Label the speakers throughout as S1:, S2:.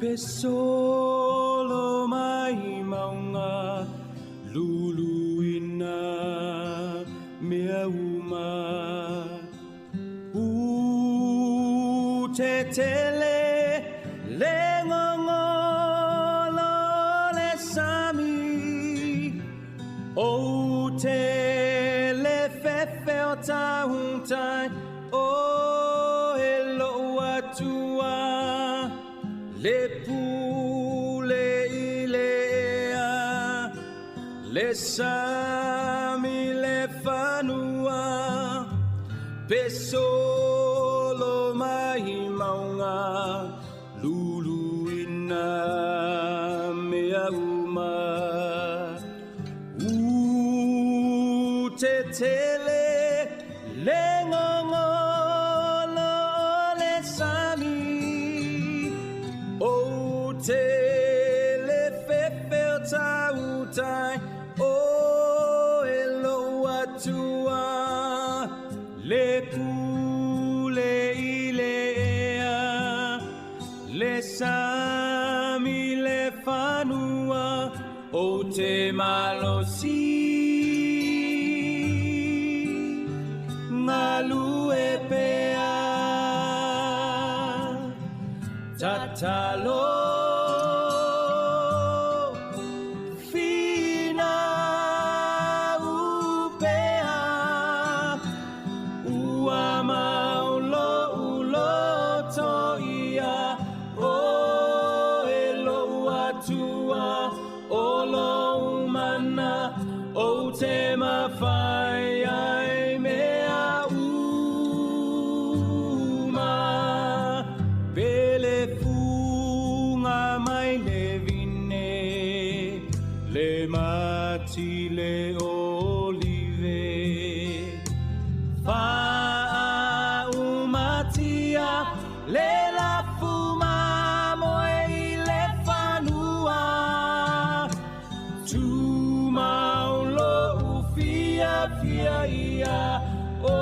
S1: Pesolo mai maunga luluina meauma tetele lengongolo le sami o tele fefe o tahuntai o hello atua le pule ilea le sami le fanua pesolo mai maunga luluina meauma tetele lengongolo le sami o tele fefe o tautai o elo atua le pule ilea le sami le fanua o te malosi ngalu epea tatalo fina upea uama ulo ulo toia o elo atua olo umana o te mawhai ai mea uma pele funga mai le vine le mati le olive fa umatia le la fuma moe le fanua tu maulo ufia fia ia o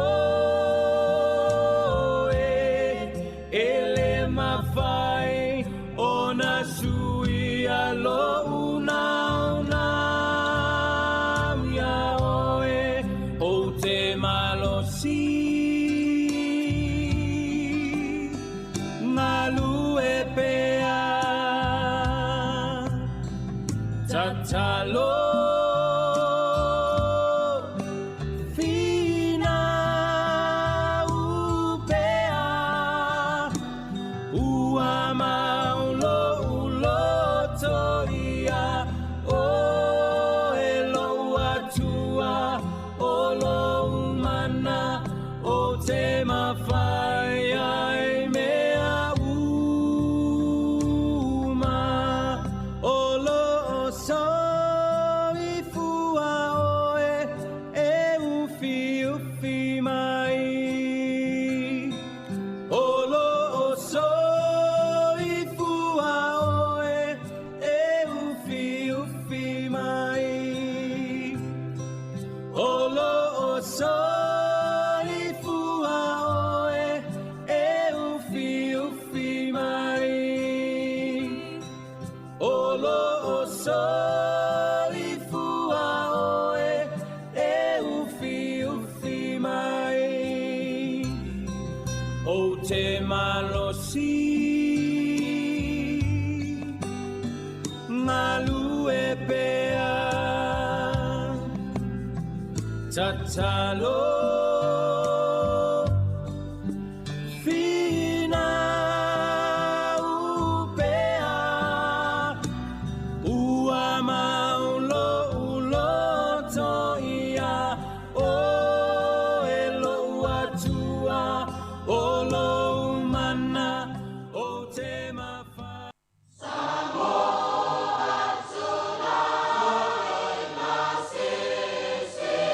S1: ele mafai ona sui alo una ya oe o te malosi ngalu epea tatalo fina upea uama ulo ulo toia o elo atua olo umana o te mawhai ai mea uma olo o soi fua oe e ufi ufi mai olo o soi fua oe e ufi ufi mai olo o soi fua oe e ufi ufi mai olo o soi fua oe e ufi ufi mai o te malosi ngalu epea tatalo fina upea uama ulo ulo toia o elo atua olo umana o te mafa
S2: Samoa tonight, my sister,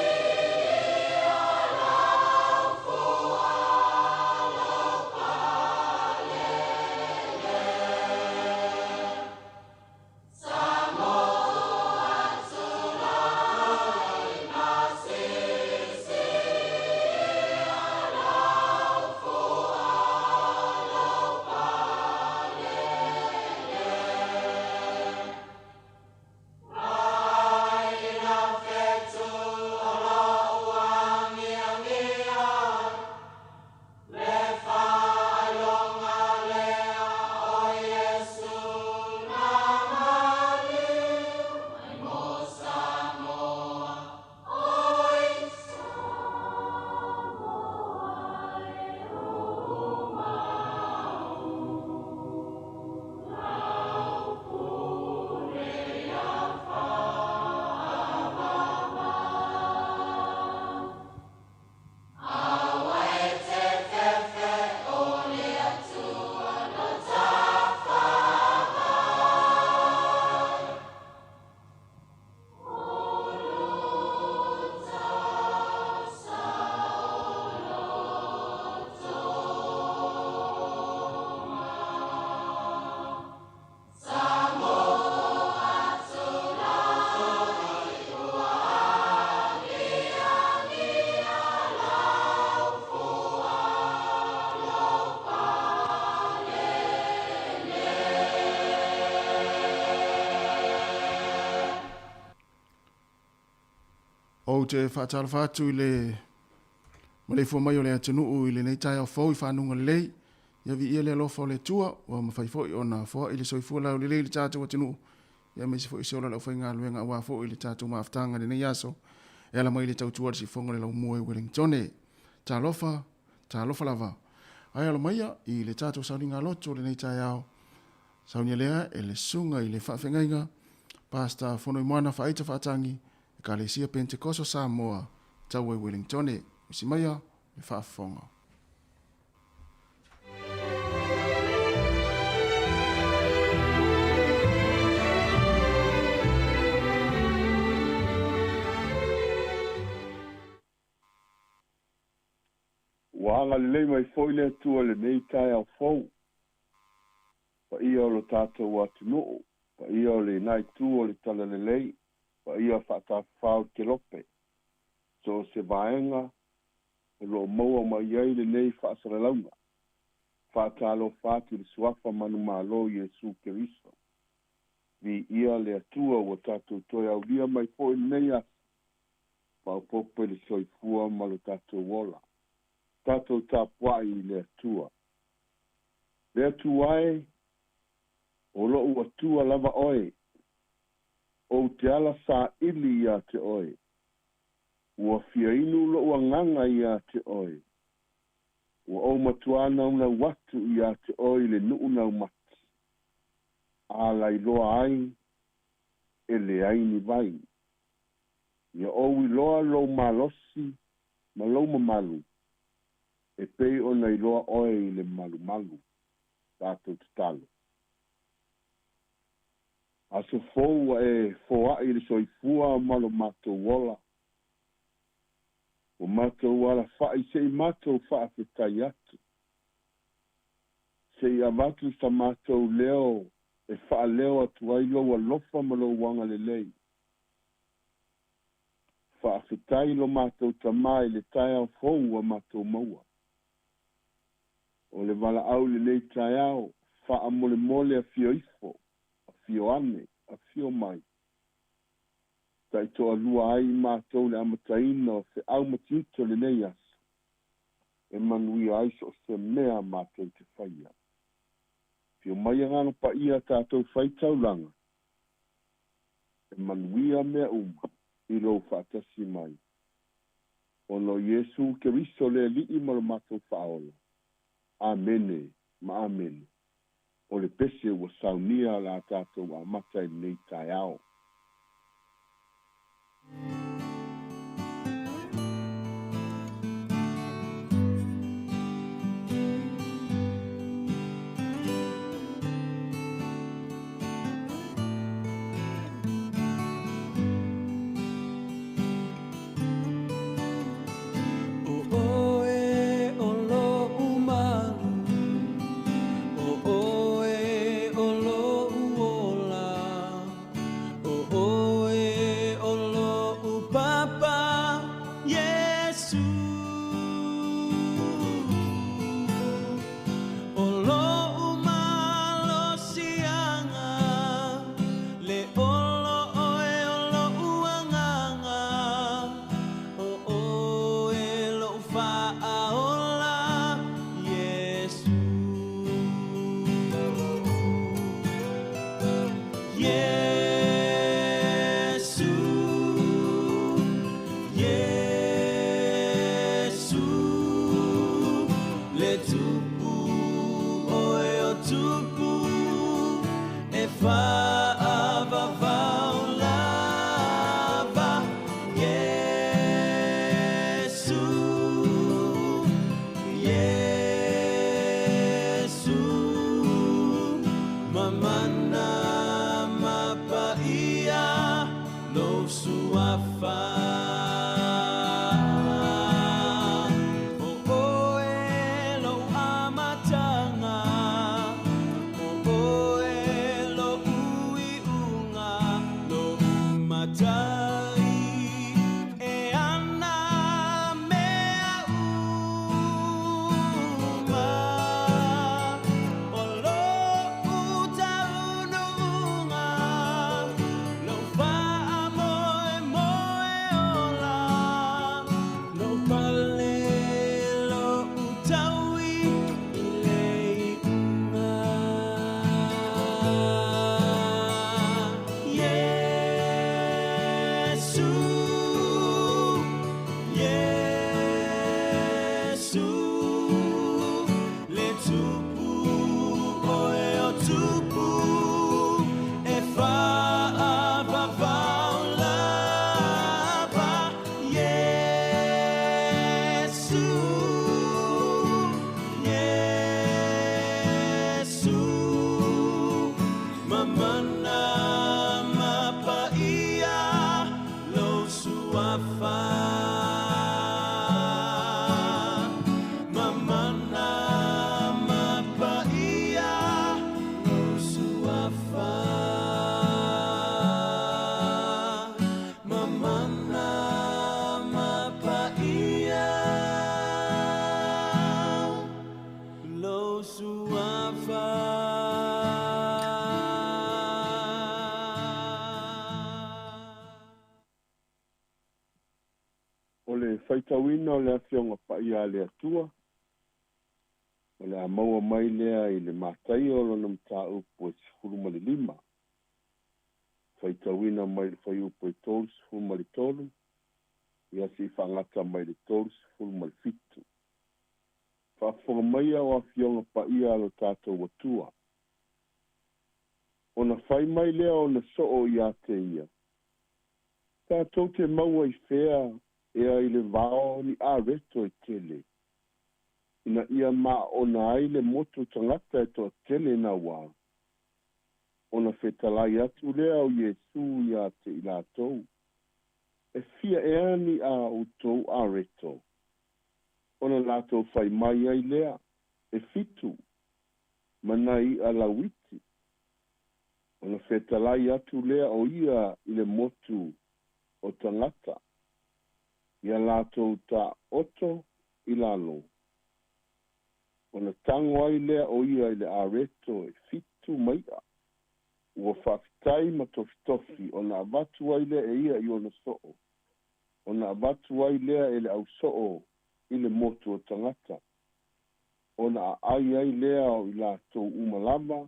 S2: O te whaatala whātu i le malefua mai o le atunuu i le nei tai au fau i whanunga lei. Ia vi ia le alofa o le tua, wa mawhai foi o na fua i le soifua lau le lei le tātou atunuu. Ia me se foi se ola lau whai ngā luenga wa foi i le tātou maaftanga le nei aso. E ala mai le tautua le si fonga le lau mua i Wellingtone. Tā lofa lava. Ai ala maia i le tātou sauni ngā loto le nei tai au. Sauni lea e le sunga i le whaafengainga. Pasta fono i moana whaita whaatangi. Ka le sia Pentecoso Samoa tau e Wellingtone. Si maia le whaafonga.
S3: Wanga le mai foi le tua le nei tai au fau. Pa ia o lo tātou atu noo. Pa ia o le nai tu o le tala le lei. Pa ia whata whao te lope. So se vaenga, e lo maua mai ei le nei whaasara launga. Whata alo whatu le suafa manu malo Jesu Keriso. Vi ia le atua o tātou toi au lia mai foi nei as. Pa o pope le soifua malo tātou wola. Tātou tāpuai le atua. Le atuai, o lo ua tua lava oe. O te ala sa ili ia te oe. Ua fia inu lo ua nganga ia te oe. Ua o matuana una watu ia te oe le nuuna umati. A lai loa ai, e le aini vai. Ia owi loa lo malosi, malo mamalu. E pei o nei loa oe i le malu. Tātou te talo. Aso fōua e fōa i le soifua malo matou wola. O matou wala whai se i matou wha whitai atu. Se i amatu sa matou leo e wha leo atu ai loa lofa malo wanga le lei. Wha whitai lo matou tamai le tai au fōua matou maua. O le wala au le nei tai au, wha mole mole a fio ifo, a fio ane, a fio mai. Tai toa lua ai mātou le amataina o se au matito le nei aso. E manui ai so se mea mātou te whaia. Fio mai angana pa ia tātou whai taulanga. E manui a mea i lo whaatasi mai. Ono Jesu Keriso le li malo mātou whaola. Amene, ma amene. O le pese ua saunia la tātou a matai nei tai ao. O le faitauina o le afioga paia le atua. O le amaua mai lea i le matai o lona mataupu e 15. Faitauina mai le faiupu e 13. Ia si fangata mai le 13. Whaafonga mai o afioga paia lo tātou atua. Ona whai mai lea o na soo ia te ia. Tātou te maua i whea ea i le vao ni a reto i tele. Ina ia ma ona ai le motu tangata e toa tele na wā. Ona whetalai atu lea o Iesu ia te i lātou. E fia ea ni a utou a reto. Ona lātou whai mai ai lea. E fitu. Manai a lawiti. Ona whetalai atu lea o ia i le motu o tangata. Ia lātou ta oto i lalo. Ona tango ai lea o ia i le areto e fitu maia. Ua whaafitai ma tofi. Ona avatu ai lea e ia i ona soo. Ona avatu ai lea e le au soo i le motu o tangata. Ona ai lea o i lātou umalama.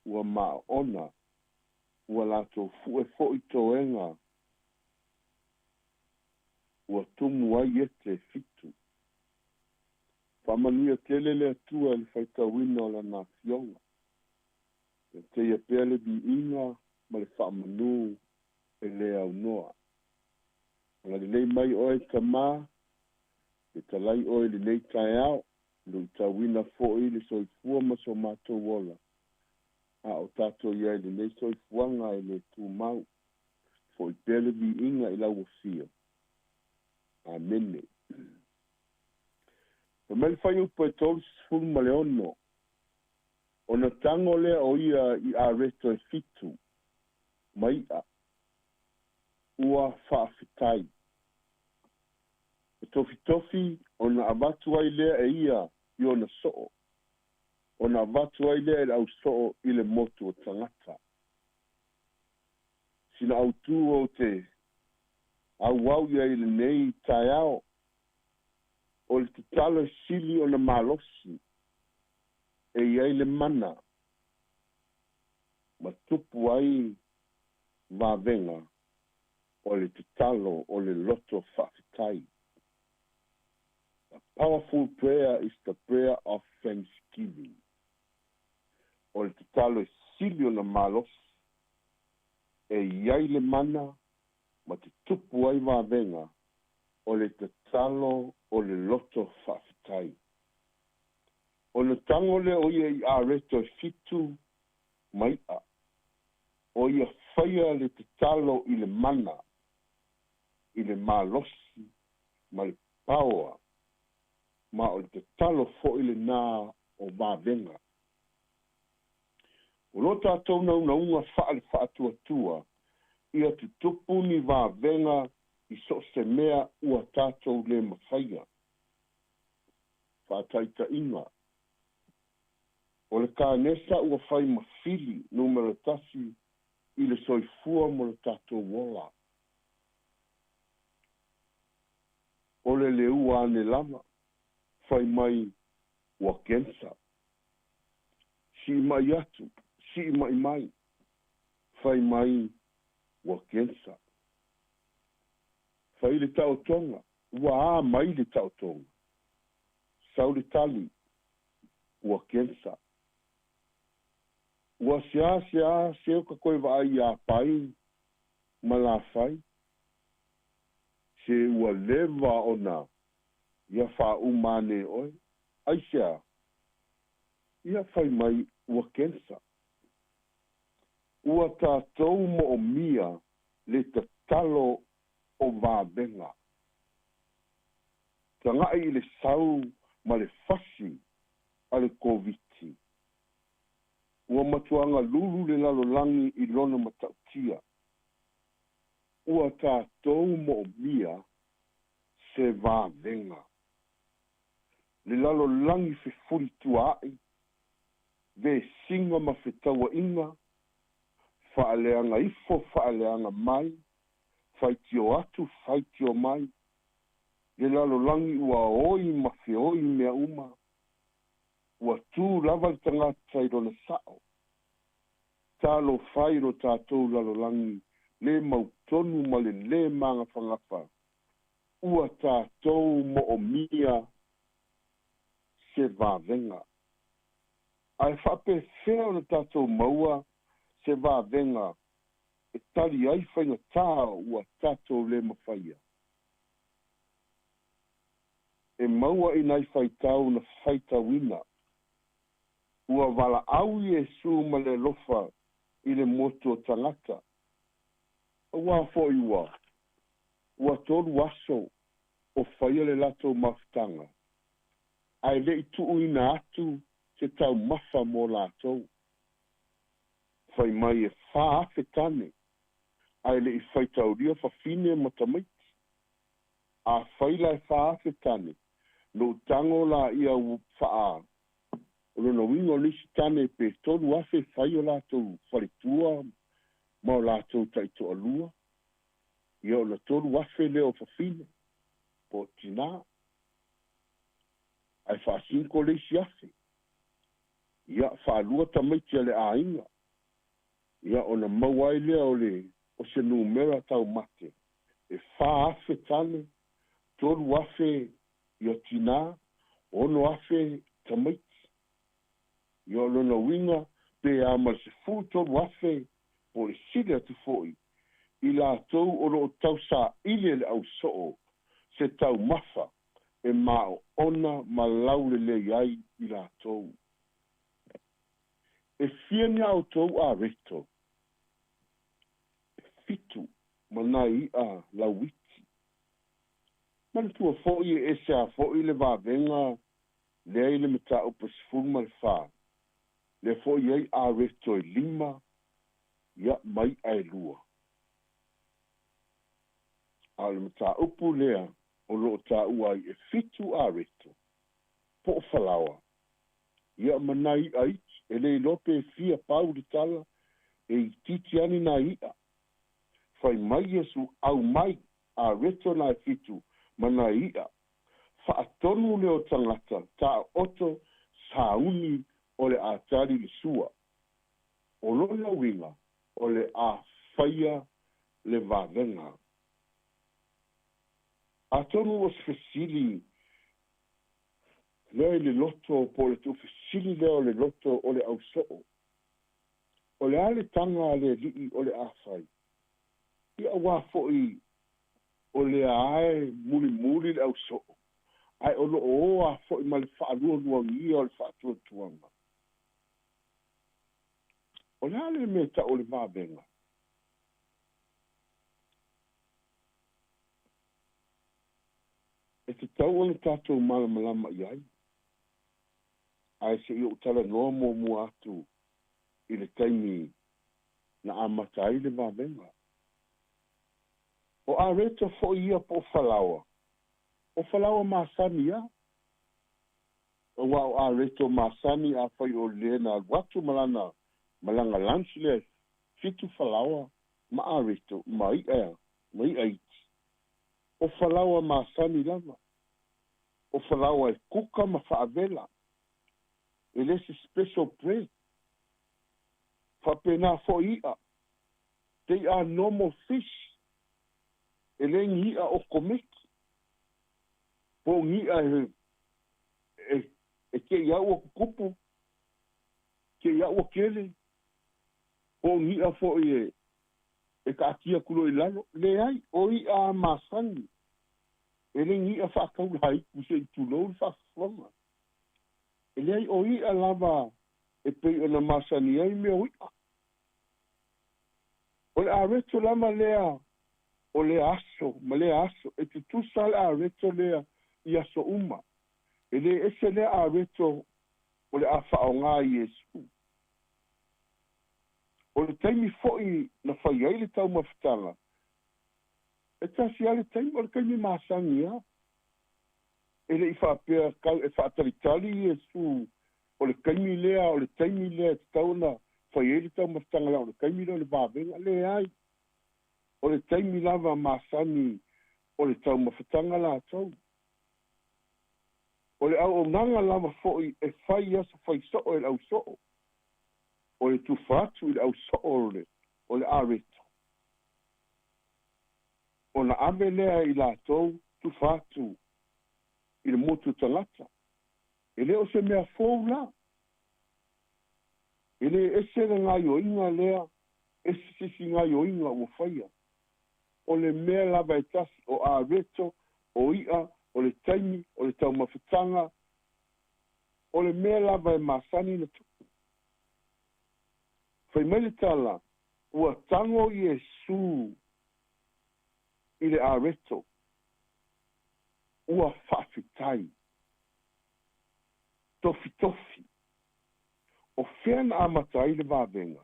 S3: Ua maa ona. Ua lātou fue fo i toenga. Ua tumu ai ete fitu. Whamanuia tele le atua le whaitawina o la nā fionga. E te ia pele bi inga ma le whamanu e le au noa. Nga le mai oe ta mā, e talai oe le nei tai au, lu i tawina fo i le soifua ma so mātou wola. A o tātou ia le nei soifuanga e le tū mau, fo i pele bi inga i lau fia. Amene. O mele whai upo e tolu sifuru ma le ono. O na tango lea o ia i a reto e fitu. Mai a. Ua whaafitai. E tofi o na avatu ai lea e ia i o na soo. O na avatu ai lea e au soo i le motu o tangata. Sina au tu o te au ia i le nei tai ao. O le tutalo sili o na malosi. E iai le mana. Ma tupu ai vavenga. O le tutalo o le loto whaafitai. A powerful prayer is the prayer of thanksgiving. O le tutalo sili o na malosi. E iai le mana. Ma te tupu ai vavenga. O le tatalo o le loto whaafitai. O le tango le o ia i a reto fitu mai a. O ia whaia le tatalo i le mana. I le malosi. Ma le paua. Ma o le tatalo fo i le nā o vavenga. O lo tātou na unga whaatu atua. Ia te tupu ni vavenga i so se mea ua tātou le mawhaia. Whātaita inga. O le kānesa ua whai mawhili numero tasi i le soifua mo le tātou wola. O le leua ane lama. Whai mai ua kensa. Si mai atu. Si mai mai. Whai mai ua kensa. Fai le tau tonga. Ua mai le tau tonga. Sau le tali. Ua kensa. Ua sea ka koe vai a pai. Mala fai. Se ua leva ona. Ia wha umane oi. Aisea. Ia fai mai ua kensa. Ua tātou mo o mia le tatalo o vābenga. Ka ngai le sau ma le fasi a le koviti. Ua matuanga lulu le lalo langi I lona matautia. Ua tātou mo o mia se vābenga. Le lalo langi fe furi tuai. Ve singa ma fe taua inga. Faaleanga ifo, faaleanga mai. Faitio atu, faitio mai. Le lalo langi ua oi ma fe oi mea uma. Ua tū lava le tangata I rona sao. Talo fai ro tātou lalo langi. Le mautonu ma le manga whangapa. Ua tātou mo o mia se vāvenga. Ai whape whea na tātou maua se vāvenga. E tali ai whainga tā ua tātou le mawhaia. E maua I nai whaitau na whaitawina. Ua wala au Yesu ma le lofa I le moto tangata. Ua fo iwa. Ua tolu aso o whaia le lato mawhtanga. Ai le I tuu ina atu se tau mafa mo lātou. Whai mai e wha afe tane. Ai le I whaitau ria whawhine matamaiti. A whaila e wha afe tane. No tango la ia wha Rono wingo nisi tane pe tolu afe whai o lātou wharitua ma o lātou taito alua. Ia o na tolu afe leo whawhine. Po tina. Ai wha sinko leisi afe. Ia whaalua tamaiti ale ainga. Ia ona mawai lea o se numera tau mate. E wha afe tane, tolu afe ia tina, ono afe tamaiti. Ia lona winga, pe amal se fu tolu afe, po e sile atu foi. I lātou o tau sa ile le au soo, se tau mafa, e mao ona malaule le iai I lātou. E fiani au tau a reto. E fitu manai a lauiti. Mana tua foi e se a foi le vavenga le ai le meta o pasifuma le fa. Le foi ai a reto e lima ia mai ai lua. A le meta upu lea o lo ta uai e fitu a reto. Po falawa. Ia manai ai e le lope fia pau de tala e titi ani na ia. Fai mai Yesu au mai a reto na fitu mana ia. Fa atonu leo tangata ta oto sauni o le atari le sua. O lola winga o le a faya le vavenga. Atonu o sfesili leo le loto po le tu fesili leo le loto o le au soo. O le ale tanga le lii o le afai. Ia wafoi o le ae muli le au soo. Ai o lo o afoi ma le whaarua luangia o le whaatua tuanga. O le ale me ta o le mabenga. E te tau o le tātou malamalama iai. Ai se i o tala noa mua atu I le taimi na amatai le mabenga. O a reto fo ia po falawa. O falawa masani ia. O wa o a reto masani a fai o lena watu malanga lansi le fitu falawa ma a reto mai aiti. O falawa masani lava. O falawa e kuka ma faavela. It is a special bread. Whapena fo ia. They are normal fish. e le ngia o komeki. Po ngia e ke iau o kukupu, ke iau o kele, po ngia fo e ka akia kulo i lalo, le ai, o i a masangi, e le ngia whakau lai, kuse i tulou whakawhanga. E le ai, o i a lava, e pei o na masani ai mea wika. O le a reto lama lea, o le aso, ma le aso, e te tusa le a reto lea i aso uma. E le ese le a reto o le a whao ngā Iesu. O le taimi fo'i na whai ai le tau mawhitanga. E tasi ale taimi o le kaimi masangi a. E le i whapea kau e whaataritali Iesu. O le kaimi lea, o le taimi lea te tau na whai ai le tau mawhitanga la. O le kaimi lea o le bābenga le ai. O le taimi lava masani o le tau mawhitanga la tau. O le au o nanga lava fo'i e whai aso whai so'o e au so'o. O le tufatu i le au so'o o le areto. O na ame lea i la tau tufatu i le motu tangata. E le o se mea fōu la. E le ese le ngā yoinga lea, ese sisi ngā yoinga o whaia. O le mea lava e tasi o areto, o ia, o le taimi, o le tau mawhitanga, o le mea lava e masani na tuku. Whai mele tala, ua tango Iesu i le areto, ua whawhitai, tofi tofi, o whiana amatai le vāvenga.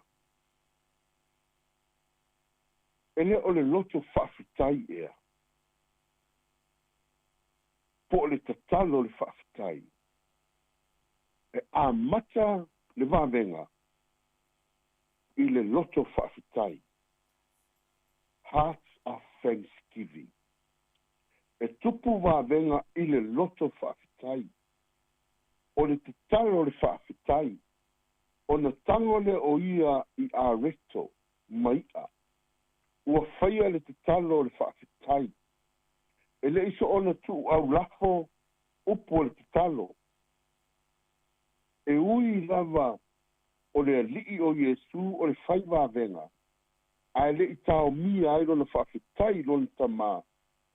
S3: Ele o le loto whawhitai ea. Po le tatalo le whaafitai. E a mata le vāvenga i le loto whaafitai. Hearts of Thanksgiving. E tupu vāvenga i le loto whaafitai. O le tatalo le whaafitai. O na tango le o ia i a reto maia. Ua whaia le tatalo le whaafitai. E le iso ona tu au lafo upo le tatalo. E ui lava o le alii o Iesu o le whai vāvenga. A le i tau mia ai lona whaafitai lona tamā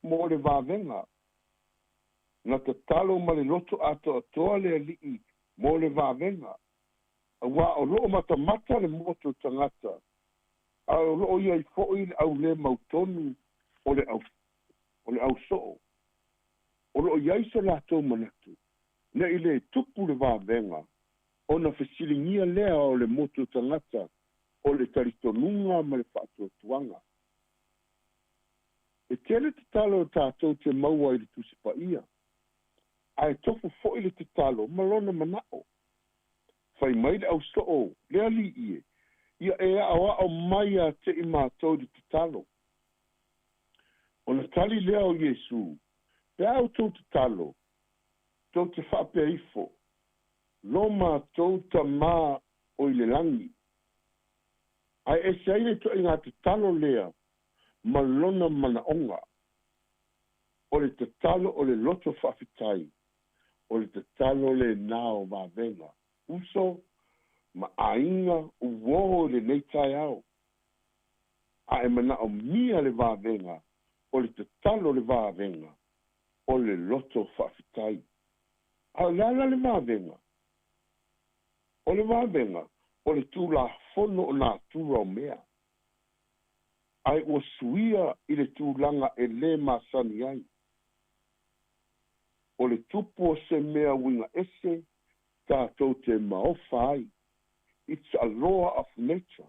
S3: mo le vāvenga. Na tatalo ma le loto ato atoa le alii mo le vāvenga. A wā o loo matamata le moto tangata. A o loo ia i fo'i le au le mautonu o le au so'o. O lo iaiso lātou manatu. Le i le tupu le vāvenga. O na whesilingia lea o le motu tangata. O le taritonunga ma le whaatuatuanga. E tele te talo tātou te maua i le tusipa ia. A e tofu fo'i le te talo malona manao. Whai mai le au so'o le ali ie. Ia e awa o mai a te i mātou di te talo. O na tali lea o Iesu, pe au tau te talo, tau te whape ifo, loma tau ta mā o i le langi. Ai e se aile to inga te talo lea, malona manaonga. O le te talo o le loto whawhitai, o le te talo le nao vāvenga. Uso, ma ainga uwoho le neitai au. A e mana o mia le vāvenga, o le te talo le vāvenga, o le loto whawhitai. A lala le vāvenga. O le vāvenga, o le tūla fono o nā tūra o mea. Ai o suia i le tūlanga e le masani ai. O le tupo se mea winga ese, tātou te maofa ai. It's a law of nature.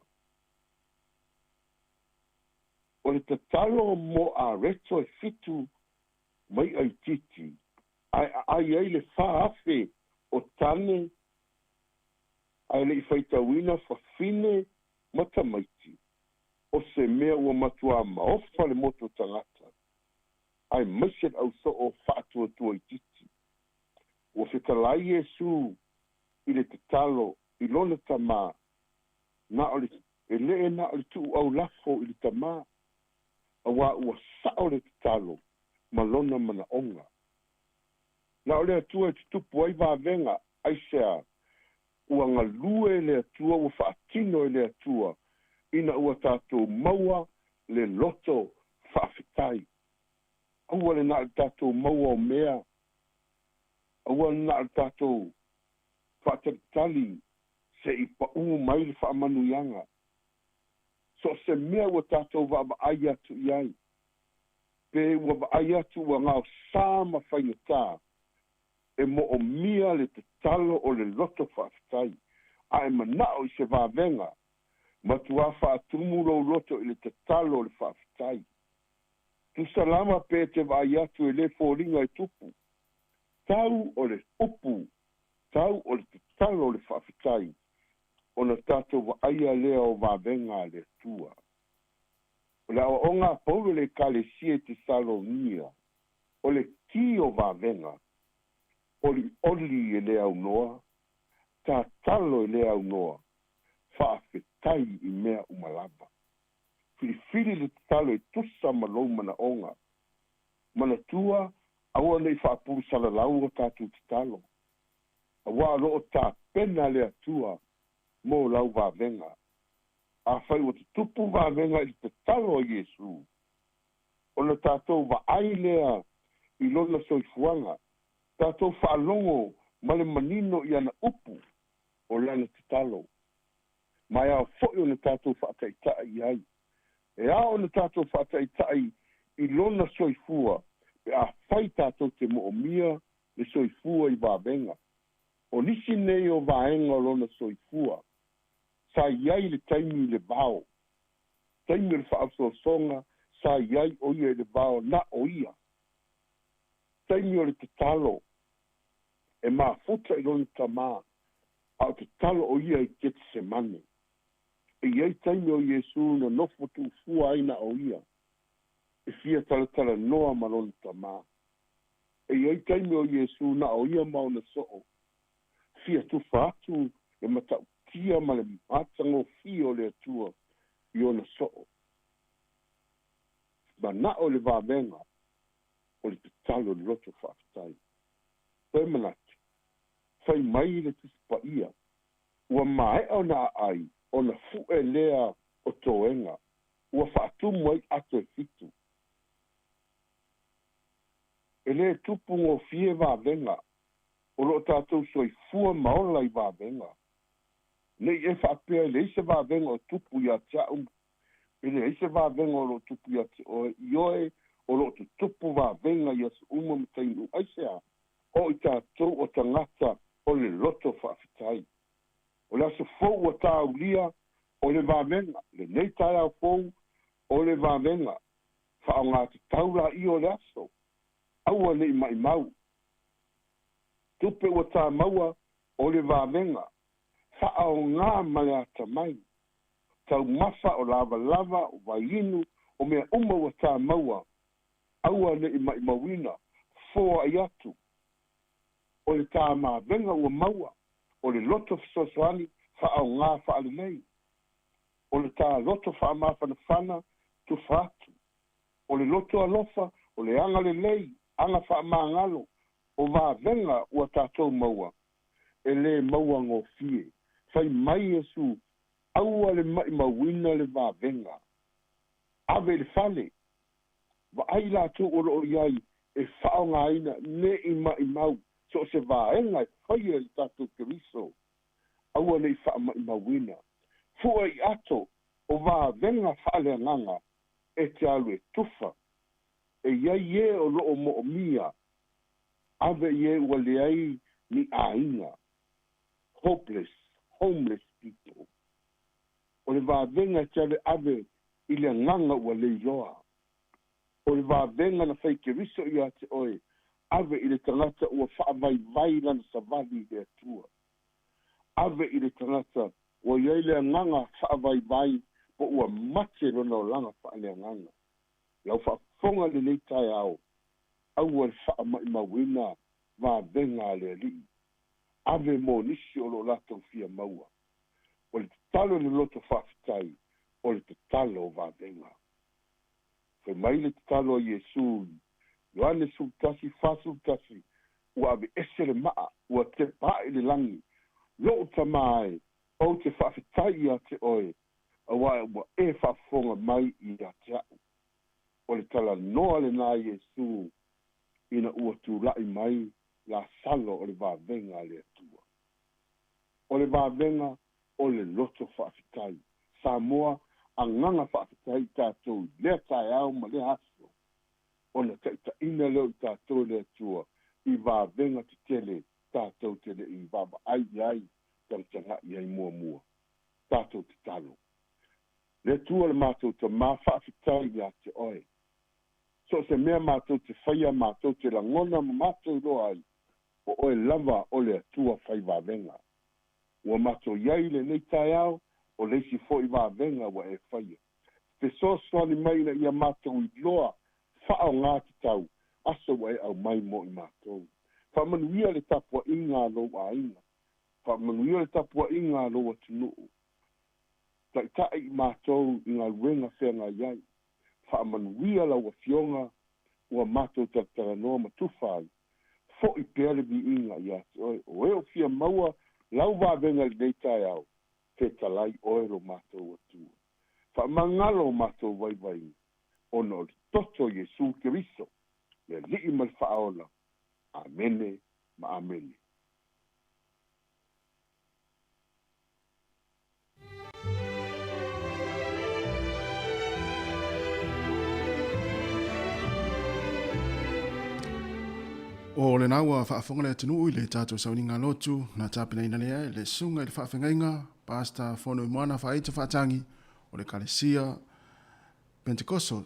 S3: O le tatalo mo a reto e fitu mai ai titi. Ai le whaafe o tane. Ai le i whaitawina whawhine matamaiti. O se mea ua matua maofa le moto tangata. Ai maset au so o whaatua tua i titi. Ua whetalai Iesu i le tatalo i lona tamā. Na o le e le na o le tu au lafo i le tamā. aua ua sa'o le tatalo ma lona manaʻoga. Na o le atua e tutupu ai vavega aisea ua galue le atua, ua fa'atino i le atua ina ua tatou maua le loto fa'afetai. Aua lenā le tatou maua o mea, aua lenā le tatou fa'atalitali se'i pa'ū mai le fa'amanuiaga. So se mea ua tatou va'ava'ai atu i ai. Pe ua va'ai atu ua ngao sā ma whaingatā e mo'omia le tatalo o le loto fa'afetai. A e mana'o i se vāvenga ma tuā fa'atumu lou loto i le tatalo o le fa'afetai. Tu salama pe te va'ai atu e le fōringa i tupu. Tau o le upu, tau o le tatalo o le fa'afetai. Ona tātou wa'aia lea o vāvenga le tua. O le aʻoaʻoga Paulo le ekalesia i Tesalonia, o le ki o vāvenga, oli e le aunoa, tātalo e le aunoa, fa'afetai i mea umalava. Filifili le tatalo e tusa ma lou manaʻoga. Manatua, aua nei fa'apulu salalau o tātou tatalo. Aua lo'o tāpena le atua, mo lau vāvenga. A whai o te tupu vāvenga i te talo a Iesu. O na tātou wa'ai lea i lona soifuanga. Tātou whaalongo male manino i ana upu o lana te talo. Mai a whoi o na tātou whaataitai i ai. E a o na tātou whaataitai i lona soifua. E a whai tātou te moomia le soifua i vāvenga. O nisi nei o vāenga o lona soifua. Sa iai le taimi le vao. Taimi le whaafosonga, sa iai o ia le vao na o ia. Taimi o le te talo. E maa futa i loni tamā. A te talo o ia i kete se mane. E iai taimi o Iesu na nofo tu fua aina o ia. E fia tala noa ma loni tamā. E iai taimi o Iesu na o ia mauna soo. Fia tu fatu e matau. Kia ma le matango fio le atua i ona soo. Ma na o le vāvenga o le tatalo le loto whaafetai. Pei manati, whai mai le tusipa ia, ua mae o na ai o na fue lea o toenga, ua whaatumu ai ato e fitu. E le tupu ngō fie vāvenga, o lo tātou soi fua maola i vāvenga. Nei e whaapea le ise vāvenga o tupu ia tia le ise vāvenga o lo tupu ia tia o ioe o lo tupu vāvenga ia se mtainu aisea o i tātou o tangata o le loto whaafetai. O le aso fou o tāulia o le vāvenga, le nei tai au fou o le vāvenga, whao ngā te taura i o le aso, aua nei mai mau. Tupe o tā maua o le vāvenga, whaao ngā male ata mai. Tau mawha o lava, o wainu, o mea uma wa tā maua. Aua ne i mawina, fōa i atu. O le tā venga ua maua. O le loto fisosoani, whaao ngā whaale nei. O le tā loto wha mawhanawhana, tu whaatu. O le loto alofa, o le anga le lei, anga wha maangalo. O wā venga ua tātou maua. E le maua ngō fie. Fai mai Yesu, aua le mai mawina le vāvenga. Ave le fale. Wa ai la tō oro o iai e whao ngā ina ne i mai mau. So se vāenga e whaia i tātou Keriso. Aua le i wha mai mawina. Fua i ato o vāvenga whaale nganga e te alu e tufa. E iai e o loo mo o mia. Ave ie ua le ai ni ainga. Hopeless. Homeless people. O le vāvenga tale ave i le nganga ua le iloa. O le vāvenga na whai Keriso i ate oe, ave i le tangata ua whaavai lana savali le atua. Ave i le tangata ua iai le nganga whaavai po ua mate rona o langa wha le nganga. Lau whaafonga le leitai au, au le whaamai mawina vāvenga le ali. Ave mo nisi o lo lato fia maua. O le talo le loto whaafetai, o le talo o vāvenga. pe mai le talo o Iesu Yohane sultasi fasultasi ua ave ese le maa ua te pae le langi lo tamae o te whawhitai a te oe awa ua e whafonga mai I a te au o le tala noa le nā Iesu ina ua tu lai mai la salo o le vāvenga le atua o le vāvenga o le loto whawhitai Samoa a nganga whawhitai tātou lea tai au ma le haso o na taita ina leo tātou le atua I vāvenga te tele tātou tele I vāva ai tanga I mua mua tātou te talo le tua le mātou te mawhawhitai a te oe so se mea mātou te whaia mātou te langona ma mātou roa ai o oe lava o le atua whai vāvenga ua mātou iai le nei tai au o leisi fo I vāvenga wa e whaia te soswani mai na ia mātou I loa whao ngā ki tau aso wa e au mai mo I mātou whamanuia le tapua inga lo a inga whamanuia le tapua inga lo a tunuu tai I mātou I ngā ruenga whenga iai whamanuia la ua fionga ua mātou tatara noa matufai fo I pere bi inga ia o eo fia maua lau vāvenga li nei tai au te talai oe lo mātou atua whamangalo mātou vai ono li toto Iesu Keriso le lii mal whaola amene ma amene
S2: O le naua whaafonga le atunuu I le tātou sauninga lotu na tāpina ina lea le sunga I le whaafengainga pasta fono I moana whaita whaatangi o le Kalesia Pentecostal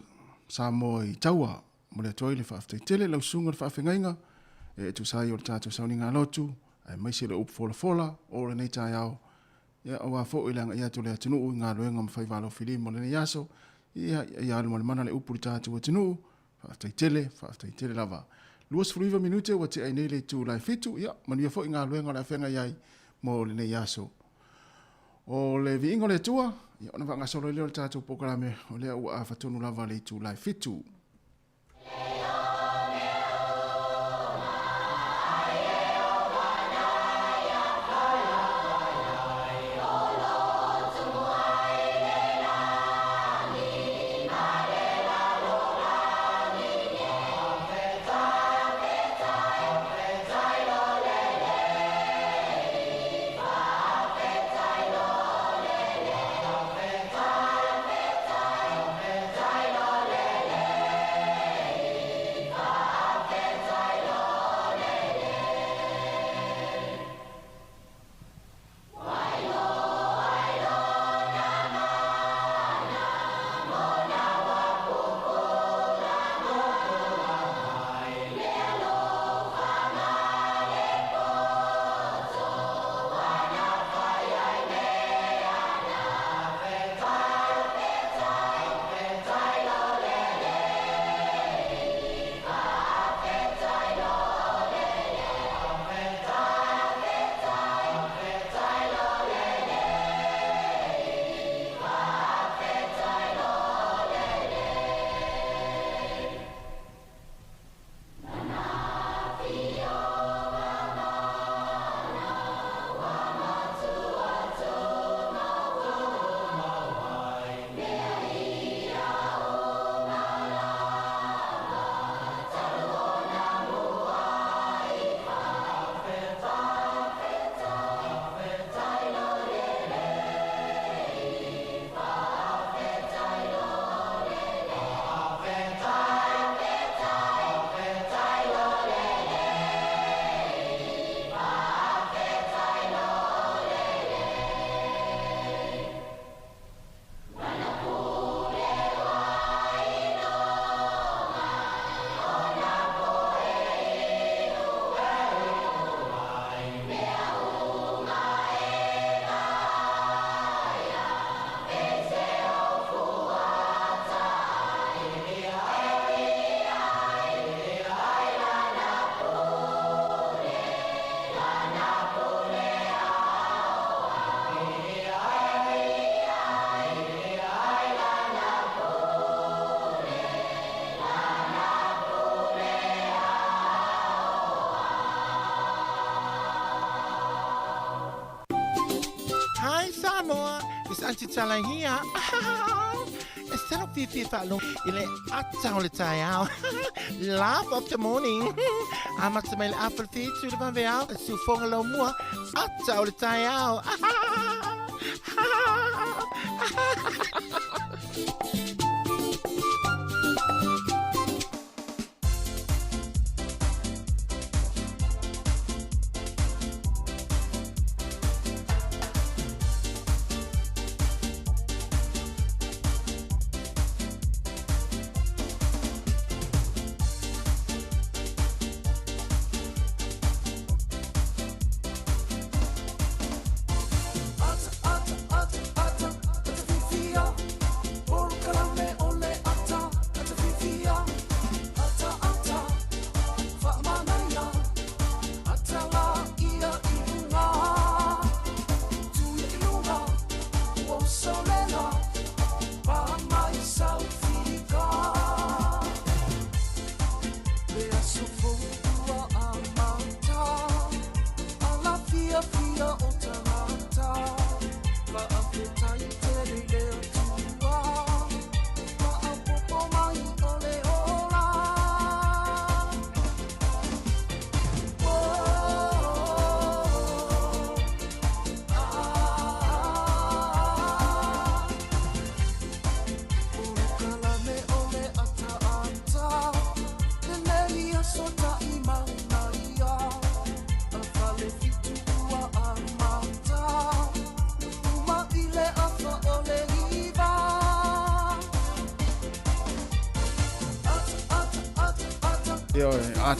S2: Samoa I taua mo le toi le whaafteitele lau sunga le whaafengainga e tu sai o le tātou sauninga lotu ai maise le upofola o le nei tai au ia o wafo I langa ia tu le atunuu I ngā roenga mawhaiwalo fili mo le nei aso ia alu mo le mana le upu le tātou atunuu whaafteitele lava Luas fruiva minute wa te ainele tu lai fitu ia manuia fo ngā luenga la whenga iai mo le nei aso. O le viingo le tua, ia ona wanga solo leo le tātou pokarame o lea ua a whatonu lava le tu lai fitu.
S4: Is antitala here. Instead of Fifi Falun, ile atang le tayao. Laugh of the morning. Amat sa may apple feet to the banveal. Sufong lo mua. Atang le tayao.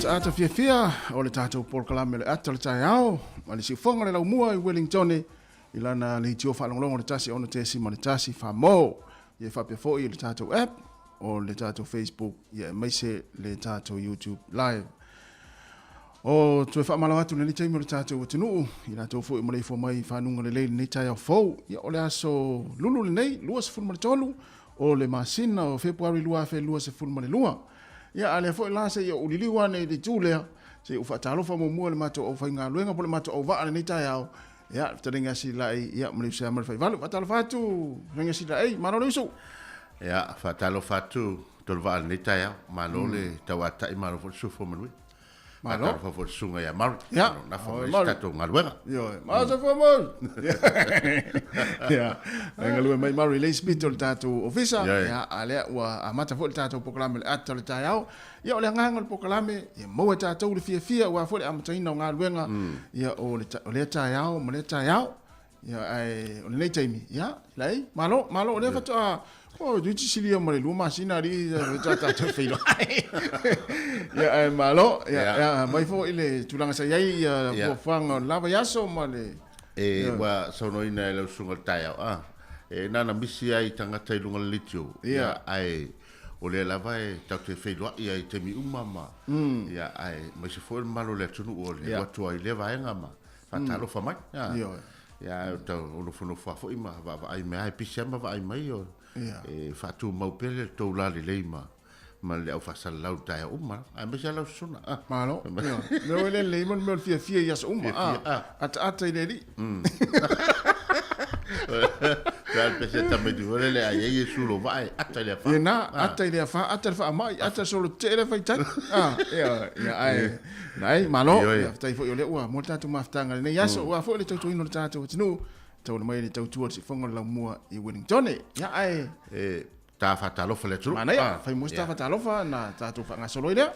S2: Ata fia o le tātou porkalame le ata le tai ao, ma le siufonga le lau mua i Wellington i lana le hitio whalongolongo le tasi ono te si ma le tasi whamo. Ie whapia fōi le tātou app o le tātou Facebook, ie maise le tātou YouTube live. O tue whamalaw atu le litai mo le tātou o tenuu, i la tau fōi mo le ifo mai whanunga le leili nei tai ao fōu, ia o le aso lulu le nei, lua se fulma le tolu, o le masina o Februari lua fe lua se fulma le lua. Ia ale foi la se o uliliwa nei de tulea se o fatalofa mo mo le mato o fainga luenga po le mato o va nei tai ao ia taringa si lai ia mo le sa mo fai valu fatalofa tu ringa si lai mano le su
S5: ia fatalofa tu tol va nei tai ao mano le tawata i mano fo su fo mo malo fo sunga ia mar na fo stato ngaluenga
S2: yo ma sa fo mo ia ngaluenga mai mar le hospital tatu ofisa ia ale wa amata fo tatu program le atal tai ao ia ole nganga le program ia mo tatu le fia wa fo le amata ina ngaluenga ia o le tai ao mo le tai ao ia ai o le taimi ia lai malo le fa oh, tu Sicilia mo le luma sina ri tata te filo. Ya malo, ya mai fo ile tulanga sa yai fo fang lava yaso mo le.
S5: Wa sono ina le sunga tai ah. Nana misi ai tanga tai lunga litio. Ya ai o le lava e tau te filo ia te mi umama. Ya ai mai se fo malo le tunu o le watu ai le vaenga ma. Fatalo fa mai. Ya tau o no fo ima va ai mai pisema va ai mai o. Fatu mau pele to la le leima ma le au fasal lau tai uma a me sala suna
S2: malo no le leima me fia yas uma ata ile li
S5: Tal pese ta me du le ai e sulo vai ata le fa
S2: ata ile fa ata mai ata solo tele fa tai ai nai malo tai fo yo le ua mo tatu maftanga ne yaso ua fo le tatu ino tatu tinu tau mai le tau tuar si fonga la mua i Wellington ya ai
S5: ta fatalofa le tru
S2: mana ya fai mo sta fatalofa na tatu fa ngasolo ile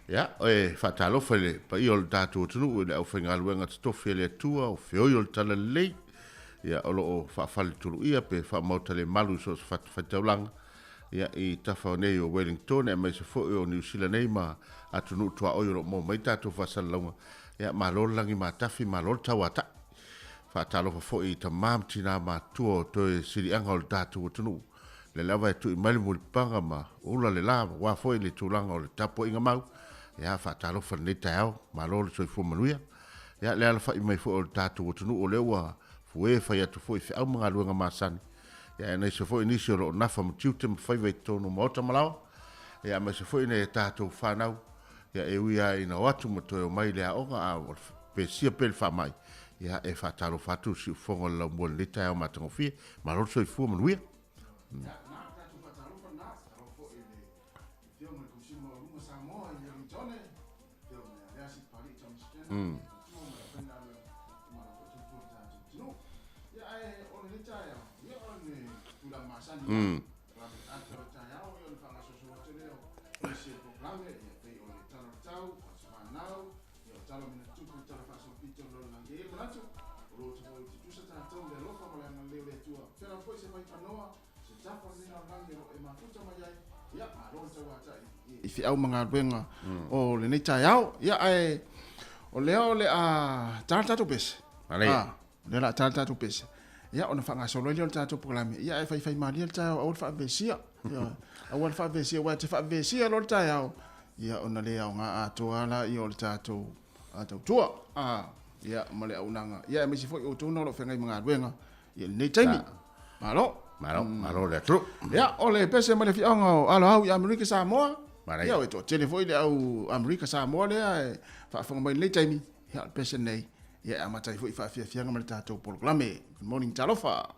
S5: ya fatalofa le pa i ol tatu tru le au finga luenga stofi le tua o feo i ol tala le ya olo fa fal tru ia pe fa mota le malu so fa taulang ya i tafa nei o Wellington e mai se fo o New Zealand nei ma atunu tua o yo mo mai tatu fa salonga ya malol langi ma tafi malol tawata Fatalofa fo i ta mam tina ma tuo to e siri anga o le tatu o tunu. Le lava e tu i mali muli panga ma ula le lava wa fo i le tulanga o le tapo inga mau. Ya fatalofa nei tau ma lo le soi fu manuia. Ya le alfa i mai fo o le tatu o tunu o le ua fue fa ya tu fo i fe au mga luenga masani. Ya nei se fo i nisi o lo nafa mo tiute ma fai vei tonu ma ota malawa. Ya mai se fo i nei tatu whanau. Ya e uia i na watu ma toi o mai le a onga a pe sia pel fa mai. ia e whaataro whatu si ufonga lau mua le tai au matangofi, ma roto i fua manuia.
S2: I fi au mga ruenga o le nei tai au ia ai o leo le a tata pes le la tata pes ia ona fanga solo le tata programe ia ai fai mali le tai au fa vesia ia au fa vesia wa te fa vesia lo tai au ia ona le au nga atoala i o le tata ato tua ia male au nanga ia me si foi o tuna lo fenga mga ruenga ia nei taimi malo
S5: le tru.
S2: Ia ole pese male fi anga alo au ia Amerika Samoa. Ia o to telefone le au Amerika Samoa le fa fa mai le taimi. Ia pese nei. Ia amatai foi fa fia ngam le tato programe. Good morning Talofa.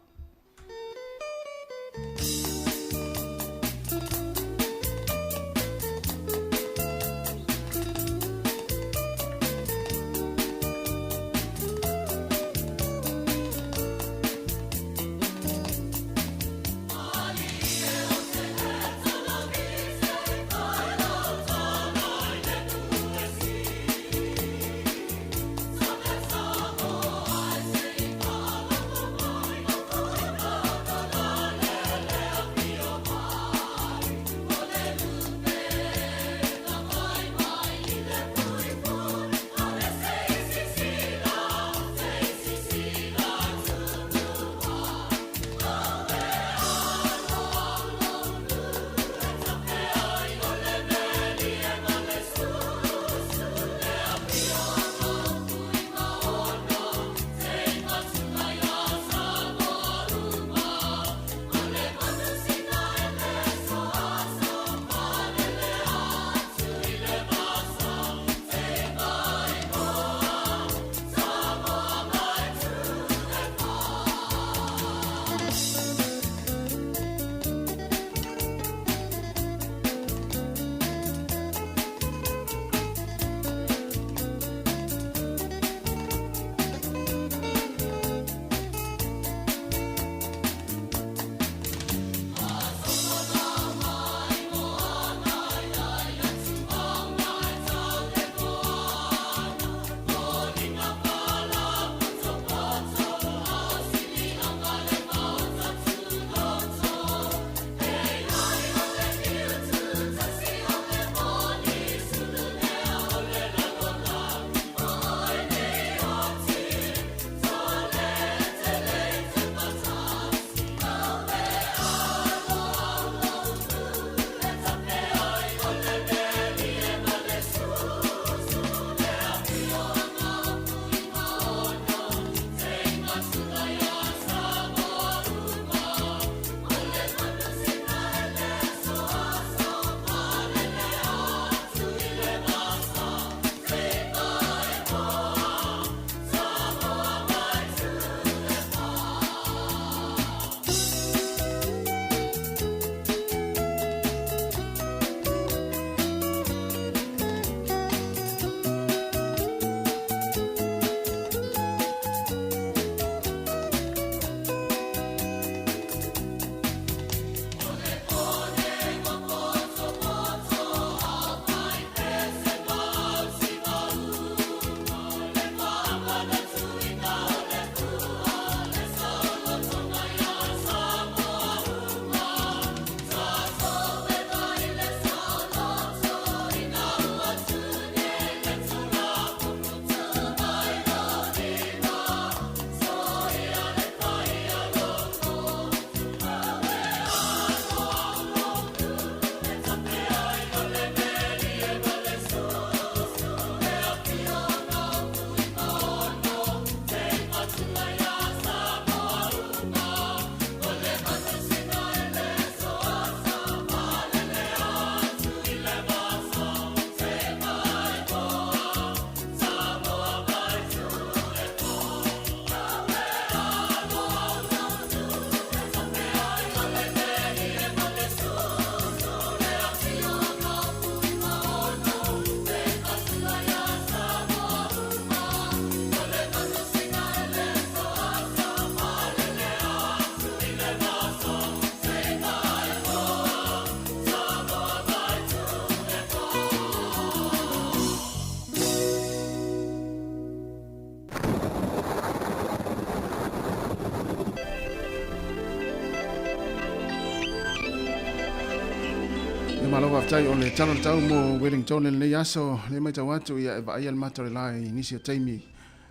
S2: waftai o le talo tau mo Wellington le nei aso le mai tau atu ia eva ia le matore lai nisi o taimi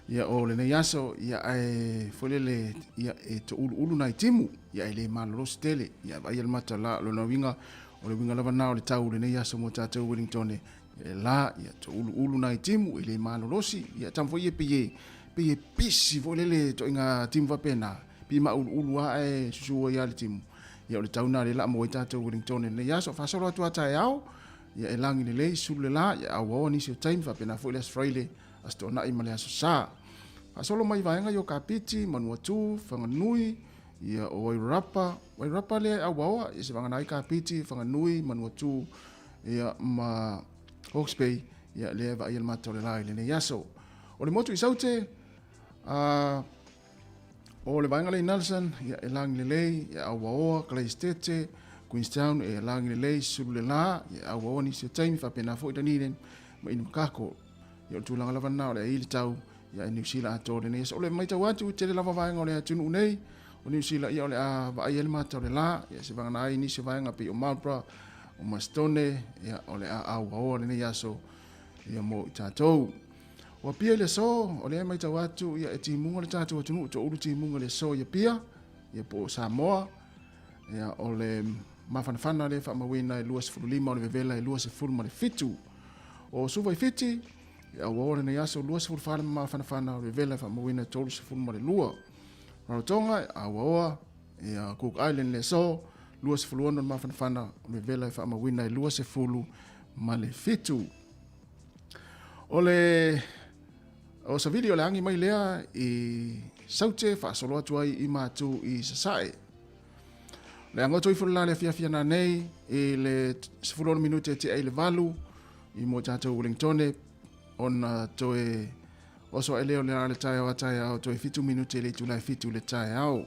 S2: ia o le nei aso ia e folele ia e to ulu nai timu ia le malo stele ia eva ia le matore la lo na winga o le winga lava na o le tau le nei aso mo tatu Wellington e la ia to ulu nai timu le malo losi ia tamfo ia pe pisi folele to inga timu va pena pi ma ulu a e susu ia le timu ia o le tauna le la mo tatu Wellington le yaso fa solo atu ata yao ia e langi le sule la ia awo ni se time fa pena foi le Friday asto na i male aso sa fa solo mai vaenga yo kapiti manua tu fanga nui ia o wai rapa le awo ia se vanga nai kapiti fanga nui manua tu ia ma Hawke's Bay ia le va ia le matole la le yaso o le motu i saute o le vaenga le Nelson ia e langi le ia awaoa Clay State Queenstown e langi le sulu le la ia awaoa ni se taimi fa pena fo itaninen ma inu kako ia tu langa lava na le ili tau ia New Zealand ato le nes o le mai tau atu te le lava vaenga o le atunu nei o New Zealand ia o le a va ia le mata o le la ia se vanga na ai ni se vaenga pe o Marlborough o Mastone ia o le a awaoa le nei aso ia mo tatou wa pia le so o le mai tau atu ia e timunga le tatu atunu to ulu timunga le so ia pia ia po Samoa ia o le mafanafana le whamawina e luas fululima o le vevela e luas e fulma le fitu o suva i fiti ia o le nei aso luas fulfala mafanafana o le vevela e whamawina e tolu se fulma le lua Rarotonga a waoa ia Cook Island le so luas fuluana o mafanafana o le vevela e whamawina e luas e fulu ma le fitu o le o sa video le angi mai lea i saute fa solo atu ai i matu i sasae. Le angoto i fulala le fia na nei i le 10 minute te ai le valu i mo tatou Wellington on toe oso e leo le ale tai o toe 5 minute le tu lai fitu le tai au.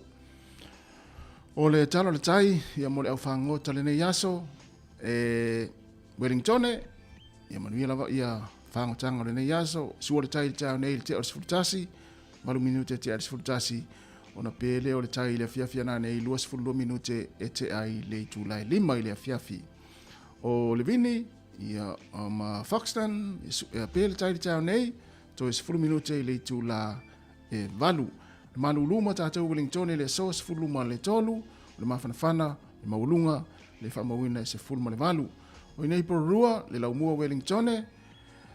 S2: O le talo le tai ia mo le au fangota le nei aso e Wellington ia manuia lava ia whangotanga le nei aso, sua le tai tau nei le te o le sifurtasi, malu minute te o le sifurtasi, o na pele o le tai le fiafia na nei lua sifuru minute e te ai le tulai lima i le fiafi. O le vini, ia ma Foxton, ia pele tai le tau nei, to e sifuru minute i le tula e valu. Le malu luma tātou Wellington le so sifuru luma le tolu, le mafanafana, le maulunga, le whamawina e sifuru ma le valu. O i nei porurua, le laumua Wellington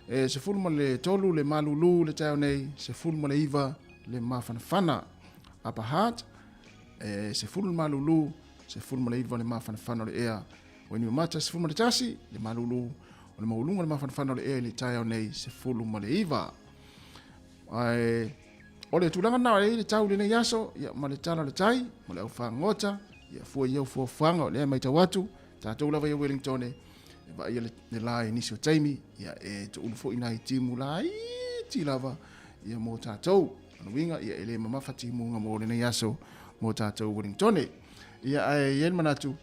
S2: e se fulma le tolu le malulu le tau nei se fulma le iva le mafanafana Upper Heart e se fulma malulu se fulma le iva le mafanafana le ea o ni mata se fulma le tasi le malulu o le maulunga le mafanafana le ea le tau nei se fulma le iva ai o le tulanga na le tau le nei aso ia ma le tala le tai mo le au fangota ia fua ia fua fanga le mai tawatu tatou lava ia Wellington va ia le lai nisi o taimi ia e to ulfo ina i timu lai ti lava ia mo tatou ana winga ia ele mamafa timu nga mo le nei aso mo tatou Wellington ia ai yen manatu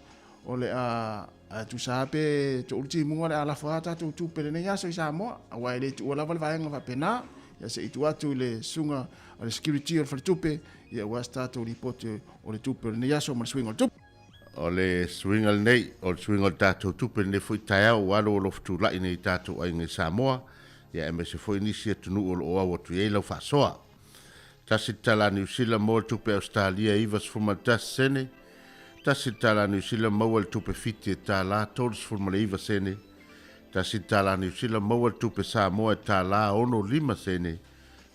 S2: o le a tu sape to ultimu le ala fa tatou tu pele nei aso i Samoa a le tu lava le vaenga va pena ia se itu atu le sunga o le security o le tupe ia was tatou report o le tupe nei aso mo swing o tupe
S5: o le swingal nei o le swingal tātou tupe ne fui taia o alo o loftu lai nei tātou ai ngai Samoa ia e me se foi nisi atunu o o awa tu eilau whasoa. Tasi tala New Zealand mo tupe Australia iwa sfuma tas sene, tasi tala New Zealand mo tupe fiti e tala tolu sfuma le iwa sene, tasi tala New Zealand mo tupe Samoa e tala ono lima sene,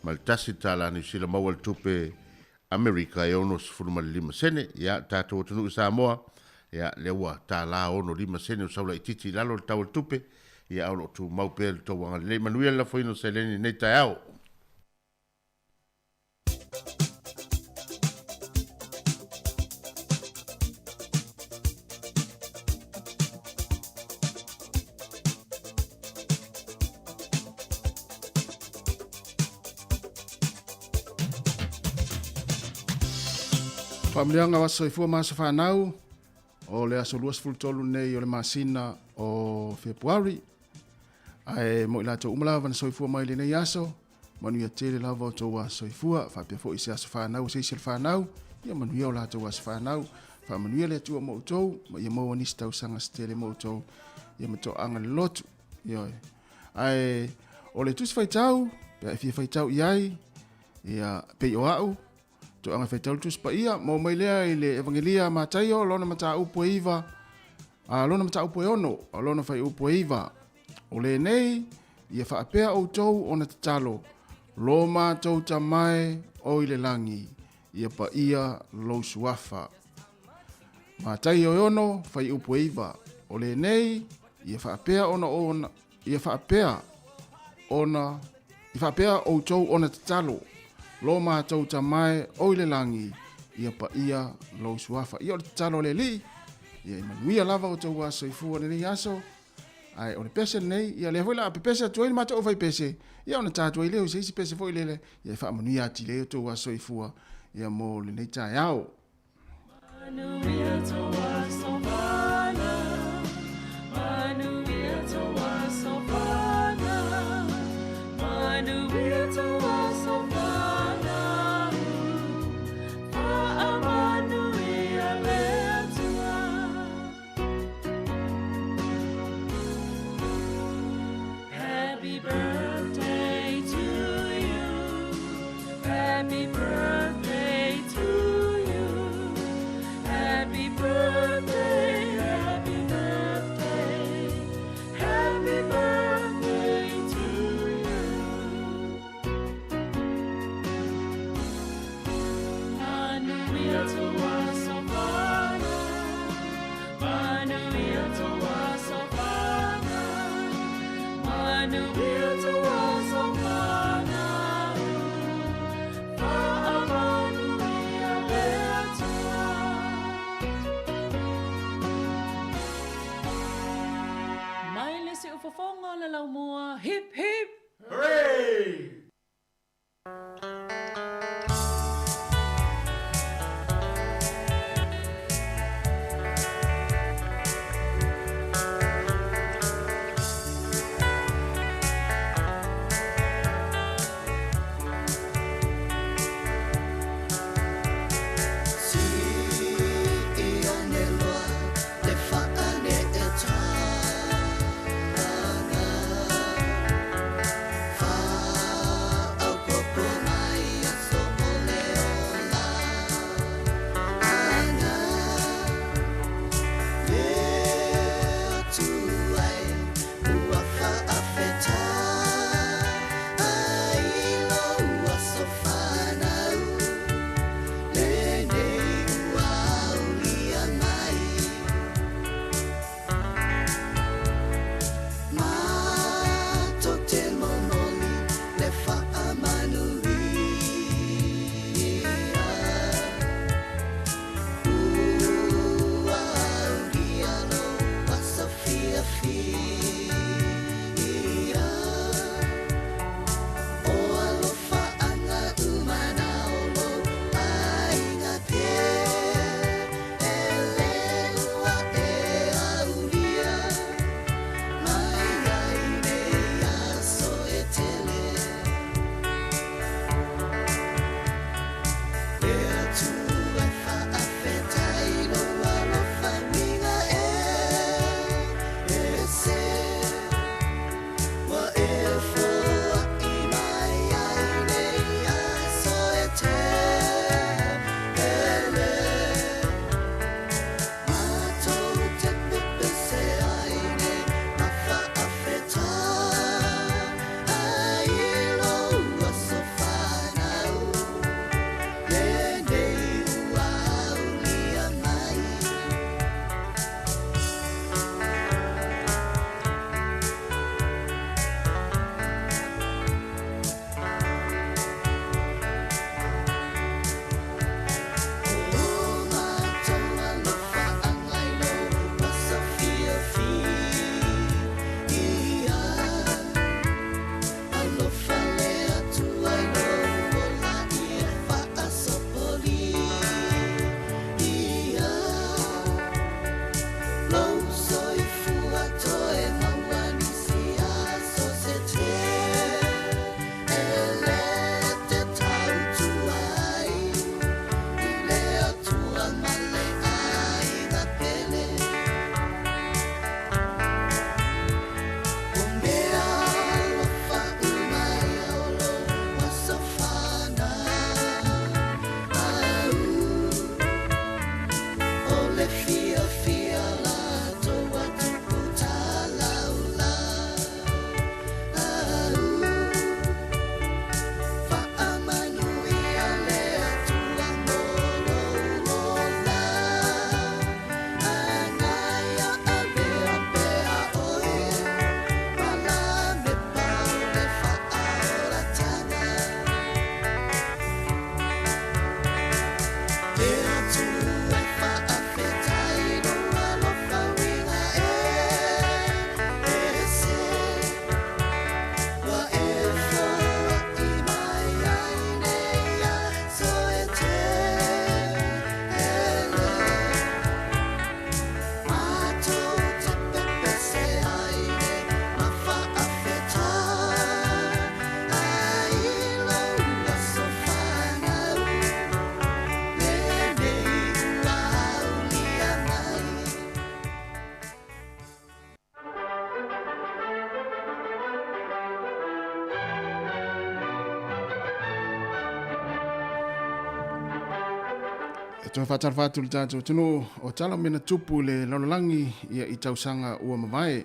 S5: mal tasi tala New Zealand mo tupe Amerika e ono sfuma le lima sene, ia tātou atunu Samoa, ia lewa tala ono lima sene o saula ititi lalo le tau tupe, ia ono tu maupe le tau wanga le manuia la foino se leni nei tai au.
S2: Whamleanga waso i fua masa whanau o le aso luas fultolu nei o le masina o Februari. Ai mo i lato umalawa na soifua mai le nei aso, manu ia tele lava o tau a soifua, whapia fo i se aso whanau, se isi le whanau, ia manu ia o lato aso whanau, wha manu ia le atua mo utou, ma ia maua nisi tau sanga stele mo utou, ia matoanga le lotu ia ai o le tusi faitau pe fia faitau iai ia pe o au to anga faitau tusi pa ia mo mai lea i le evangelia mataio lona mata upo iva a lona mata upo ono a lona fai upo iva o le nei ia faapea o tou ona tatalo lo matou tamai o i le langi ia pa ia lo suafa matai o ono fai upo iva o le nei ia faapea ona ia faapea o tou ona tatalo lo matou tamai o i le langi ia pa ia lo suafa ia o le tatalo le li ia manuia lava o tou aso i fua ni aso ai o le pese nei ia le foi la pese tu il matou fai pese ia ona tatu ile o se pese foi lele ia fa manuia ti le o tou aso i fua ia mo le nei tai ao
S1: Manuia tou aso vana Manuia tou aso vana Manuia tou aso vana Fa manuia le tua Happy birthday to you Happy birthday to you Happy birthday, happy birthday, happy birthday to you. Manuia tua savana, Manuia tua savana, Manuia tua savana. Manuia le tua. Mai le se ufofonga le lau mua, hip hip! Hooray!
S6: Fa
S2: Toa whatarwhatu le tātou tunu o tala mena tupu le lololangi ia I tausanga ua mawai.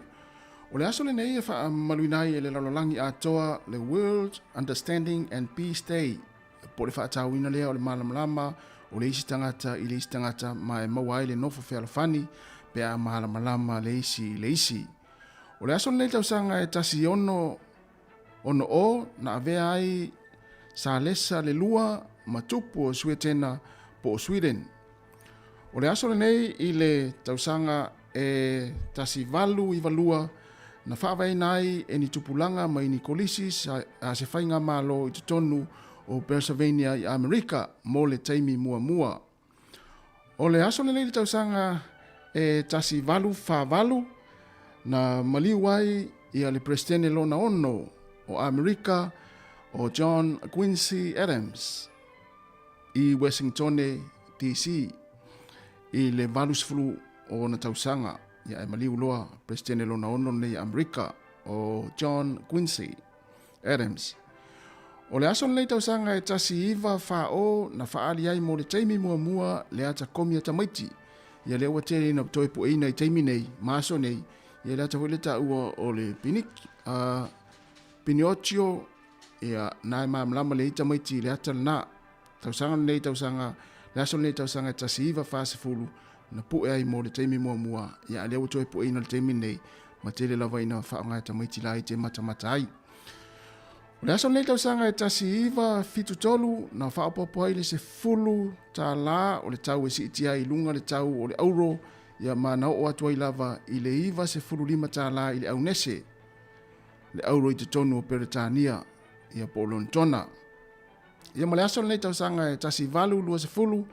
S2: O le aso le nei e wha maluinai e le lololangi a toa le World Understanding and Peace Day. Po le wha tauina lea o le malamalama o le isi tangata I le isi tangata ma e mawai le nofo whealafani pe a malamalama le isi. O le aso le nei tausanga e tasi ono o na avea ai sa lesa le lua matupu o suetena po Sweden. O le aso le nei I le tausanga e tasi valu I valua na whaavai nai e ni tupulanga mai ni kolisis a se whainga malo I tutonu o Pennsylvania I Amerika mo le taimi mua. O le aso le nei le tausanga e tasi valu whaavalu na maliwai I le presidente lona ono o Amerika o John Quincy Adams I Washington DC I le valusfulu o na tausanga ia e maliu loa presidente lona ono nei Amerika o John Quincy Adams. O le aso nei tausanga e tasi iwa whao na whaali ai mo le taimi mua le ata komi ata maiti ia le ua tere ina toi pu eina I taimi nei maaso nei ia le ata wile ta ua o le Pinocchio ia nai maamlama le ita maiti le ata na tausanga nei tausanga le aso nei tausanga tasi iwa whaasefulu na pu ai mo le taimi mua ia le ua toi pu eina le taimi nei ma tele lava ina whaonga ita maiti la I te mata ai. Le aso nei tausanga e tasi iwa fitu tolu na whaopopo ai le se fulu ta la o le tau e si iti ai lunga le tau o le auro ia mana o atu ai lava I le iwa se fulu lima ta la I le au nese le auro I te tonu o Peretania ia po lontona. Ia ma le aso nei tausanga e tasi valu lua se fulu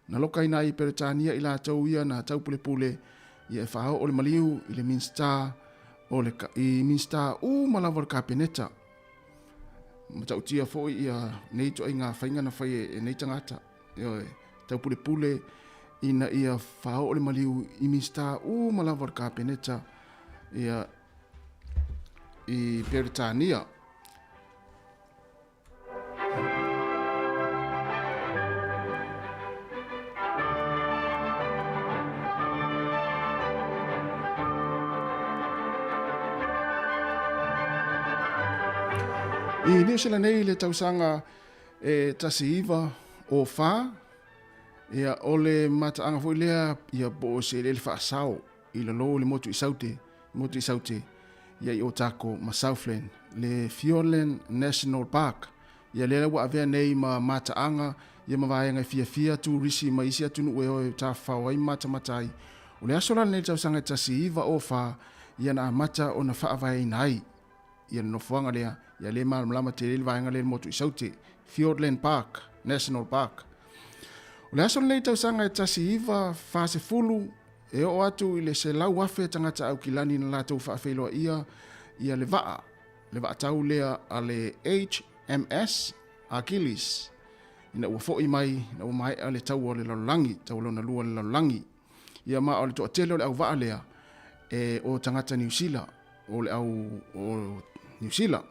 S2: na loka ina I Peretania I la tau ia na tau pule ia e whahau o le maliu I le Minster o le I Minster malawa le kapeneta. Matau tia foi ia nei to inga whainga na whai e nei tangata. Ia tau pule ina ia whahau o le maliu I Minster malawa le kapeneta ia I Peretania. I New Zealand nei le tausanga e tasi iwa o wha ia o le mataanga fo lea ia po se le whaasao I le lo le motu I saute ia I o tako ma Southland le Fiordland National Park ia le wa avea nei ma mataanga ia ma vaenga fia tu risi ma isi atu nu e ta whao ai matai o le asola nei tausanga tasi iwa o wha ia na mata o na whaavai nai ia no fuanga lea ia le malama te le vaenga le motu I saute Fiordland Park National Park. O le aso nei tausanga e tasi iwa fase fulu e o atu I le se lau afe tangata au kilani na latou whaafeiloa ia le vaa tau lea a le HMS Achilles ina ua fo'i mai na ua mai a le tau o le lalolangi tau lona lua le lalolangi ia ma o le toa tele o le au vaa lea e o tangata New Zealand o le au o New Zealand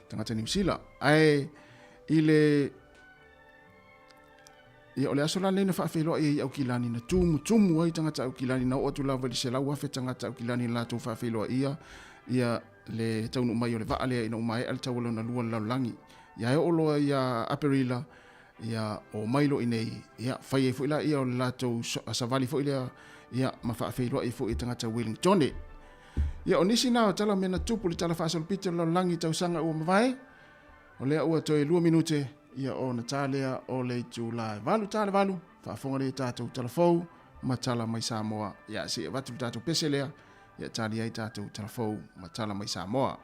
S2: tangata New Zealand ai I le ia o le aso la nei na whaafeiloa I au kilani na tumu ai tangata au kilani na o atu lava li se lau afe tangata au kilani la tu whaafeiloa ia le taunu mai o le vaa lea ina umai al tau na lua lalolangi ia e oloa ia aperila ia o mailo I nei ia whai e fuila ia o le latou savali fuila ia ma whaafeiloa I fui tangata Wellington ia o nisi nao tala mena tupu li tala whaasol pita lalolangi tausanga ua mawai o lea ua toi 2 minute ia o na tālea o le July valu whaafonga le tātou talafou ma tala mai Samoa ia si e watu tātou pese lea ia tāli ai tātou talafou ma tala mai Samoa.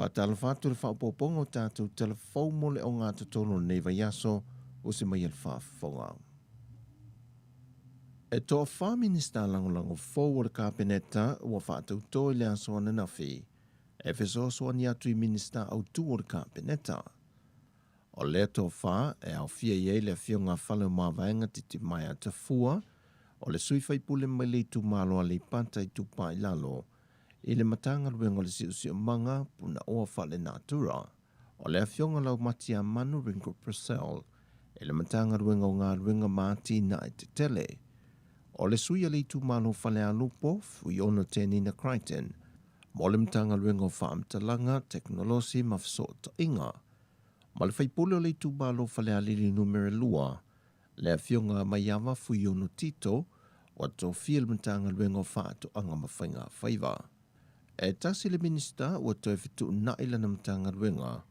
S4: Whātalawhātu le whaopoponga o tātou telefou mo le o ngā tatono nei vai aso o se mai al whaafonga. E toa wha minista langolango fōu o le kāpeneta ua whātou toi le aso ana nawhi, e wheso soa ni atu I minista au tū o le kāpeneta. O le toa wha e au fia iei le fio ngā whale o māwaenga titi mai a te fua, o le sui whaipule mai le tu malo a le panta I tupa I lalo, I le matanga ruenga le siu manga puna oa whale natura, o le fionga lau mati a manu ringo Purcell, e le matanga ruenga o ngā ruenga māti na e te tele. O le sui a le tu malo whale a lupo, fui ono tēni na Crichton, mo le matanga ruenga o whaamtalanga, teknolosi mawhasota inga. Ma le whaipule o le tu malo whale a lili numere lua, le fionga mai awa fui ono tito, o to fia le matanga ruenga o whaato anga mawhainga whaiva. E tasi le minista o to e fitu na ila na matanga ruenga,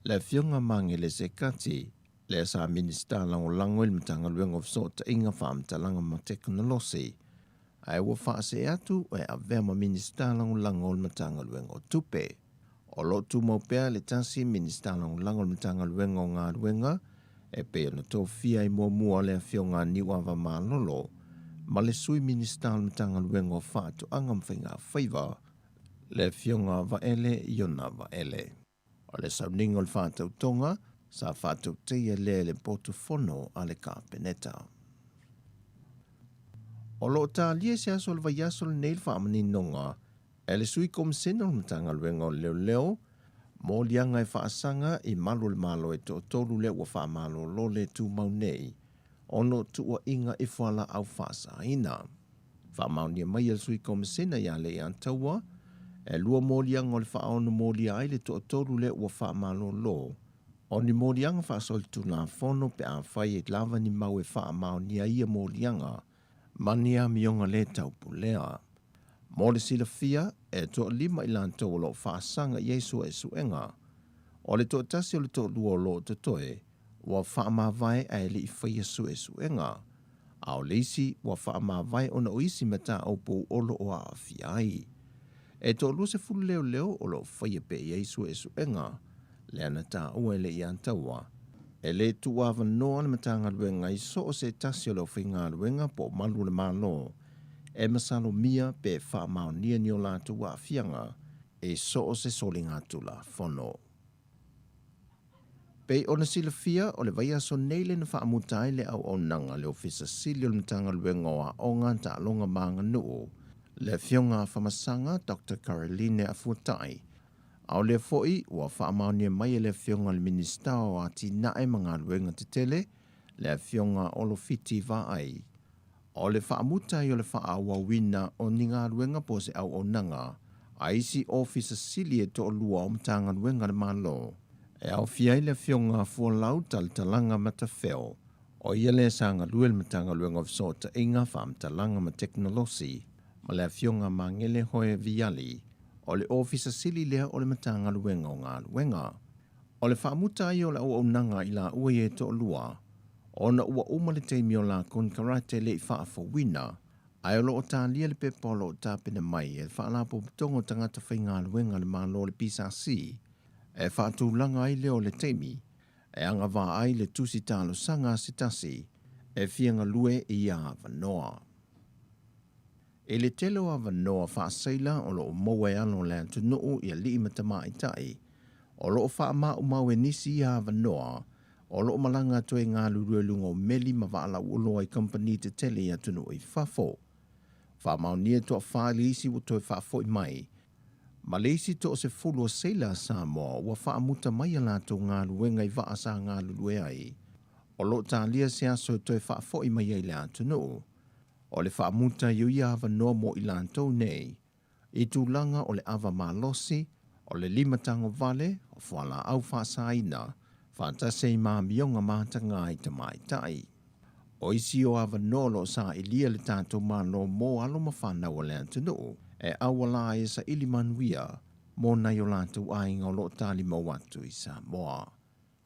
S4: le fionga mange le se kati, le sa minista lango lango il matanga ruenga o sota inga whaamtalanga ma teknolosi. Ai ua whaase atu e a vema minista lango lango il matanga ruenga o tupe. O lo tu maupea le tasi minista lango lango il matanga ruenga o ngā ruenga, e pe na to fia I mua le fionga niwawa malolo, ma le sui minista lango matanga ruenga o whaatu anga mwhinga whaiva, le fionga vaele iona vaele. O le sauningo le whātau tonga, sa whātau teia le portofono a le kāpeneta. O lo tā lia se aso le vai aso le neil whaamani nonga, e le sui komisena o matanga luenga o leo, mo lianga e whaasanga I malu le malo e to tolu le ua whaamalo lo le tu maunei, ono tu ua inga I whala au whaasa ina. Whaamaunia mai le sui komisena ia le I antaua, e lua mōlianga o le whaono mōlia ai le to tolu le ua whaamalo lo, o ni mōlianga whaasol tu nā whono pe a whai e lava ni mau e whaamaunia ia mōlianga, mania mionga le taupu lea. Mō le sila fia, e to lima ilan tau lo whaasanga Yesu e suenga. O le to tasi o le to lua lo te toe, wa whaamawai a li I whai Yesu e suenga. Ao leisi, wa whaamawai ona oisi mata au pou olo o a fiai. E to lu se fulu leo leo o lo whai pe Yesu e suenga. Le ana ta ua le I antaua. E le tu awa noa le matanga luenga I so o se tasi o lo whinga luenga po malu le malo. E masalo mia pe whaamau nia ni o la tu wa fianga. E so o se solinga tu la fono. Pe ona sila fia o le vai aso neile na whaamutai le au onanga le ofisa sili o le matanga luenga o a onga ta alonga maanga nuu. Le fionga whamasanga Dr. Caroline Afuatai. Au le foi ua whaamaunia mai le fionga le minista o ati nae mga luenga te tele, le fionga olo fiti va ai. O le whaamuta I o le whaawawina o ni ngā luenga po se au onanga, a isi ofisa sili e to o lua o mtanga luenga le malo. E au fiai le fionga fualau taltalanga matawheo, o ia le sanga lue le mtanga luenga of sota inga whaamtalanga ma teknolosi, ma le fionga mangele hoe viali, o le ofisa sili lea o le matanga luenga o ngā luenga. O le whaamuta I o le au onanga I la ua e to lua, o na ua uma le teimi o la kon karate le I whaafawina, ai o lo o tālia le pepolo o tāpena mai e whaalapo putongo tangata whai ngā luenga le malo le PSRC, e whaatūlanga ai leo le teimi, e anga wā ai le tusi tālo sanga sitasi, e fianga lue I a wanoa. E le telo a wanoa whaaseila o lo o moe ano le antunuu I a li matama I tai, o lo o whaama umawe nisi I a wanoa, o lo o malanga toe ngā luruelunga o meli ma waala ulo ai company te tele I atunu I whafo. Whaamau nia toa whaali isi o toe whafo I mai, ma le isi to o se fulu o seila Samoa ua whaamuta mai a lato ngā luenga I waasa ngā lulue ai. O lo tā lia se aso toe whafo I mai ai le atunu. O le whaamuta iu I awa noa mo I lantou nei, I tūlanga o le awa malosi, o le limatango vale, o whala au whaasaina, whaatase I mionga mātanga I te mai tai. O isi o awa nolo sa I lia le tātou malo mo alo mawhanau o le antunu, e awala e sa ili manuia, mo na yo lātou ainga o lo tāli mau atu I Samoa.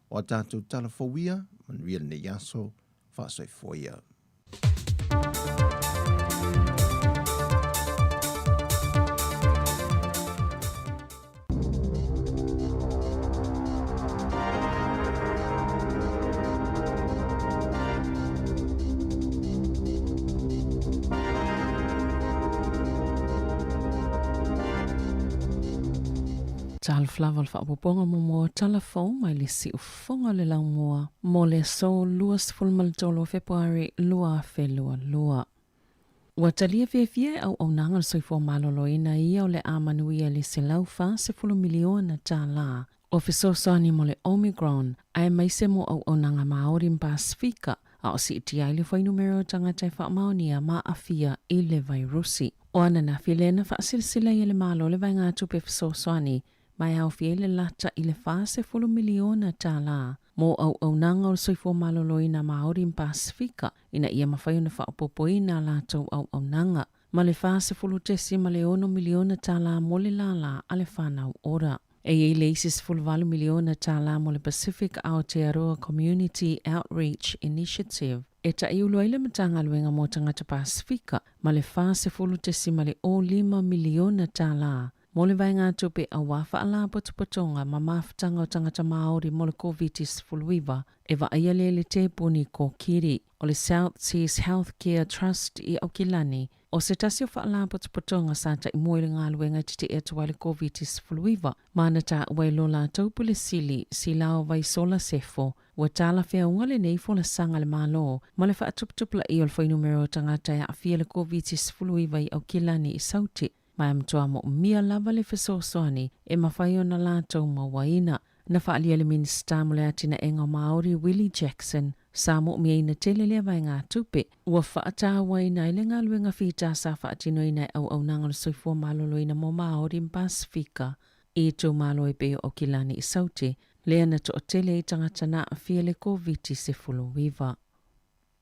S4: O tātou talafowia, manuia ne yaso, whaasoi foia.
S1: tal flaval fa poponga mo telefon mai le si ufonga le lau mua mo le so luas fulmal tolo February lua fe lua. Ua talia fie au nanga le soifo maloloina ia o le amanuia le se lau fa se fulu miliona ta la. O fesosani mo le Omicron ai mai se mo au nanga Maori Pasifika a o si iti ai le fai numero tangata fa maonia ma afia i le virusi. O ana na filena fa silsila i le malo le vai ngā tupe fesosani mai au fie le lata i le fa se fulu miliona ta la. Mo au nanga o le soifo maloloina Maori Pasifika ina ia mawhai ona wha opopoina lātou au nanga. Ma le fa se fulu tesi ma le 1 miliona ta la mo le lala a le whanau ora. E le isis fulvalu miliona ta la mo le Pacific Aotearoa Community Outreach Initiative. E ta iulu ai le matanga luenga mo tangata Pasifika ma le fa se fulu tesi ma le 5 miliona ta la. Mo le vai ngā tupe a wafa ala potopotonga ma mafutanga o tangata Māori mo le COVID-19 e wa aia le te puni ko kiri o le South Seas Healthcare Trust i Aukilani o se tasi o wa ala potopotonga santa i moe le ngā luenga tite e tuwa le COVID-19 mana ta wai lo la taupu le sili si lao vai sola sefo wa tala fea unga le neifo la sanga le malo ma le wha atuptupla i o le whai numero tangata a fia le COVID-19 i Aukilani i sauti. Mai amtoa mo mia lava le fesosoani e mawhai o na lātou mawaina. Na whaalia le minista mo le atina enga Māori Willie Jackson sa mo mia ina tele lea vai ngā tupe. Ua whaatawa ina ile ngā luenga whita sa whaatino ina au nanga le soifua malolo ina mo Māori Pasifika i tō malo e peo o Kilani i saute. Lea na to o tele i tangata na a fia le COVID-19.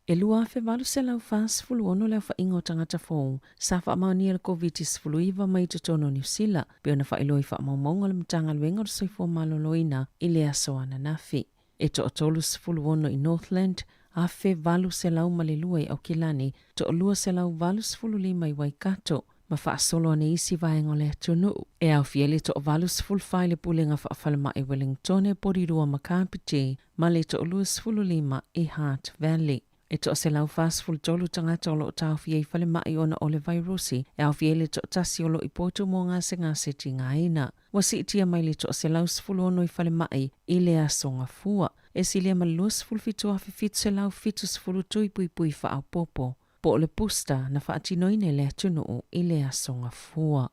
S1: E lua fe valu se lau fas fulu ono leo fa ingo tangata fōu. Sa wha maonia le COVID-19 mai to tono New Zealand. Peo na wha iloi wha maumonga le mtanga luenga o soifo maloloina i lea soana nafi. E to o tolu fulu ono i Northland. A fe valu se lau malelua i Aukilani. To o lua se lau valu fulu lima i Waikato. Ma wha solo ane isi vaenga le tunu. E au fiele to o valu fulu fai le pulenga wha whalama i Wellington e porirua makapiti. Ma le to o lua fulu lima i Hart Valley. E to se lau fastful tolu tangata o lo tau fia i whale mai ona o le virusi, e au fia le to tasi o lo i potu mō ngā se ti ngā ina. Wasi itia mai le to se lau sfulu ono i whale mai i le asonga fua. E si lea malua sfulu fitu afi fitu se lau fitu sfulu tui pui wha au popo. Po o le pusta na whaatinoine le atunu i le asonga fua.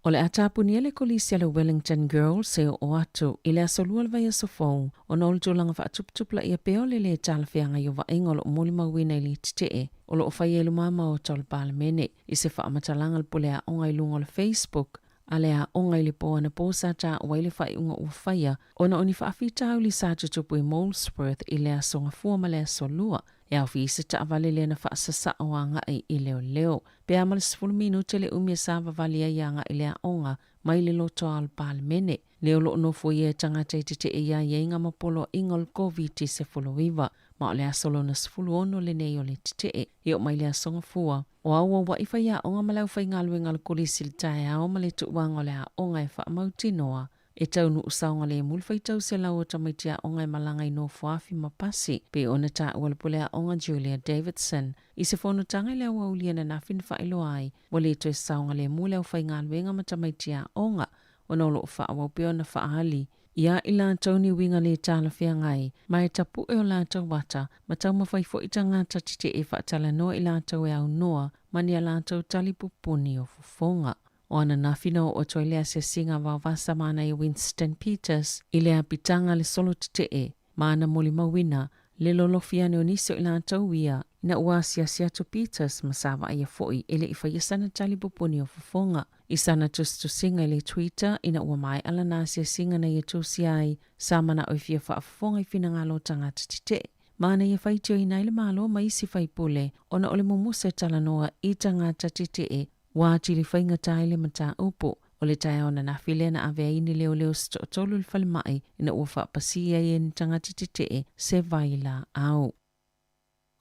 S1: O le atapuni ele kolisi le Wellington Girls se o atu i le asolua le vai asofou o na olutulanga wha atuptupla i a peo le talawhianga i o wa ingo lo muli mawina i li titee o lo o whai elu mama o tol palemene i se wha amatalanga le pole a onga i lunga le Facebook a le a onga i le poa na posa ta o waile whai unga ua whaia o na oni whaafita au li sa tutupu i Molesworth i le asonga fua ma le asolua. E au fisa ta avale le na whaasasa o anga i leo. Pe amal sifulu minute le umia sava valia i anga i lea onga mai le loto al palemene. Leo lo no fo ye tangata i tite e ia inga mapolo ingol COVID-19 ma o le asolo na sifulu ono le nei o le tite e. I o mai le asonga fua. O aua wa ifa ia onga malau fai ngalu ingal kulisi le tae ao ma le tuwanga o le a onga e wha mautinoa. E taunu usaunga le mulwhai tau se lau o tamaitia onga i malanga i no fuafi mapasi. Pe ona ta ualapule a onga Julia Davidson. I se whono tanga le awa ulia na nafin whailo ai. Wale to e saunga le mule au whai ngā luenga ma tamaitia onga. O nolo o wha awau peo na whaali. Ia i lātou ni winga le tāla whia ngai. Mai tapu e o lātou wata. Ma tau mawhai fo i tangata tite e whaatala noa i lātou e au noa. Mani a lātou talipupuni o fufonga. O ana nafina o toi lea se singa wawasa mana i Winston Peters i lea pitanga le solo te e. Mana moli mawina, le lolofiane o niso i lātou ia, ina uasia Seattle Peters masawa aia foi ele i whaiasana talipupuni o fufonga. I sana tustu singa i le Twitter, ina ua mai ala nasia singa na ia tusi ai, sa mana o i fia whaafonga i fina ngalo tangata tite. Mana ia whaitio i naile malo ma isi whaipule, ona ole mumuse talanoa i tangata tite e, wa chili whainga taile mata upo, o le tae ona na while na awea ini leo sto tolu le whale mai, ina ua whaapasia i en tangata tite e, se vaila au.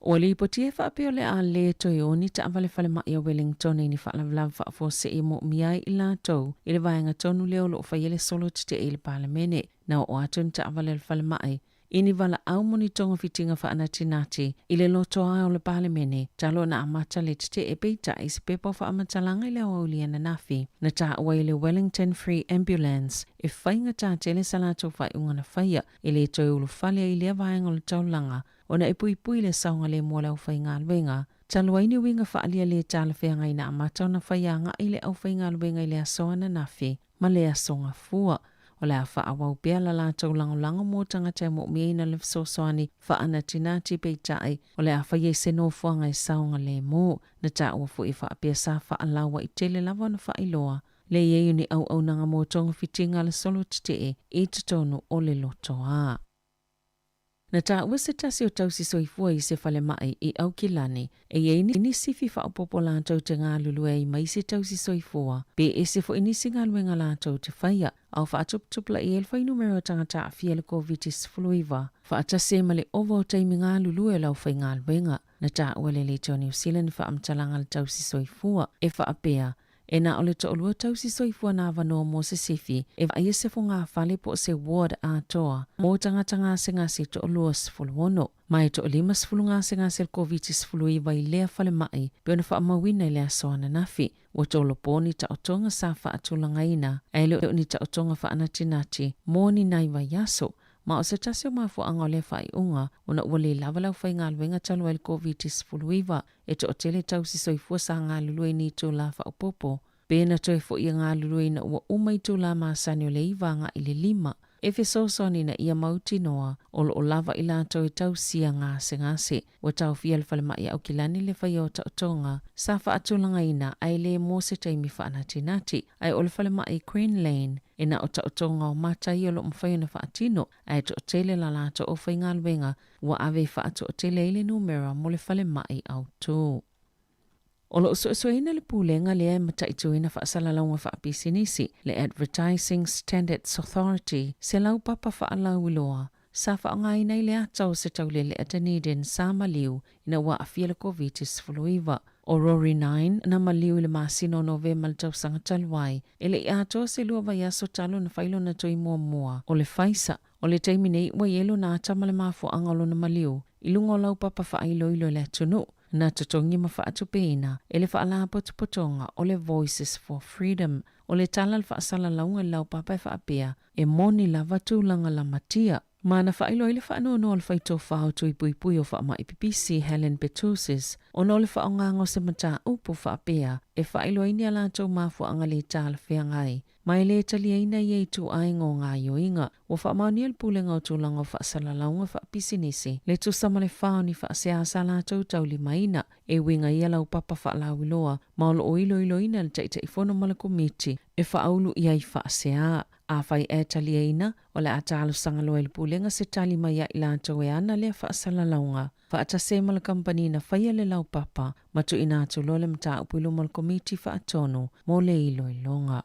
S1: O li ipotie whaapeo le a le toi o ni ta awale whale mai o Wellington ni whaalavlav whaafose e mo miai i lātou, i le vaenga tonu leo lo whaiele solo tite e le palemene, na o atun ta awale le whale mai, ini wala au moni tonga fitinga whaanatinati i le loto ai o le palemene talo na amata le te e peita i se pepa whaamatalanga i le auli ana nafi na ta awai le Wellington Free Ambulance e whainga ta tele salato whai ungana whaia i le toi ulu whale i le vaenga le taulanga o na ipui pui le saunga le mua lau whainga alwenga. Taluaini winga whaalia le tala whianga i na amata o na whaianga i le au whainga alwenga i le asoana nafi ma le asonga fua. O le a whaawau pia la lātou langolango mō tangata mo meina le wsosoani whaanatinati peitai o le a whaie se no fuanga i saunga le mō na ta ua fu i whaapia sa whaalawa i tele lava na whailoa. Le iei ni au nanga mō tonga fitinga le solo titee i tutonu o le loto a. Na ta ua se tasi o tausi soifua i se whale mai i au kilani e iei ni sifi whaapopo lātou te ngā lulue i mai se tausi soifua pe e se fo inisi ngā luenga lātou te whaia au whaatuptupla i elwhai numero tangata a fia le COVID-19 whaatase ma le ovo o teimi ngā lulue lau whai ngā luenga na ta ua le to New Zealand whaamtalanga le tausi soifua e whaapea e na ole to olua tausi soifua na wanoa mo se sifi e vai se fo ngā whale po se ward a toa mo tangata ngā se ngā se to olua sifulu ono. Mai to olima sifulu ngā se ngā se COVID-19 i vai lea whale mai pe ona whaamawina i lea soana nafi o to loponi ta otonga sa whaatulanga ina e leo ni ta otonga whaanatinati mo ni nai vai yaso. Ma o se tasi o mafu anga o le whai unga o na wale lawalau whai ngā luenga talo el COVID-19 e to o tele tausi soifua sa ngā lulue ni tū la whaopopo. Pēna toi fo i ngā lulue na ua umai tū la maasani o le iwa ngā i le 5. E fe sosoni na ia mauti noa o lo o lava i lātou e tausi a ngase o tau fia le whale mai au kilani le whai o tautonga sa whaatulanga ina ai le mō se taimi whaanatinati ai o le whale mai Crane Lane e na o tautonga o matai o lo mwhai na whaatino ai to o tele la lātou o whai ngā luenga ua ave whaato o tele ile numera mo le whale mai au tō. O lo soina le pūlenga le mataituina whaasalaunga whaapisinisi le Advertising Standards Authority se lau papa whaalau iloa sa whaangaina i le atau se taule le Dunedin sa maliu ina wa afia le COVID-19 o Rory 9 na maliu i le masino nove maltau sangatalwai ele i ato se lua vai aso talo na whailo na toi mua o le whaisa o le teimi nei ua yelo na atama le mafo angalo na maliu i lungo lau papa whaailo ilo le atunu. Na tutongi ma whaatupeina, e le whaala potonga o le Voices for Freedom, o le tala le whaasala launga lau papai whaapea, e moni la watulanga la matia. Mana whailo i le whaanono o le whaito whao tui pui o whaama IPPC Helen Petusis, o no le whaongango se mata upo whaapea, e whailo i ni ala tau mafu anga le tala whiangai. Mai le talia ina iei tu aingo ngā yoinga, o whaamani al pulenga o tūlanga o whaasala launga whaapisinisi, le tu samale whao ni whaasea sala tau tauli maina, e winga i alau papa whaalau iloa, maolo o ilo ina le taita i whono mala komiti, e whaaulu iai whaasea. A whai e talia ina, o le atalu sangalo e le pulenga se tali mai a ila tau e ana le whaasala launga. Whaatase mala kampani na whaia le lau papa, matu ina atu lo le mta upuilo mala komiti whaatono, mo le ilo ilonga.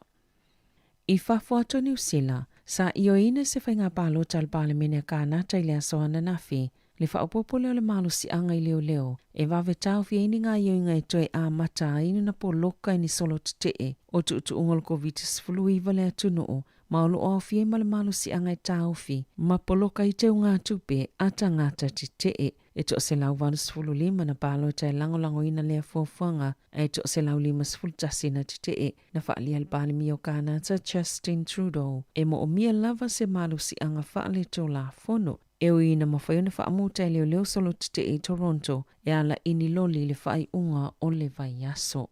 S1: I whafo ato New Zealand, sa io ina se whainga palo tal palemene ka nata i le asoana nafi, le whaopopo leo le malo si anga i leo, e wawe tau fia ini ngā ioinga e toi a mata inu na po loka ini solo titee, o tu ungol COVID-19 le atunoo, maolo o fia ima le malo si anga e tau fi, ma po loka i te unga tupe ata ngata titee, e to se lau walu sfulu lima na palo tai lango ina lea fuafuanga, e to se lau lima sfulu tasi na titee, na whaali alpani mio kanata Justin Trudeau, e mo o mia lava se malo si anga whaale to la fono, e o ina mawhaiona whaamuta e leo solo titee i Toronto, e ala ini loli le whai unga o le vai aso.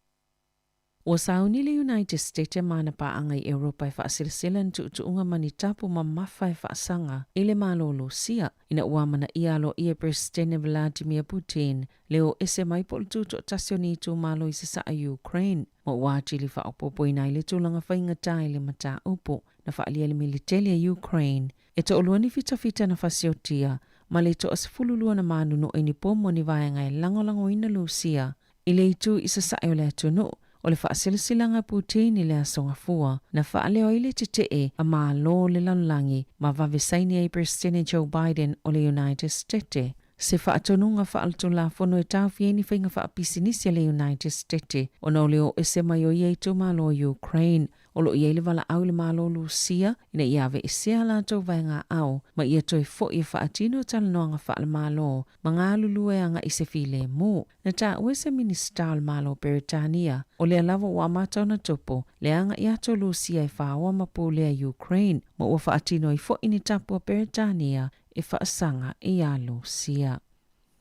S1: O sauni le United States e mana paanga i Europa e whaasilasila tu unga mani tapu ma mawhai whaasanga i le malolo sia ina uamana i alo i e President Vladimir Putin leo ese mai pol tuto tasioni tu malo i se sa a Ukraine. Mo wati li whaopopo ina i le tulanga whaingata i le mata upo na whaalia le militele a Ukraine. E to oluani fita na whasiotia ma le to asifululua na manu no ini pomo ni vayanga e langolango ina lusia i le itu i se sa a le atunu. O le whaasilasilanga Putin i le asonga fua, na whaaleo i le titee a maa lo le lanlangi ma vavesaini ai President Joe Biden o le United States. Se whaatonunga whaalto la fono e tau fieni whainga whaapisinisi le United States, o no leo e se mai o iei tu malo Ukraine, o lo ia le wala au le malo Lucia, ina ia ve isia la tau vaenga au, ma ia toi fo ia whaatino tala noanga wha le malo, ma ngā lulue anga i se file mo. Na ta uese minista al malo Britania, o le lava wa matau na topo, le anga ia to Lucia e whaua mapu lea Ukraine, ma ua whaatino i fo ini tapua Britania e whaasanga i a Lucia.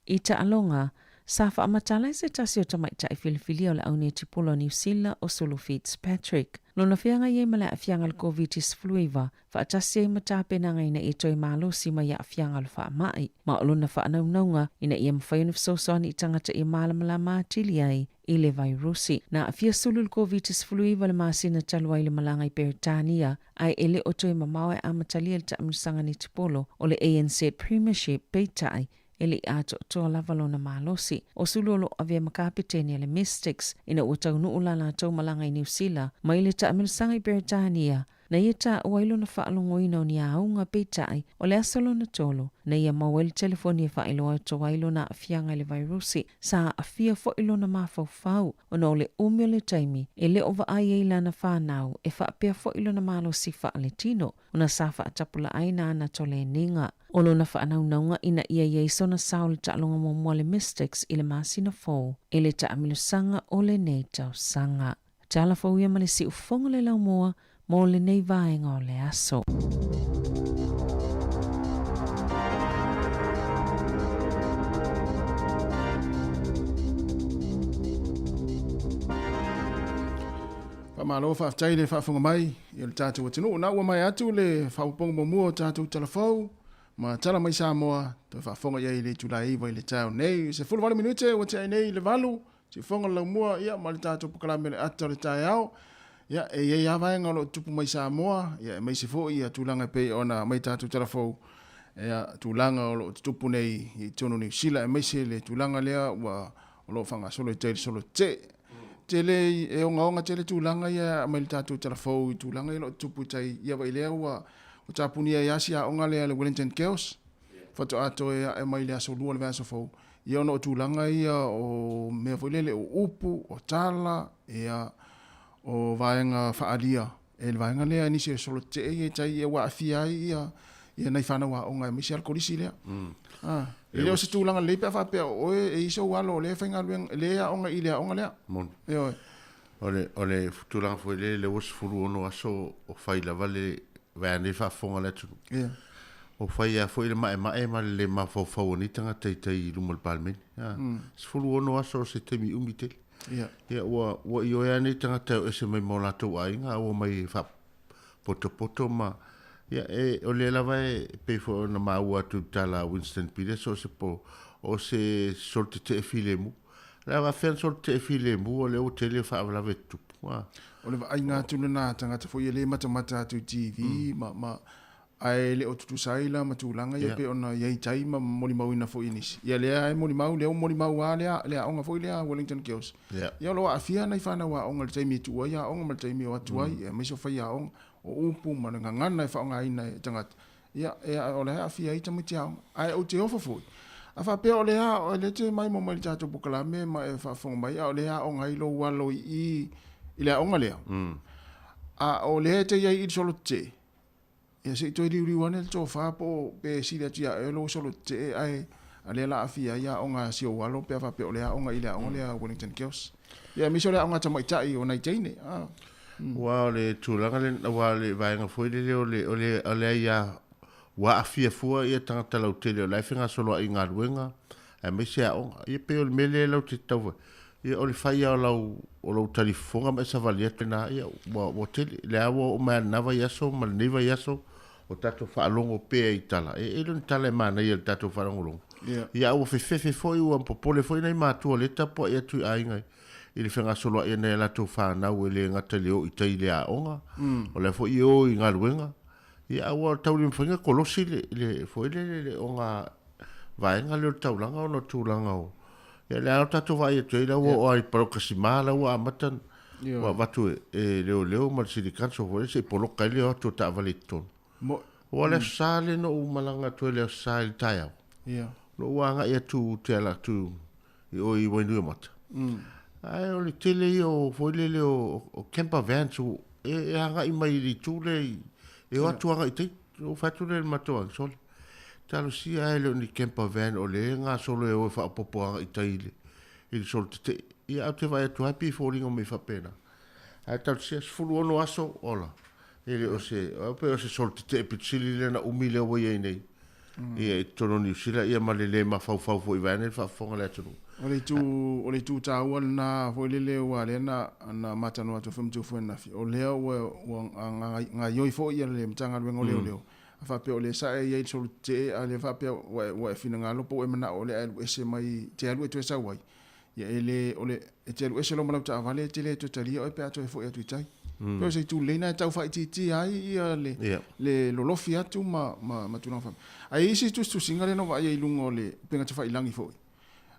S1: I ta alonga, sa whaamatala se tasi o tamaita i filifili o le au ne tipolo New Zealand o Sulu Fitzpatrick. Lona whianga ye mala a fianga le COVID-19 fluiva, whaatasi e matapenanga ina e toi malusi ma ia a fianga le whaamai. Ma o lona whaanaunga ina ia mwhaione fsosoni i tangata i malamala mātili ai i le vairusi. Na a fia sulu le COVID-19 fluiva le maasina talua i le malanga i Britania, ai ele o toi mamawe a matalia le taamusanga ni tipolo o le ANC Premiership peitai, ele ato toa lavalona malosi. O sulolo avea makapiteni le Mystics ina ua taunu ulala tau malanga i New Zealand ma ile ta amilusanga i Britania na ia ta wailo na whaalongoina o ni aunga peitai o le asalo na tolo na ia maweli telefoni e whailoa to wailo na afianga le vairusi sa afia fo ilo na mafau o na ole umio le taimi e le ova ai eila na whanau e whaapea fo ilo na malosi whaaletino o na sa whaatapula aina ana tole ninga. O lona whaanaunaunga ina ia ieiso na saul ta alonga mo le Mystics i le masina fo e le ta amilusanga o le nei tau sanga. Tala fo ia male si ufonga le lau moa mo le nei vaenga o le aso.
S2: Malo whaftai le whafunga mai i le tātou atinu. Nā ua mai atu le whauponga momua o tātou talafau. Ma tala mai Samoa, te whafonga iei le tulai iwa i le tau nei. Se 40 minute o te ai nei le valu. Se whonga lau mua, ia, ma le tātou pukalame le ato le tai au. Ia, e iei awaenga lo tupu mai Samoa. Ia, e mai se fo ia tūlanga pe ona mai tātou talafau. Ia, tūlanga o lo tupu nei i tono New Zealand. E mai se le tūlanga lea ua o lo whanga solo i teile solo te. Te le e onga te le tūlanga ia mai le tātou talafau i tūlanga i lo tupu tai ia wa i lea ua o tapunia ia si a onga lea le Wellington Girls. Fato ato e mai lea so lua le vasa fau. Ia ono o tūlanga ia o mea foilele o upu, o tala, ia o vaenga whaalia. E le vaenga lea nisi e solo te e tai e wa afia ia nei whanau a onga e misi alkolisi lea. E leo se tūlanga leipe a whapea oe e iso walo lea whainga lea onga i lea onga lea.
S5: Mon.
S2: E oe.
S5: Ole tūlanga foilele le was furu ono aso o whaila vale vane whafonga le tunu.
S2: Ia.
S5: O whai a fwoi le mae le ma whau ni tanga tei lumal palmeni. Sfulu ono aso se temi umitele. Ia, ua i oea ni tanga tau ese mai mo latou ainga, ua mai wha poto ma. Ia, o le lava pe fo na maua tu tala Winston Peters o se po, o se solte te e file mu. Lava fen solte te e file mu, o le o tele wha avalave tupu.
S2: O le ai ngā tunu nā tangata fo i le mata atu TV, ma ai le o tutu saila ma tūlanga ia pe ona iei tai ma moli mau ina fo inisi. Ia lea e moli mau, lea o moli mau a lea onga fo i lea Wellington Girls. Ia loa a fia nei whana wa onga le taimi tua, ia onga ma le taimi o atuai, ia meiso whai a onga o upu ma nga ngana e whaonga ina e tangata. Ia o lea a fia i tamiti a onga, ai o te ofa fo. A wha pea o lea o le te mai mo mai tātou pukalame ma e whafonga mai, o lea onga ilo walo i lea onga lea. A o lea te iei i solo te. Ia se toi liuri wane le tō whapo pe sila tia e lo solo te ai a lea la afia ia onga sio walo pe a whape o lea onga i lea onga lea Wellington Girls. Ia miso lea onga tamaitai o nai teine.
S5: Wa le tūlanga le wa le vaenga foi le o le ia wa afia fua ia tangata lau tele o laifinga solo a inga ruenga. A mese a onga. Ia pe o le mele lau te tau. Ia o le whaia o lau talifonga ma sa valia tena ia wa tele. Le awa o mea nava yaso, ma le neva yaso. O tato whaalongo pēa i tala. E loni tala e mana i le tato whaalongo. Ia ua whewhewe foi ua mpopole foi nei mātua le tapo i atu ai ngai. I le whenga solo i nei lato whanau e le ngata leo i tai le a onga. O le foi i o i ngā ruenga. Ia ua tauri mwhinga kolosi le foi le onga vaenga leo taulanga o no tūlanga o. Ia le ano tato vai atu e la ua o ai parokasi maa la ua amatan. Ua watu e leo ma siri kanso foi se poloka leo atu ta avale tonu. O le sale no umalanga tu le sale taiao. No wanga ia tu te ala tu i o i wainu mata. Ai o le tele o foile le o camper van tu e anga i mai li tūle e o atu anga i te o fatu le matoa sole talo si ai le ni camper van o le nga solo e o fa popo anga i taile i solo te i au te vai atu happy falling o me fa pena ai talo si as fulu ono aso ola ele o se solo te pitsili le na umile o ye nei e tono ni sila ia malele ma fau fo i van fa fonga le tunu
S2: o le tu ta ua na foi le wa le na matano atu fum tu fu na fi o le o nga yoi fo ia le mtanga le ngole le fa pe o le sa e ye so te a le fa pe wa fina nga lo po e mana o le ese mai te alu e sa wai ya ele o le te alu ese lo mana ta vale te le to tali o pe atu fo e tu tai pe se tu le na ta fa ti ai ia le lo lo fi atu ma tu na fa ai si tu singa le no va ye lungo le pe nga fa ilangi fo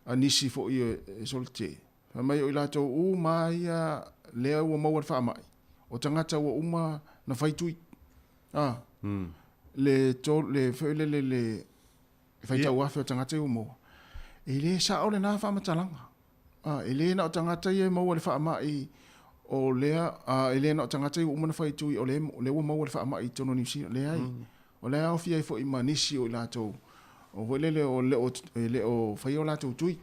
S2: anisi fo i solte fa mai o ilato u mai le o mo fa mai o tangata o uma na fai tui le to le fai tau afe o tangata o mo ele sa o le na fa matalanga ele na o tangata ye mo le fa mai o le ele na o tangata o uma na fai tui o le o mo le fa mai tono ni si le ai o le au fi fo i manisi o ilato o le o fai o la tu tui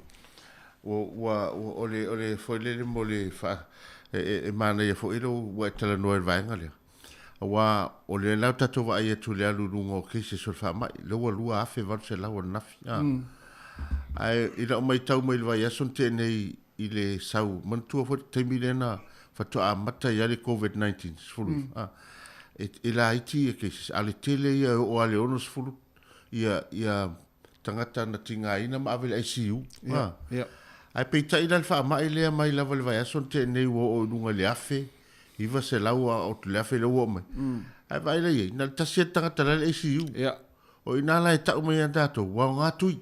S5: o le foi le mo le fa e mana ia foi lo wa tala no vai ngale wa o le la tatu va ia tu le alu lungo ke se so fa mai lo lu a fe va se la o na fi ai ila mai tau mai vai ason te nei i le sau man tu fo te milena fa to a mata ia le covid-19 fulu e la iti ke se ale tele ia o ale onos fulu ia tangata na tinga ina ma avele ICU ai pe tai dal fa mai le mai la vale vai ason te nei o nunga le afe iva se laua o le afe le o mai ai vai le na ta se tangata le ICU o ina la ta o mai andato wa nga tui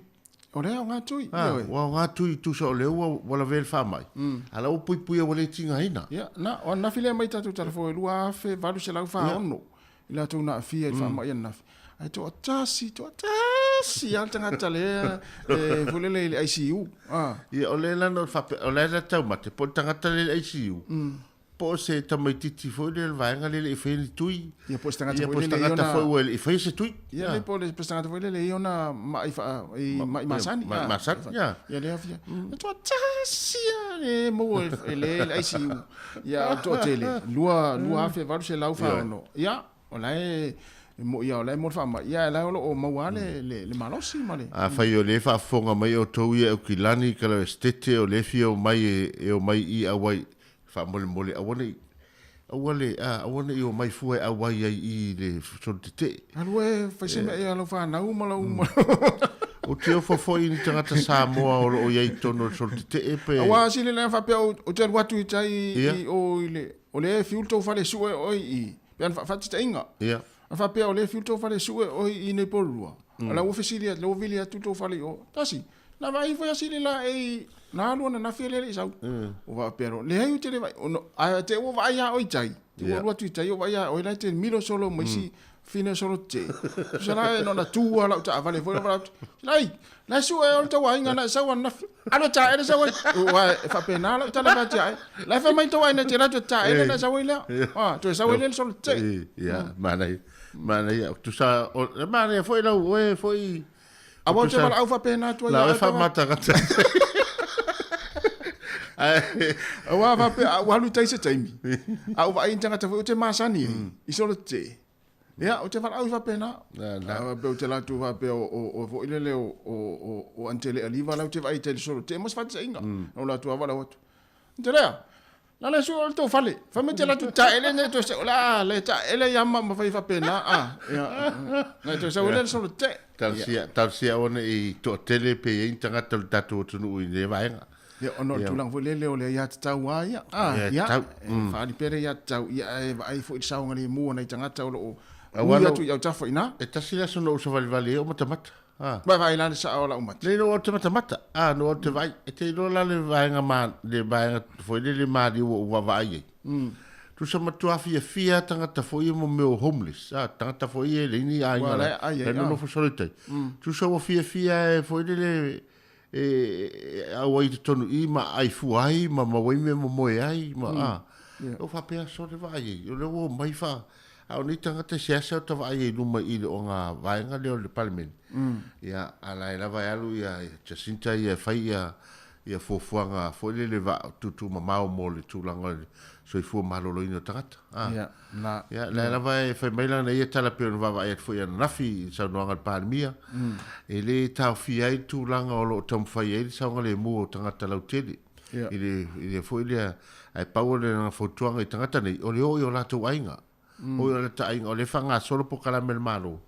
S2: o le nga tui
S5: wa nga tui tu so le o wala vel fa mai ala o pui o le tinga ina
S2: na o na file mai tatu telefo e lua afe valu se lau fa ono ila tu na fia fa mai na ai to atasi al tangata le volele le ICU
S5: o le la no fa o le la tau mate po tangata le ICU po se tamaititi foi le vaenga le fe tui
S2: ia po tangata
S5: foi le fe se tui
S2: ia le po le tangata foi le ona mai fa mai masani
S5: ya
S2: le afia to atasi le mo le ICU ia to tele lua fe valu se lau fa no ia ola mo ia ola mo fa ma ia la o mawale le malosi male
S5: a fai o le fa fonga mai o tou ia o kilani kala stete o le fio mai e o mai i awai fa mole awale i o mai fu awai ai i le sontete
S2: alwe fa se me ia lo fa na uma
S5: o te o foi ni tangata Samoa o ia i tono sontete e pe
S2: wa sile le fa pe o te watu i tai o le filto fa le sue o i pe fa tita inga fa pe o le filto fa le sue o i ne polua ala o fesilia lo vilia tuto fa le o tasi na vai foi asili la e na luana na fele le sau o va pero le ai te vai a te o vai a o tai o lo tu tai o vai a o la te milo solo mo si fine solo te sala no na tu ala ta vale foi va lai la su e o te wa inga na sa wa na alo ta e sa wa fa pena la ta la ta la fa mai to wa na te la ta e na sa wa la to sa wa le solo te
S5: ya mana ya tu sa mana foi la o foi
S2: a bo te va au fa pena to
S5: la fa mata gata
S2: wa va pe wa lu tai se taimi au va intanga te o te masani I solo te ya o te va au va pena na be o te la tu va pe o vo ile o antele aliva la te va i te solo te mos fa te inga o la tu va la otro te la la su o to fale fa me te la tu ta ele ne to se la le ta ele ya ma fa fa pena ya na to se o le solo te
S5: tal sia ona I to tele pe intanga ta tu nu I le vaenga
S2: ya ono tulang vo lele o le ya tau wa ya ya fa ni pere ya tau ya ai fo sa ngali mu na tanga tau o ya tu ya tafo ina
S5: e tasila so no so vale o matamata
S2: ba vai la sa ola o mat
S5: le no o matamata no te vai e te no la le vai nga ma le vai fo le ma di o wa vai tu sa matu afia tanga ta fo I mo me homeless tanga ta fo I le ni ai nga no fo solite tu sa fia fo le a wai tonu I ma ai fu ai ma wai me mo ai ma o fa pe so le vai o le o mai fa au ni tanga te sia sa ta vai no mai ile o nga vai nga le parliament ya ala ela vai alu ya Jacinta ya fai ya fofuanga fo le va tutu mama o mo le tulanga so i fu malolo ino tangata ya la vai fai mai la ia tala pe va vai fo ya nafi sa no nga palmia e le tau fi ai tulanga o lo tam fai ai sa nga le mu tangata la uteli ile fo ile ai pauole na fotuanga i tangata nei o le o la tu ainga o le ta ainga o le fanga solo po kala mel malo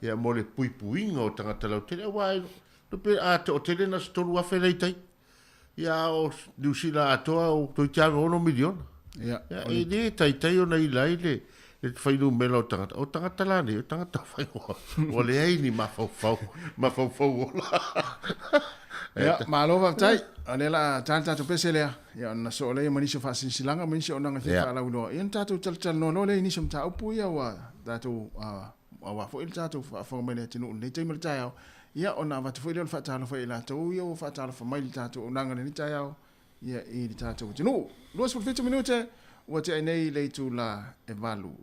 S5: ya mo le puipuinga o tangata la uteli wai no pe a o tele na stolu a feleitai ya o diusila atoa o to tiago 1 milion ya e le tai o nei laile e fai no melo o tangata la ni o tangata fai o le ai ni mafau
S2: ya malova tai alela tanta to pesele ya na so le mani so fasin silanga mani so nanga fa la uno en tatu tal no le ni som ta upu ya wa tatu wa fo il tatu fo mele tinu le te mel ta ya ona va fo le fa ta lo fa ila to yo fa ta lo fa mai tatu nanga ni ta ya ya i tatu tinu lo so 20 minute wa te nei le tu la evalu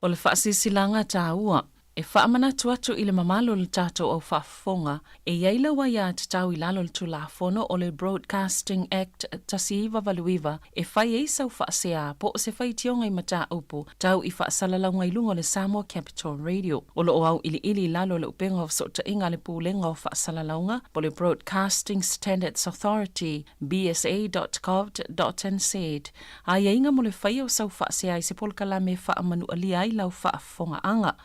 S1: O le whasisilanga tā ua, E whaamanatu atu i le mamalo le tātou au whaafonga, e iaila wa ia te tau i lalo le tulafono o le Broadcasting Act tasiiwa valuiwa, e whai e sau whaasea po o se whai tionga i mata upu, tau i whaasalalanga i lunga le Samoa Capital Radio. O lo o au ili lalo le upenga o sota inga le pūlenga o whaasalalanga, po le Broadcasting Standards Authority, bsa.gov.nz. A ia inga mo le whai o sau whaasea i se polkala me whaamanu alia i lau whaafonga anga.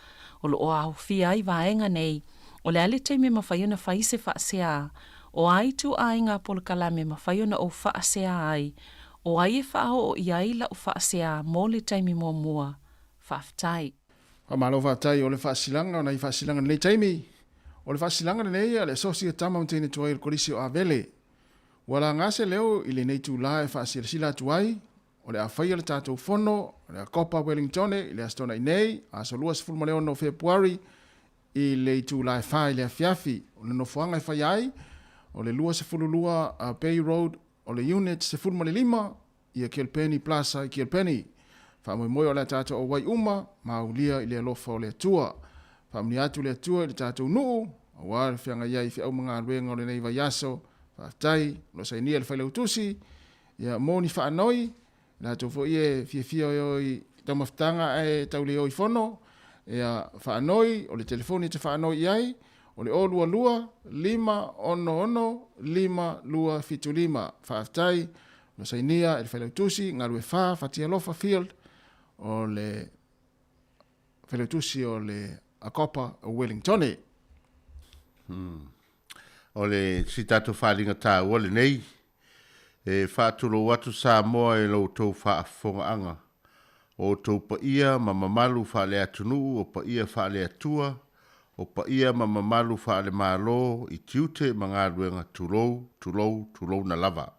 S1: O lo o au fia i vaenga nei, o le ale te me mawhaiona whai se whaasea, o ai tu ainga polkala me mawhaiona o whaasea ai, o ai e whao o iai la o whaasea mō le taimi mō mua, whaftai.
S2: Malo whātai o le whaasilanga, o nei whaasilanga nei taimi. O le whaasilanga nei a le sosia tama o tēne tuai o korisi o avele. Wala ngase leo i le nei tū la e whaasila sila tuai, o le a whaia le tātou whono, o le a Kopa Wellingtone, i le astona i nei, a so luas fulma leo no Februari, i le tu la e wha i le a fiafi, o le no fuanga e whai ai, o le lua se fululua a Bay Road, o le unit se fulma le lima, i a Kilpenny Plaza i Kilpenny. Wha moi o le tātou o Waiuma, ma ulia i le alofa o le atua. Wha mni atu le atua i le tātou nuu, o wāre whianga iai fi au mga ruenga o le nei vaiaso, wha tai, lo sa inia le whaile utusi, i a mōni wha anoi, na to fo ie fia i tamaftanga e taule o i fono e a whaanoi o le telefoni te whaanoi ai o le o lua 511 whaaftai no sainia e le whailautusi ngā rue whatia lofa field o le whailautusi o le Akopa o Wellingtone.
S5: O le sitatu whalinga tā ua le nei e whaatulo watu sa moa e lau tau whaafonga anga. O tau pa ia ma mamalu whaale atunu, o pa ia whaale atua, o pa ia ma mamalu whaale malo i tiute ma ngā ruenga tulou na lava.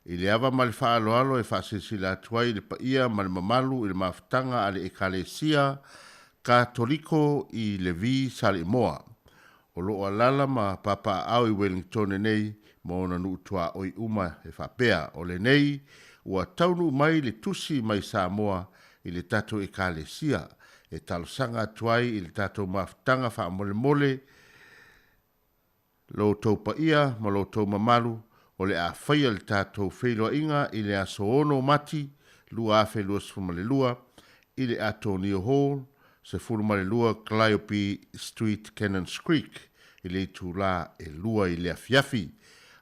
S5: I le awa ma le whaaloalo e whaasisila atuai le pa ia ma le mamalu i le mawhtanga ale ekalesia katoliko i le vi sale moa. O loo alala ma papa au i Wellington nei, mo na nuutua oi uma e whapea o le nei, ua taunu mai le tusi mai Samoa i le tato e kālesia, e talosanga atuai i le tato mawhtanga wha mole lo tau pa ia, ma lo tau mamalu, o le a whaia le tato wheloa inga i le aso ono mati, lua a whelua sfumale lua, i le a Tonio Hall, se fumale lua Calliope Street, Cannons Creek, i le tu la e lua i le afiafi,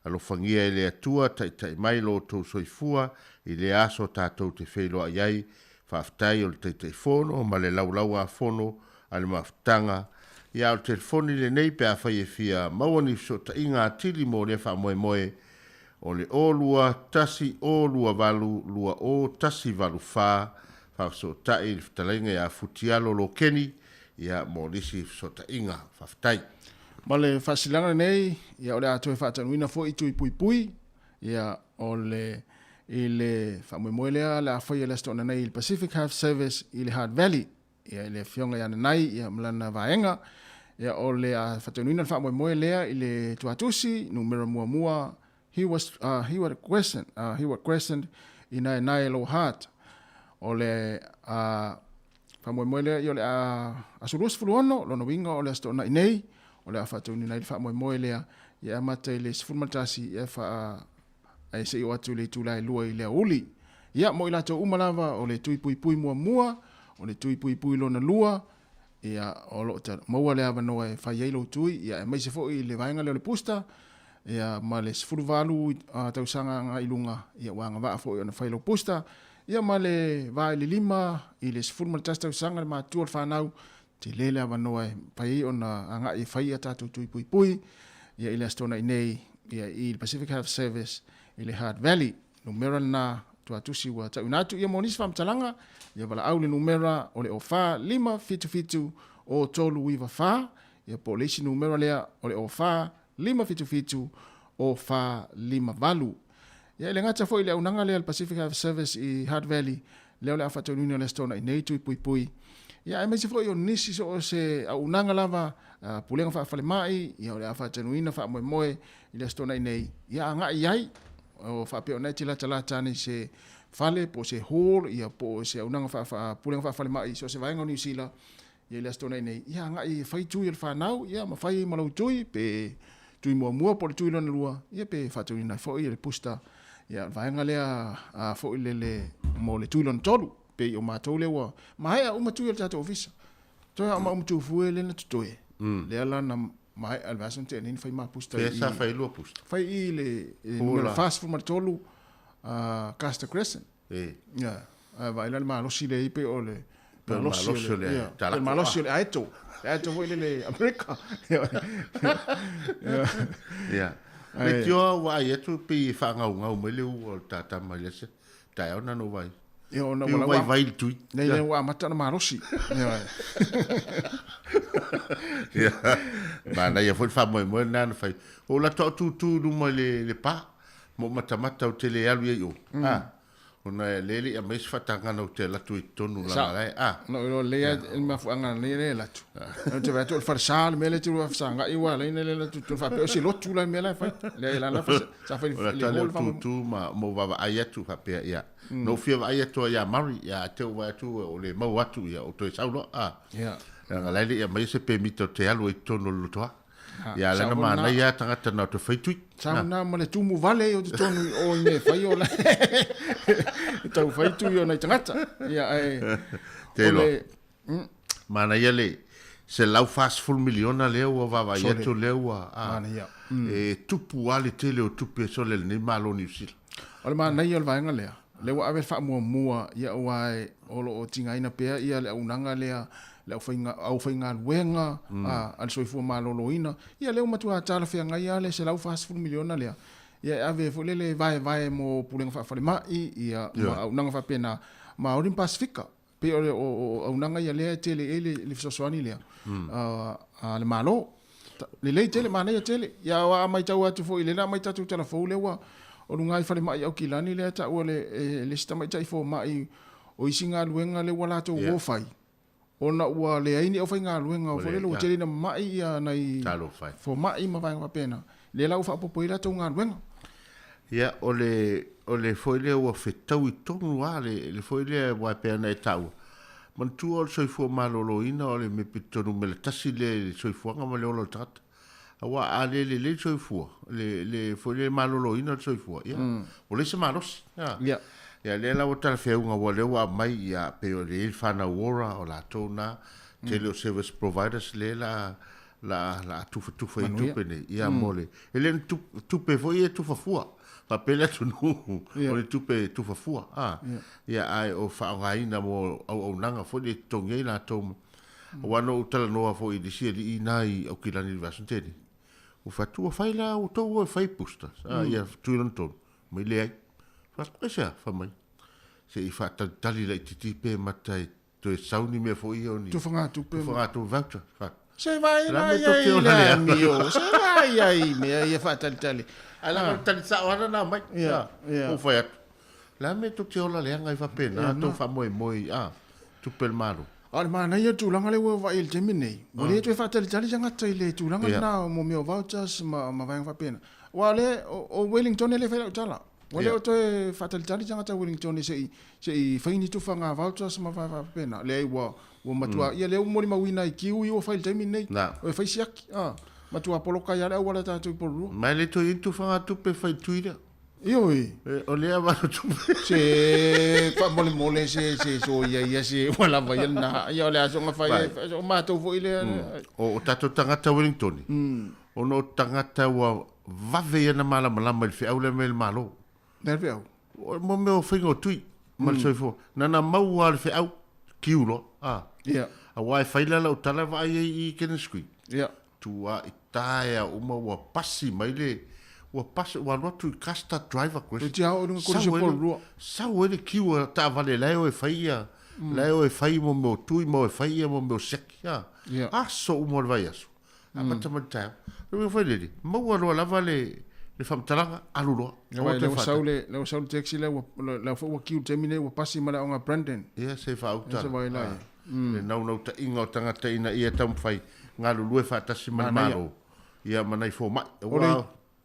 S5: alo fangia i le atua tai mai lo tau soifua i le aso tātou te wheloa iai whaaftai o le tai fono ma le laulau a fono a le maftanga ia o telefoni le nei pe a whai e fia mauani so ta inga tili mo le wha moe o le o lua tasi o lua valu lua o tasi valu wha so ta i talenga ia futialo lo keni ia mo lisi so ta inga whaaftai.
S2: Ma le whasilanga nei, ia o le atoe whaatanuina fo i tui pui, ia o le i le whamoemoelea le a whaia le stona nei i Pacific Health Service i le Hard Valley, ia i le whionga iana nei, ia mlana vaenga, ia o le a whaatanuina le whamoemoelea i le tuatusi, numera mua, Heward Crescent, i nai Low Heart, o le whamoemoelea i o le a surus fuluono, lono winga o le stona i nei, o le afatuni nei fa moe lea ia mata le sfulmatasi ia fa ai se o atu le tulai lua i le uli ia mo ila to umalava o le tui pui mua o le tui pui lona lua ia o lo ta mo le ava no e fa yelo tui ia mai se fo i le vainga le pusta ia ma le sfulvalu tau sanga nga ilunga ia wanga va fo ona failo pusta ia ma le vai le lima i le sfulmatasi tau sanga le matua fa nau te lele ava noa pai ona anga i whaia tātou tui pui, ia i le astona i nei, ia i Pacific Health Service, i le Hard Valley, numera na tuatusi wa tau natu, ia monisi whamtalanga, ia wala au le numera o le o wha, 5 o tolu iwa wha, ia polisi numera lea o le o wha, 5 o wha 5 valu. Ia i le ngata fo i le aunanga lea le Pacific Health Service i Hard Valley, leo le awhatau nuna le astona i nei tui pui, ia e mesi foi o nisi so se au nanga lava pulenga fa fale mai ia o le afa tenuina fa moe i le stona nei ia nga iai o fa pe ona tila tani se fale po se hall ia po se au nanga fa pulenga fa fale mai so se vaenga New Zealand ia le stona nei ia nga I fai tui le whanau ia ma fai malau tui pe tui mua po le tui lona lua ia pe whatau ina fo ia le pusta ia vaenga lea a fo le mo le tui lona tolu pe o mātou le wa mai a uma tui le tato ofisa toi a ma tu fue le na tutoe le ala na mai alvason te ni fai ma pusta
S5: Pesa fai lua pusta.
S2: fai I le fast food martolu Castor Crescent ia vai la malosi le ipe o le
S5: Malosi le
S2: tala malosi le aito foi le America
S5: ia le tio wa ia tu pi fa ngau mai le o tata mai le se tai ona no vai
S2: ia ona
S5: vai vai tu
S2: nei le wa mata na malosi
S5: ia mana ia foi fa mo na fai o la tu no mai le pa mo mata o tele alu ia ona lele a mais fatanga no te la tu tonu la lai
S2: no le ma fuanga le la tu te va tu far sal mele tu fa sanga I wa le le tu fa pe si lo tu la mele fa le la fa sa fa
S5: le tu ma mo va ai tu fa pe ia no fia ai tu ia mari ia te wa tu o le mau atu ia o to saulo
S2: ia
S5: nga lele a mais se permite te alu tonu lo to ia la na mana ia tangata na te fai tui
S2: sa na ma le tumu vale o te tonu o ne fai o la tau fai tui o nei tangata ia
S5: te lo mana ia le se lau fast full miliona leo o vava ia tu leo
S2: mana ia
S5: tupu ale tele o tupu so le ni malo ni sil
S2: o le mana ia o le vaenga lea le wa ave fa mua ia wai o lo o tinga ina pea ia le unanga lea le au fainga luenga al soifu maloloina ia leo matua tala fe ngai ale se lau fast full miliona lea ia ave fo le vai mo pulenga fa fa mai ia au nanga fa pena ma orin pasifika pe o au nanga ia le tele ele le sosoani lea le malo le tele mana ia tele ia wa mai tau atu fo ile na mai tatu tala fo le wa o ngai fa mai au kilani le ta o le sta mai tai fo mai o isinga luenga le wala to wo fai ona ua le aini o fainga luenga o fole lo tele na mai ia nai
S5: talo fai
S2: fo mai ma vai pena le la ufa po ila to nga luenga
S5: ia o le foile o fetau I tonu ale le foile wa pena e tau man tu o soifua maloloina o le me pitonu me le tasi le soifuanga ma le olo tata awa ale le soifua le foile maloloina o soifua ia o le se malos
S2: ia
S5: ia le la o tala feunga wa le wa mai ia pe o le ilfana wora o la tona tele service providers le la tufa I tupe ne ia mole ele tupe foi e tufa fua pa pele tu no o le tupe tufa fua ia ai o fa ngaina mo au nanga foi le tonge la tom o wano tala noa foi di sia di nai o kilani vasenteni o fa tu fa la o to o fa pusta ia tu non ton mai le ai fa cosa fa mai se I fa tali le titipe matai to e sauni me foi o ni
S2: tu fanga tu
S5: voucher fa
S2: se vai la ia mio se vai ai me ia fa tali
S5: ala tali sa ona na mai o foi la me to te ola le ngai fa pena to fa moi tu pel malo
S2: al mana ia tu langa le wa il temine o le tu fa tali janga tai le tu langa na mo me vouchers ma vai fa pena wa le o Wellington le fa tala wale o te fataltali janga ta Wellington se faini tu fanga vouchers ma fa pena le wa matua ia le mori mawina I kiwi o fail time nei o fai siaki matua poloka ia le wala ta tu polu
S5: mai le to tu fanga tu pe fai tuira
S2: io
S5: o le ava tu
S2: se fa mole se so ia se wala vai na ia le aso fai o mato fo ile
S5: o tato tangata Wellington o no tangata wa vave na mala le fe au le mel malo
S2: nerveo
S5: mo me o fingo tui mal soifo na mau al fe au kiulo
S2: ia
S5: a wifi la o tala vai I kenskui
S2: ia
S5: tu a itaia uma wa pasi mai le wa pasi wa no tu casta driver question
S2: tu o no ko se por ru
S5: sa o le kiu ta vale la o faia la o fai mo tui mo faia mo sekia so mo vai aso a matamata o foi le mo wa la vale le famtalanga alulo
S2: le saule taxi le fo kiu termine wa pasi mala on Brandon
S5: ia se fa uta
S2: se vai la
S5: le nau ta inga tanga ina ia tam fai ngalu lue fa tasi malo ia manai fo mai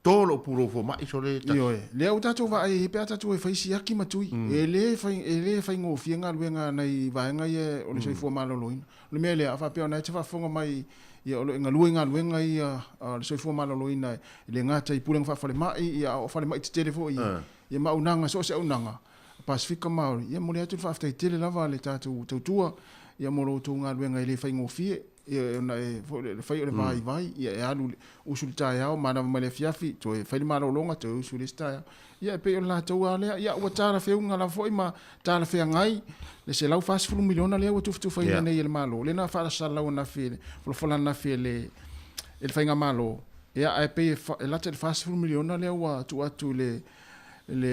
S5: tolo puro fo mai so le ta
S2: Yo le au tatu va ai pe tatu e fai siaki matui e le fai ngo fianga luenga nei vaenga ye o le soi fo malo loin le me le afa pe ona te fa fonga mai ia o le luenga ia le soi fo malo loin le ngata i pulenga fa fale mai ia o fale mai te telefo ia maunanga so se unanga Pasifika Maori ia mo le atu fa aftai tele lava le tatu tautua ia mo lo tunga luenga le fai ngo fie ia na e fai o le vai ia e alu usul tai ao mana ma le fiafi to e fai malo longa to usul stai ia pe o la to ale ia o tara fe unga la foi ma tara fe ngai le se lau fast full miliona le o tu fai nei le malo le na fa sa lau na fe fola na fe le fai nga malo ia e pe la te fast full miliona le o tu atu le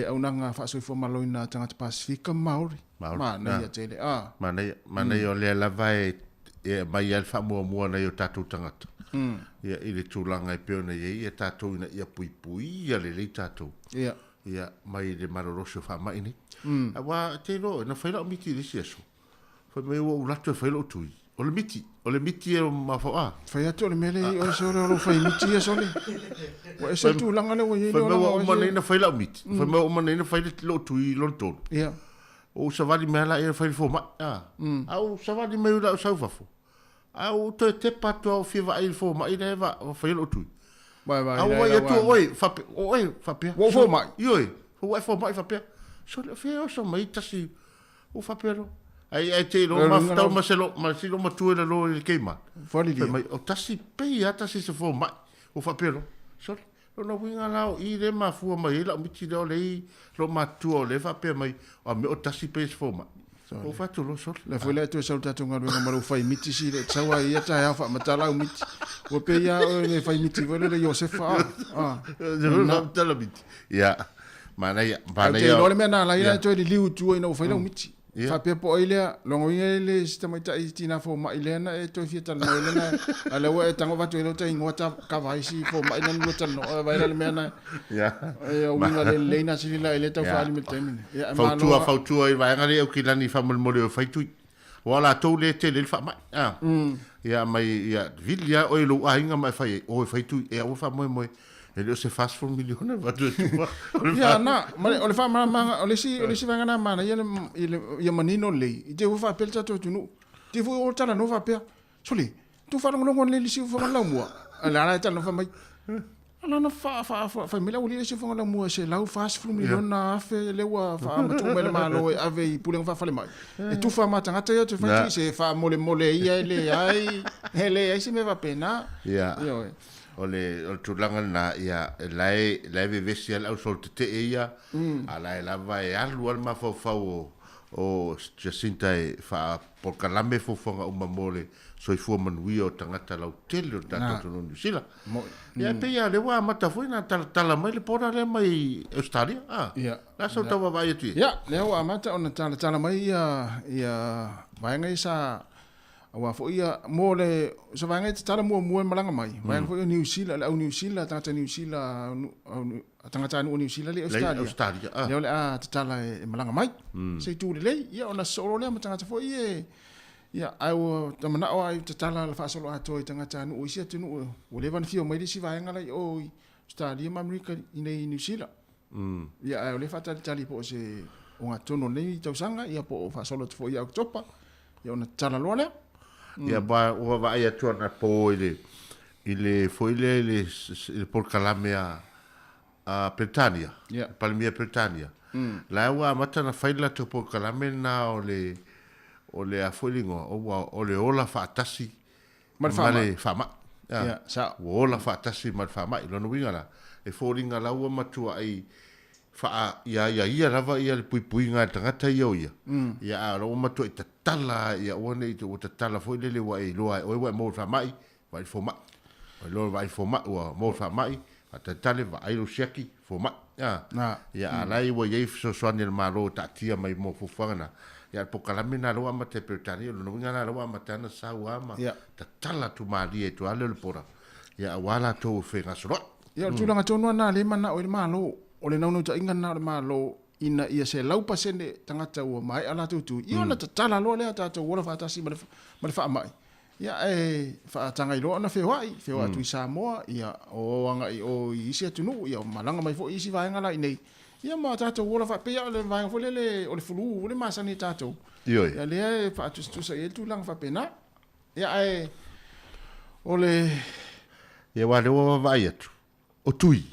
S2: aunanga fa so fo malo ina tanga Pasifika Maori ma nei ia tele
S5: ma nei o le la vai e mai al fa mua na yo tatu tangata ia ile tulanga e peona ia tatu ina ia pui ia le tatu ia mai le maroroso fa mai ni wa te ro na fa la miti le sieso fa me o lato fa lo tui o le miti e ma fa
S2: fa ya to le mele o so ro fa miti e so le wa so tulanga le wa ye
S5: fa me o mana ina fa la miti fa me o mana ina fa le lo tui lo ton
S2: ia
S5: o savali me la e fa fo ma au savali me la sa fa fo au te pato au fiva il fo ma ina va fa lo tu
S2: vai
S5: au vai tu oi fa pe
S2: wo fo mai
S5: oi fo mai fa pe so le fe o so mai tasi o fa pero ai te lo ma sta ma se lo ma tu lo il keima
S2: foli di
S5: mai o tasi pe ya tasi se fo mai o fa pero so lo no winga la i le ma fu mai la mi ti lo le lo ma tu le fa pe mai o me o tasi pe se fo mai o fa tu lo so
S2: la foi le tu sa tatu ngalu ngamaru fai miti si le tsawa ia ta ya fa matala miti o pe ya le fai miti vole le Josefa
S5: no tala miti ya mana ya
S2: lo le mena la ia to le liu tu ina o fai lo miti fa pe po ile longo ile le sistema ta tina fo ma ile na e to fieta na ile na ala wa tango va to ile ta ingota ka vai si fo ma ile no tan no va ile mena
S5: ya
S2: o winga le na si la ile ta fa ali metemine
S5: ya ma fautua i vai ngale o kilani fa mo le fai tu wala to le te le fa ma ya mai ya vilia o lo ainga mai fai o fai tu e o fa mo ele se faz for milione va tu
S2: ya na ma o le fa ma o le si va ngana ma ia manino le te fa pelta to tu no te fu o tala no va pe soli tu fa longo le si fa la mo ala na tala no fa mai ala na fa mila o le si fa la mo se la fast for milione na fe le wa fa ma tu mele ma lo ave pulen fa le mai e tu fa ma tanga te tu fa ti se fa mole ia le ai hele ai si me va pena
S5: ya o tulanga na ia lai vevesi al sol te ia ala la vai alu al ma fo o Jacinta fa por kalame fo fonga o mamole so i fo manui o tangata lau tele o tato no sila ia pe ia le wa mata foi na tala mai le pora le mai Australia la so tava vai tu
S2: ia le wa mata ona tala mai ia vai ngai sa wa fo ia mo le so va ngai tala mo malanga mai vai fo New Zealand au New Zealand tata New Zealand tangata no New Zealand le Australia le tala e malanga mai se tu le ia ona solo le tangata fo ia au tamana o ai tala la fa solo ato tangata no isia tu no o le van fio mai si vai ngai o Australia ma America i New Zealand ia au le fa tali po se onga tono nei tausanga ia po fa solo fo ia topa ia ona tala lo le
S5: ia ba o va ia tu na po ile foi le por kalame a Britania Palmia Britania la wa mata na faila to por kalame na o le afolingo o le ola fa tasi mal fama ya sa ola fa tasi mal fama lo no winga la e folinga la wa matua ai fa ia lava ia le pui nga tangata ia ia ro matua i tala ia one i o tala foi le wa i loa o wa mo fa mai vai fo ma lo vai fo ma o mo fa mai ata tale va ai lo sheki fo ma ia alai wa ye so soani el malo ta tia mai mo fo fanga ia po kalamina lo ama te Britania lo no ngana lo ama tana sa wa ma ta tala tu mali e tu ale le pora ia wala to fe ngasro
S2: ia tu langa tonu na le mana o le malo o le naunu ta inga na le malo ina ia se lau pasene tangata ua mai ala tutu ia na ta tala lo le ta wala fa tasi ma fa mai ia whaatanga i roa na whewai atu i Samoa, ia o anga i o isi atunu, ia o malanga mai fo isi vaenga la i nei. Ia ma tātou ora whapea o le vaenga fo le o le fulu, o le masani tātou.
S5: Ioi.
S2: Ia lea whaatustusa i tu lang whapena. Ia o le...
S5: Ia wale o vai atu. O tui.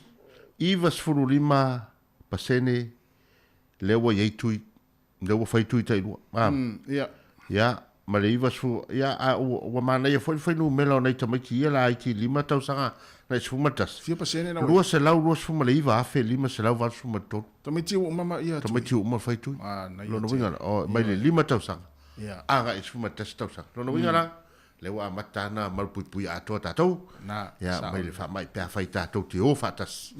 S5: Iwa sfuru lima pasene lewa iei tui. Lewa whai tui tai lua.
S2: Ia.
S5: Ia. Ma le iwa sfuru. Ia ua mana ia whai nu mela o nei tamaiti ia la aiti lima tau sanga na sfuru matas.
S2: 4% na
S5: lua se lau lua sfuru ma le iwa afe lima se lau sfuru matonu.
S2: Tamaiti u mama ia tui.
S5: Tamaiti u ma whai tui.
S2: Na ia
S5: Lono winga o mai le lima tau sanga.
S2: Ia.
S5: Anga sfuru matas tau sanga. Lono winga la. Lewa matana malpui ato tatou.
S2: Na.
S5: Ia mai le fa mai pe fai tatou te o fatas.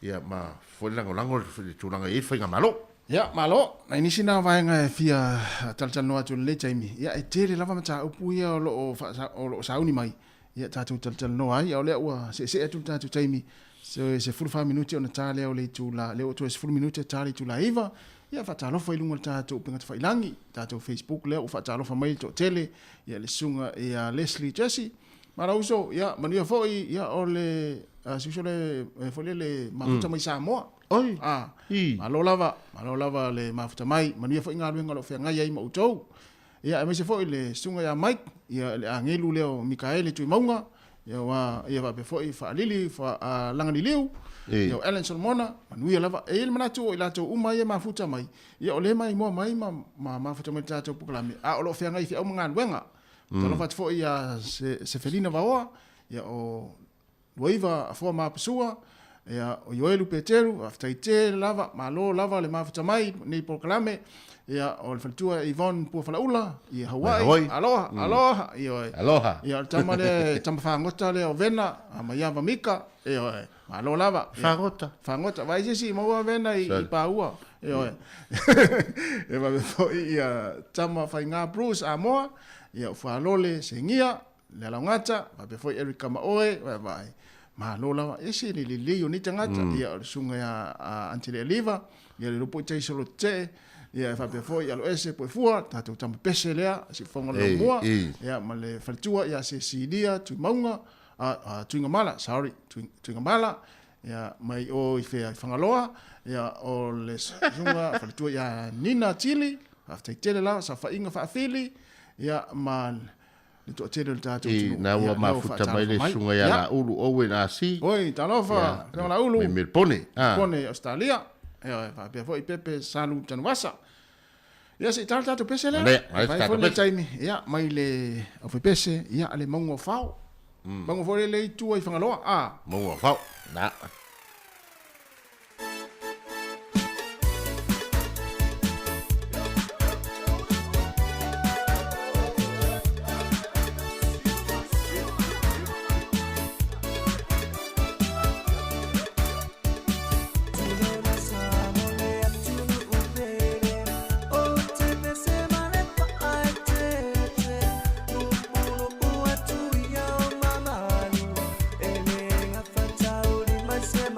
S5: Ia ma foi lango tulanga e foi ngamalo.
S2: Ia malo, na inisi na vaenga e fia taltal no atu le taimi. Ia e tere lava mata upu ia o lo sauni mai. Ia tatu taltal no ai o le ua se atu tatu taimi. Se fulu 5 minuti ona tale o le tula le o to 10 minuti tale tula iva. Ia fatalo foi lunga tatu pinga fai langi tatu Facebook le o fatalo fa mai to tele ia le sunga ia Leslie Jesse. Mara uso ia mania foi ia o le susole foi le mafuta mai Samoa.
S5: Oi. Malo
S2: lava le mafuta mai mania foi ngalu ngalo fe ngai ai mautou. Ia me se foi le sunga ia Mike ia le angelu leo Mikaeli tu maunga ia wa be foi fa lili fa langa ni liu. Ia Ellen Solomona manuia lava ele manatu ila to uma ia mafuta mai. Ia ole mai mo mai mafuta mai tatu pukalami. O lo fe ngai fi au mangan wenga. Talo fat foi ia se felina vaoa ia o waiva fo ma pesua ia o Yoelu Peteru aftaite lava malo lava le mafuta mai nei proklame ia o le faltua Yvonne Puafalaula ia Hawaii aloha ia tama fangota le o vena ama yava mika ia malo lava fangota vai sisi mo vena i paua ia e va foi ia tama fainga Bruce Amoa ia falole sengia le langata va foi Erika Maoe vai malo lava ese le leo ni tangata ia sunga ya antile liva ia le lopo tai solo te ia fa pe foi alo ese po fua tatu tam pese lea si fonga lo mua ia ma le faltua ia se sidia tu maunga tu ngamala tu ngamala ia mai o ife fangaloa ia o le sunga faltua ia Nina Chili after tele la sa fa inga fa fili ia ma to tele tatu
S5: na wa mafuta mai le sunga ya la ulu o na si
S2: oi talofa na ulu
S5: me pone
S2: Australia ia fa pe foi pepe salu tanwasa ia se tatu pese le
S5: vai
S2: foi le taimi ia mai le o foi pese ia ale mongo fao mongo foi le tu ai fangaloa
S5: mongo fao na
S6: myself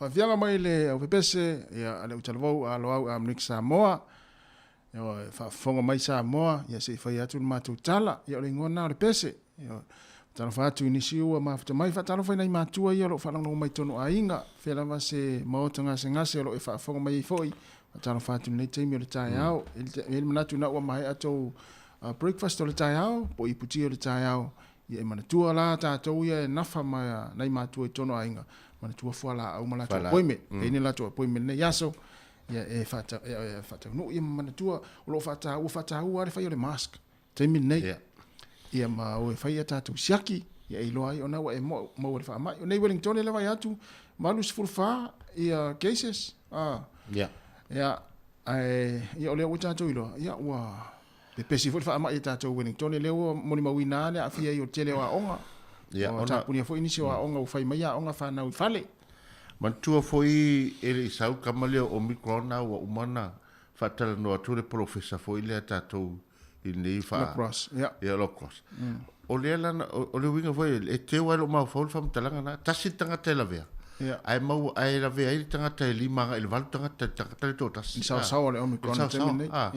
S2: whawhianga mai le au pepese, ia ale utalawau a loau a Mnik Samoa, ia whafonga mai Samoa, ia se whai atu mātou tala, ia ole ngona o le pese, ia tala whaatu inisi ua mafuta mai, whatalo whai nei mātua ia lo whalango mai tono a inga, whelama se maota ngase o lo e whafonga mai i foi, tala whaatu nei teimi o le tai au, ele manatu na ua mai atou breakfast o le tai au, po i puti o le tai au, ia e manatua la tātou ia e nafa mai nei mātua i tono a inga, manatua fuala au malatu poime, e ni latu poime nei yaso, ia e whatau no, ia manatua, o lo whatau are whai o le mask, teimi nei, ia ma o e whai a tātou siaki, ia e loa i o nawa e mau le wha mai, o nei Wellington e lewa i atu, malu sifuru wha, ia cases, ia o lea ua tātou i loa, ia ua, pe pesi fo fa mai tātou Wellington le o moni mawina le afia i o tele o onga o tapuni fo inisi o onga o fai mai onga fa na u fale
S5: man tu foi ele sau kamale o Omicron na o umana fa tala no tu le professor foi le tātou i nei fa ia lo cross o le lana o le winga foi e te wa lo ma fo fa talanga na tasi tanga tela vea ai mau ai la vea i tanga te lima il val tanga te to tasi
S2: sa le Omicron te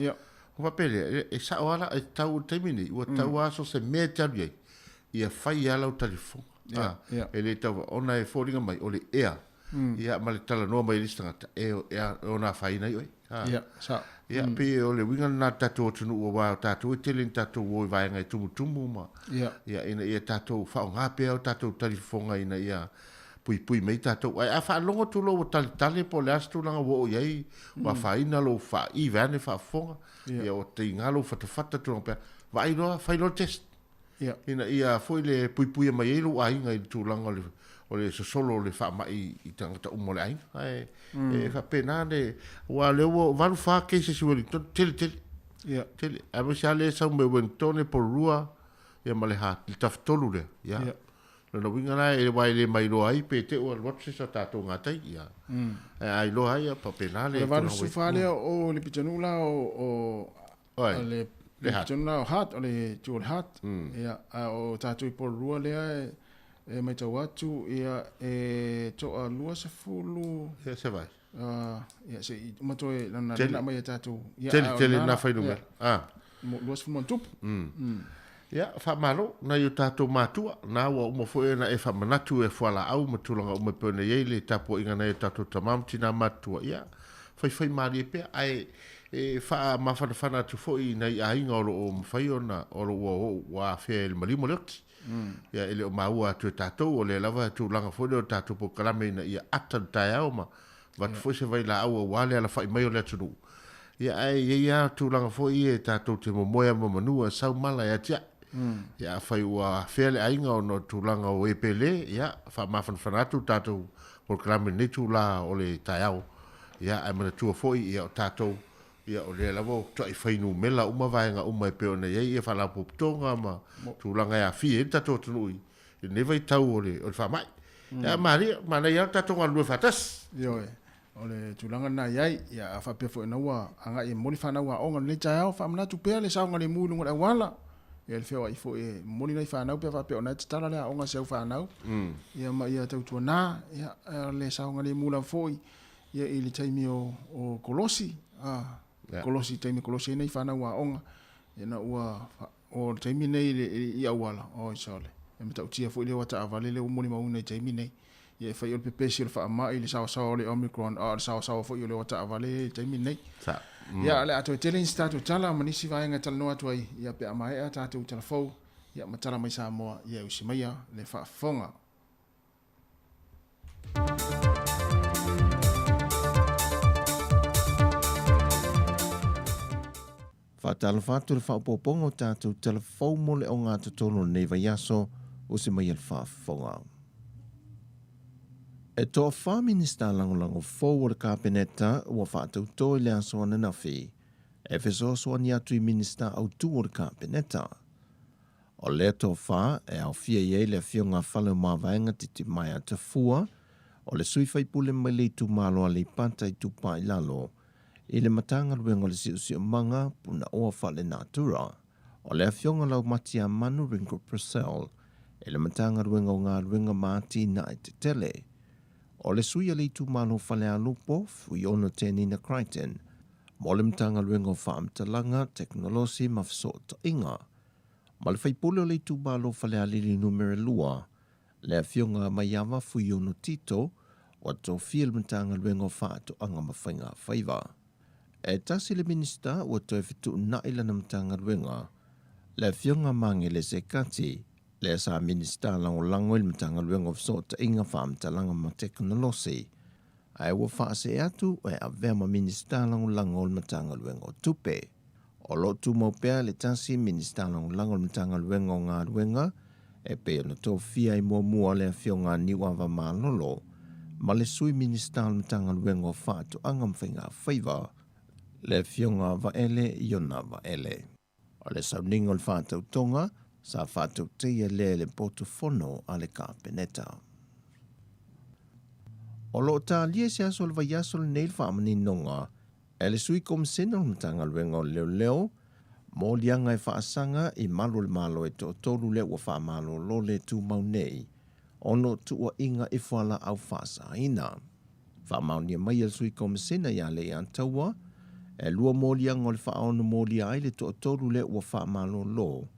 S2: ia
S5: o pele e sa wala e tau temini o tau aso se me tabi ia fai ala o telefon ele tau ona e foringa mai o le ea ia ma le tala no mai listanga e ona fai nei oi ia pe o le winga na tatu tunu o wa tatu telin tatu o vai ngai tumu ma ia ina tatu fa nga pe o tatu telefon ina ia pui mai tātou. Ai a wha longa tu lo tali po le astu langa wo o iei, wa whaina lo wha i vane wha fonga, ia o te ingalo whatawhata tu pia, wa whai lo test. Ina ia foi le pui mai ei lo a inga i tu langa o le sosolo le wha mai i tangata umo le ainga. E wha pena le, wa leo walu wha keise si Wellington, tele. A mesi a le sau me Wellington e po rua, ia ma le ha, li taftolu le, ia. No winga na e wai le mai lo ai pe te o watse sa tato ngatai ia ai lo ai pa penale
S2: le valu sufale o le pitanula o le pitanula o hat o le tu hat ia o tato i por rua le e mai tau atu ia e to a lua se fulu
S5: se vai
S2: ia se mato e na mai tato
S5: ia tele na fai no
S2: lua se fulu tup
S5: ia fa malo na yo tato matua na wa mo foi na e fa manatu e fala au matulanga o me pone ye le tapo inga na tato tamam tina matua ia fai mari pe ai e fa ma fa tu foi na ia inga o fai ona o wa fe mali molek ia ele o maua tu tato o le lava tu langa foi o tato po kalame na ia atan taiao ma va foi se vai la au wale ala fai mai o le tu ia ai ia tu langa foi e tato te mo moya mo manua sau mala ia tia ia fai ua fele ainga o no tulanga o epele ia fa mafan fanatu tatou o klame ni tula o le taiao ia ai mana tua foi ia o tatou ia o le lavo to ai fai nu mela uma vaenga uma pe ona ia fa la poptonga ma tulanga ia fi e tatou tunui e ne vai tau o le fa mai ia mari mana ia tatou ngalu fatas
S2: yo o le tulanga na iai ia fa pe fo na wa anga e moni fa na wa onga le taiao fa mana tu pe le sa ngale mulu ngala wala ia le feo ai fo e moni nei whanau pe whape o nei tala lea onga seu whanau ia ma ia tautua nā ia le saunga le mula foi ia i le taimi o Kolosi Kolosi taimi Kolosi nei whanau a onga ia na ua o taimi nei i awala o i saole ia me tautia foi le wata avale le umoni mauna i taimi nei ia whai o le pepesi o le wha i le sawa o le Omicron le sawa foi o le wata avale i taimi nei ia le ato tele instato tala manisi vaenga tala no atu ai ia pe amae ata atu tala fou ia matala mai Samoa ia usimaia le whaafonga
S4: Whaatala whātu le whaapopongo tātou tala fou mo le o ngā totono nei vai aso usimaia le whaafonga. E toa wha minista langolango fou o le kāpeneta ua whaatau toi le aso ana nawhi. E feso soa ni atu I minista au tu o le kāpeneta. O le toa wha e au fia iei le fio ngā whale o mawaenga titi mai a te fua o le sui whaipule mai le tu malo a le panta I tu pa I lalo. I le matanga ruenga le siu manga puna oa whale natura. O le fio ngā lau mati a manu ringo Purcell. E le matanga ruenga o ngā ruenga maati na I te tele.
S6: o le sui le tu malo fale a lupo fui ono tenina Crichton, molem tanga luengo whaamtalanga teknolosi mafsota inga. Ma le whaipule o le tu malo fale a lili numere lua, le fionga maiawa fui ono tito, o to fiel mtanga luengo whaato anga mawhainga whaiva. E tasi le minista o to e fitu na ilana mtanga luenga, le fionga mange le sekati, le sa minista lango lango il mtanga luengo fsota inga whaamtalanga ma teknolosi, ai wa whaase atu e a vema minista lango lango il mtanga luengo tupe. O lo tu mo pea le tasi minista lango lango il mtanga luengo ngā luenga, e pe no to fia i mua le fionga niwa wa malolo, ma le sui minista mtanga luengo whaatu anga mwhinga whaiva, le fionga wa ele iona wa ele. O le sauningo le whaatau tonga, sa whaatau teia le portofono a le kāpeneta. O lo ta lia se aso le vai aso le neil whaamani nonga, e le sui komisena mtanga luengo leo, mo lianga e whaasanga i malu le malo e to tolu le ua whaamalo lo le tu maunei, ono tua inga i whala au whaasa ina. Whaamaunia mai al sui komisena ia le antaua, e lua mo lianga o le whaono mo lia ai le to tolu le ua whaamalo lo,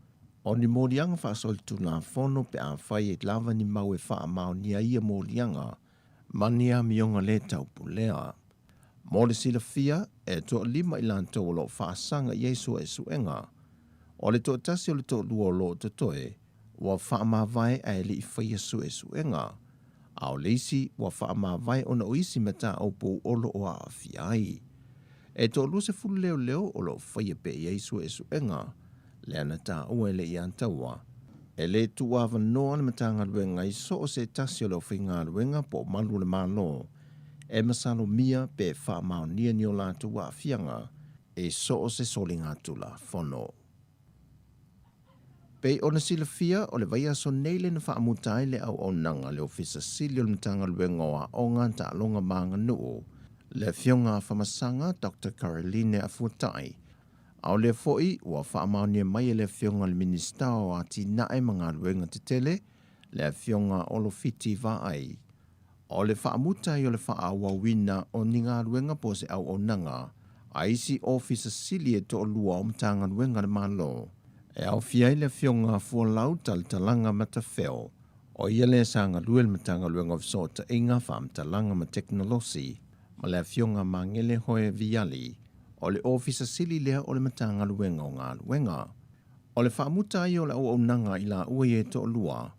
S6: o ni mo lianga whaasol tu la fono pe a whai e lava ni mau e whaamaunia ia mo lianga, mania mionga le taupu lea. Mo le sila fia, e to lima ilantou lo whaasanga Yesu e suenga. O le to tasi o le to lua lo to toe, wa whaamawai e li i Yesu e suenga. Ao leisi, wa whaamawai ona o isi mata au pou olo o a fiai. E to lu se fulu leo leo o lo whaia pe Yesu e suenga, le anata ue le i antaua. E le tuawa noa le matanga luenga i so o se tasi o lo whinga luenga po malu le malo, e masalo mia pe whaamau nia ni o la tua fianga, e so o se solinga tula fono. Pe ona sila fia o le vaia so neile na whaamutai le au o nanga le ofisa sili o le matanga luenga o a nganta alonga maanga nuu, le fionga whamasanga Dr. Caroline Afuatai, au le foi ua whaamau nia mai le fionga le minista o ati nae mga luenga te tele, le fionga olofiti vaai. O le whaamutai o le whaawawina o ni ngā ruenga po se au o nanga, a isi ofisa sili e to lua o mtanga ruenga le malo. E au fiai le fionga fualau talanga mata wheo, o ia le sanga lue le mtanga ruenga o sota inga whaamtalanga ma teknolosi, ma le fionga mangele hoe viali, o le ofisa sili lea o le mtanga ruenga o ngā ruenga. O le whaamutai o le au o nanga i la ue e to lua,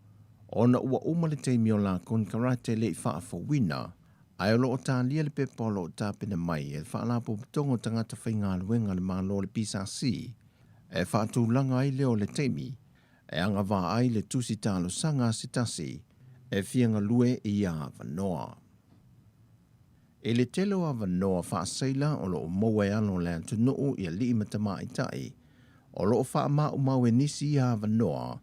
S6: ona ua umale teimi o la kon karate le i whaafawina, ai olo o tā lia le pepolo o tā pena mai e whaalapo putongo tangata whainga luenga le malo le PSRC, e whaatūlanga ai leo le teimi, e anga wā ai le tusi tālo sanga sitasi, e fianga lue i a Vanoa. E le telo a Vanoa whaaseila o lo o moe ano le antunuu i a li matama i tai, o lo o whaama umau e nisi i a Vanoa,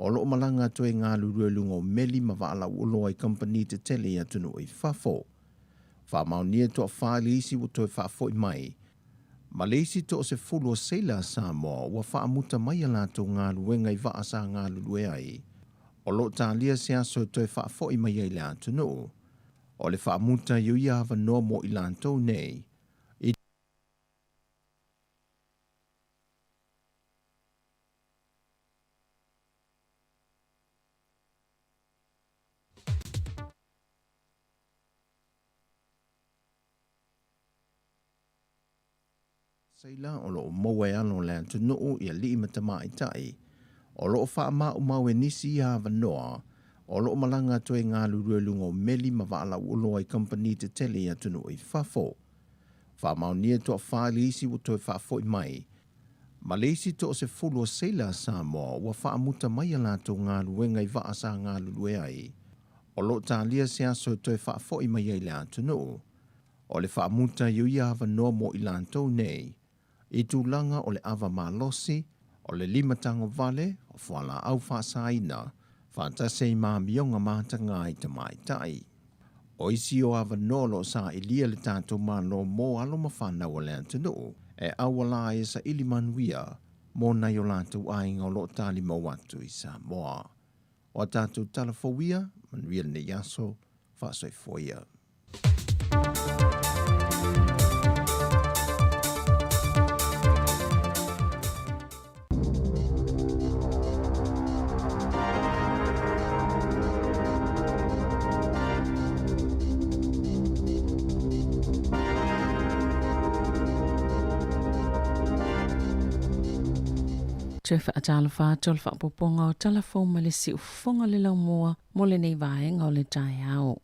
S6: o lo malanga to e ngā luruelunga o meli ma waala ulo ai company te tele i atunu i whafo. Whamau nia to a whaali isi o to e whafo i mai. Ma le isi to o se fulu o seila Samoa ua whaamuta mai ala to ngā luenga i waa sa ngā lurue ai. O lo tā lia se aso to e whafo i mai ai le atunu. O le whaamuta iu ia hawa no mo i lantou nei. Seila o lo moe ano le antunuu i a li matama i tai. O lo whaama umau e nisi i hawa noa, o lo malanga to e ngā luruelunga o meli ma waala ulo ai company te tele i atunu i whafo. Whaamau nia to a whaali isi o to e whafo i mai. Ma le isi to o se fulu o seila Samoa ua whaamuta mai ala to ngā luenga i waa sa ngā lurue ai. O lo tā lia se aso to e whafo i mai ai le atunu. O le whaamuta iu i hawa noa mo i lantou nei. I tūlanga o le awa malosi, o le limatango vale, o whala au whaasaina, whātase i mionga mātanga i te mai tai. O isi o awa nolo sa i lia le tātou malo mō alo mawhanau o le antunu, e awala e sa ili manuia, mō nei o lātou ainga o lo tāli mau atu i Samoa. O tātou talafowia, manuia ne yaso, whaasoifoia.
S1: Trefa atala whātua le whaapoponga o talafou ma le si ufonga le lau moa mo le nei vaenga o le tai au.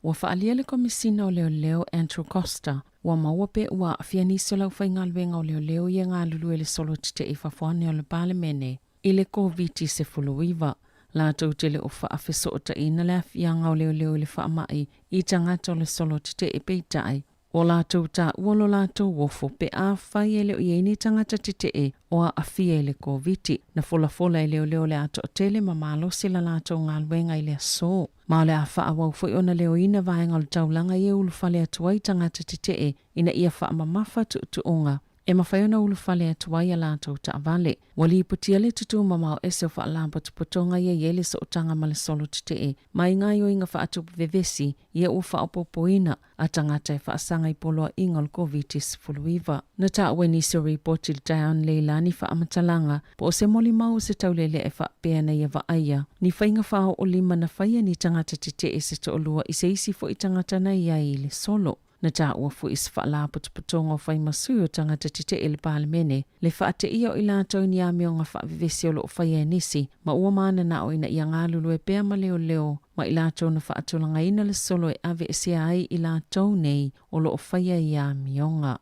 S1: Wa whaalia le komisina o leo Andrew Costa, wa maua pe ua awhianisi o lau whaingalwenga o leo i ngā lulu e le solo tite i whawhane o le palemene i le COVID se fuluiva. La tau te le o whaafeso o ta ina le awhianga o leo i le whaamai i tangata o le solo tite e peitai. O lātou tā uolo lātou wofo pe a whai e leo i eini tangata tite e o a awhia e le COVID. Na fola e leo le ato o tele ma malo sila lātou ngā luenga i le aso. Ma le a wha wau fwoi ona leo ina vaenga o le taulanga i e ulu whale atuai tangata tite e ina ia wha mamafa tu unga. E mawhai ona ulu whale atuai a lātou ta vale. Wali putia le tutu mamao ese o wha lampa tupotonga i e yele so tanga ma le solo tite e. Mai ngai o inga wha atu vevesi i e u wha opopoina a tangata e wha asanga i poloa inga le COVID-19 fuluiva. Na ta ue nisi o reporti le Diane Leilani wha amatalanga po o se moli mau se taulele e wha peana i e wa aia. Ni whainga wha o lima na whaia ni tangata tite e se to olua i se isi fo i tangata na ia i le solo. Na tā ua fu is wha putonga o whai masu o tangata tite e le palemene, le wha te ia o i lātou ni a meonga wha vivesi o lo o whai e nisi, ma ua maana na o ina i a ngālulu e pēr ma leo, ma i lātou na wha atulanga ina le solo e ave e se ai i lātou nei o lo o whai e a meonga.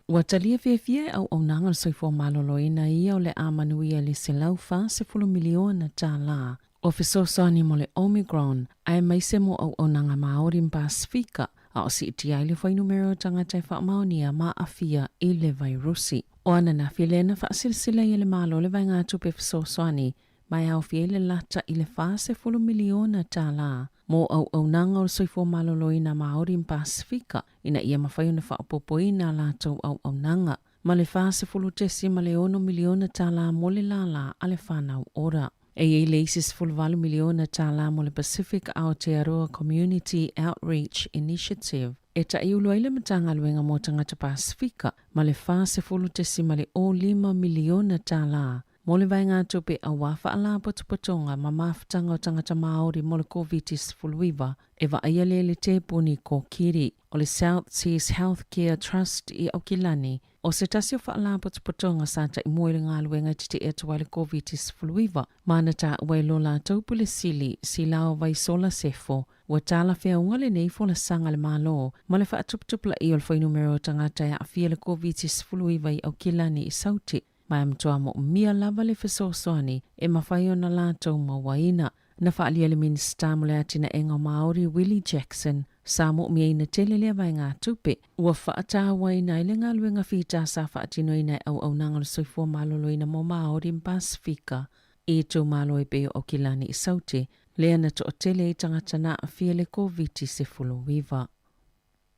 S1: Ua talia fie au nanga le soifo malolo ina ia o le amanuia le se lau wha se 10 miliona tā la. O fesosani mo le Omicron, ai mai se mo au nanga Maori Pasifika, a o si iti ai le whai numero tangata e wha maonia ma awhia i le vairusi. O ana na whilena wha silsila i le malo le vai ngā tupe fesosani, mai au fie le lata i le wha se 10 miliona tā la. Mo au nanga o le soifo malolo ina Maori Pasifika, ina ia mawhai una wha opopo ina lātou au nanga. Ma le wha se 10 ma le 1 miliona tā la mo le lala a le whanau ora. E le isis 10 miliona tā la mo le Pacific Aotearoa Community Outreach Initiative. E ta iulu ai le matanga luenga mo tangata Pasifika, ma le wha se 10 ma le 5 miliona tā la. Mo le vai ngā tupe a wafa ala potopotonga ma mafutanga o tangata Māori mo le COVID-19 fuluiva, e wa aia le te puni ko kiri o le South Seas Healthcare Trust i Aukilani. O se tasi o wha ala potopotonga santa i moe le ngā luenga tite e atua le COVID-19 fuluiva, mana ta ue lo la taupu le sili si lao vai sola sefo, ua tala whea unga le nei fola sanga le malo, ma le wha atuptupla i o le whai numero tangata e a fia le COVID-19 fuluiva i Aukilani i Sauti. Mai amtoa mo mia lava le fesosoani e mawhai o na lātou mawaina. Na whaalia le minista mo le atina e ngā Māori Willie Jackson, sa mo mia ina tele lea vai ngā tupe. Ua whaatawa ina i le ngā luenga whita sa whaatino ina au nanga le soifua malolo ina mo Māori Pasifika. E tō malo e peo o Kilani i Sauti, lea na to o tele i tangata na a fia le COVID-19 se fuluiva.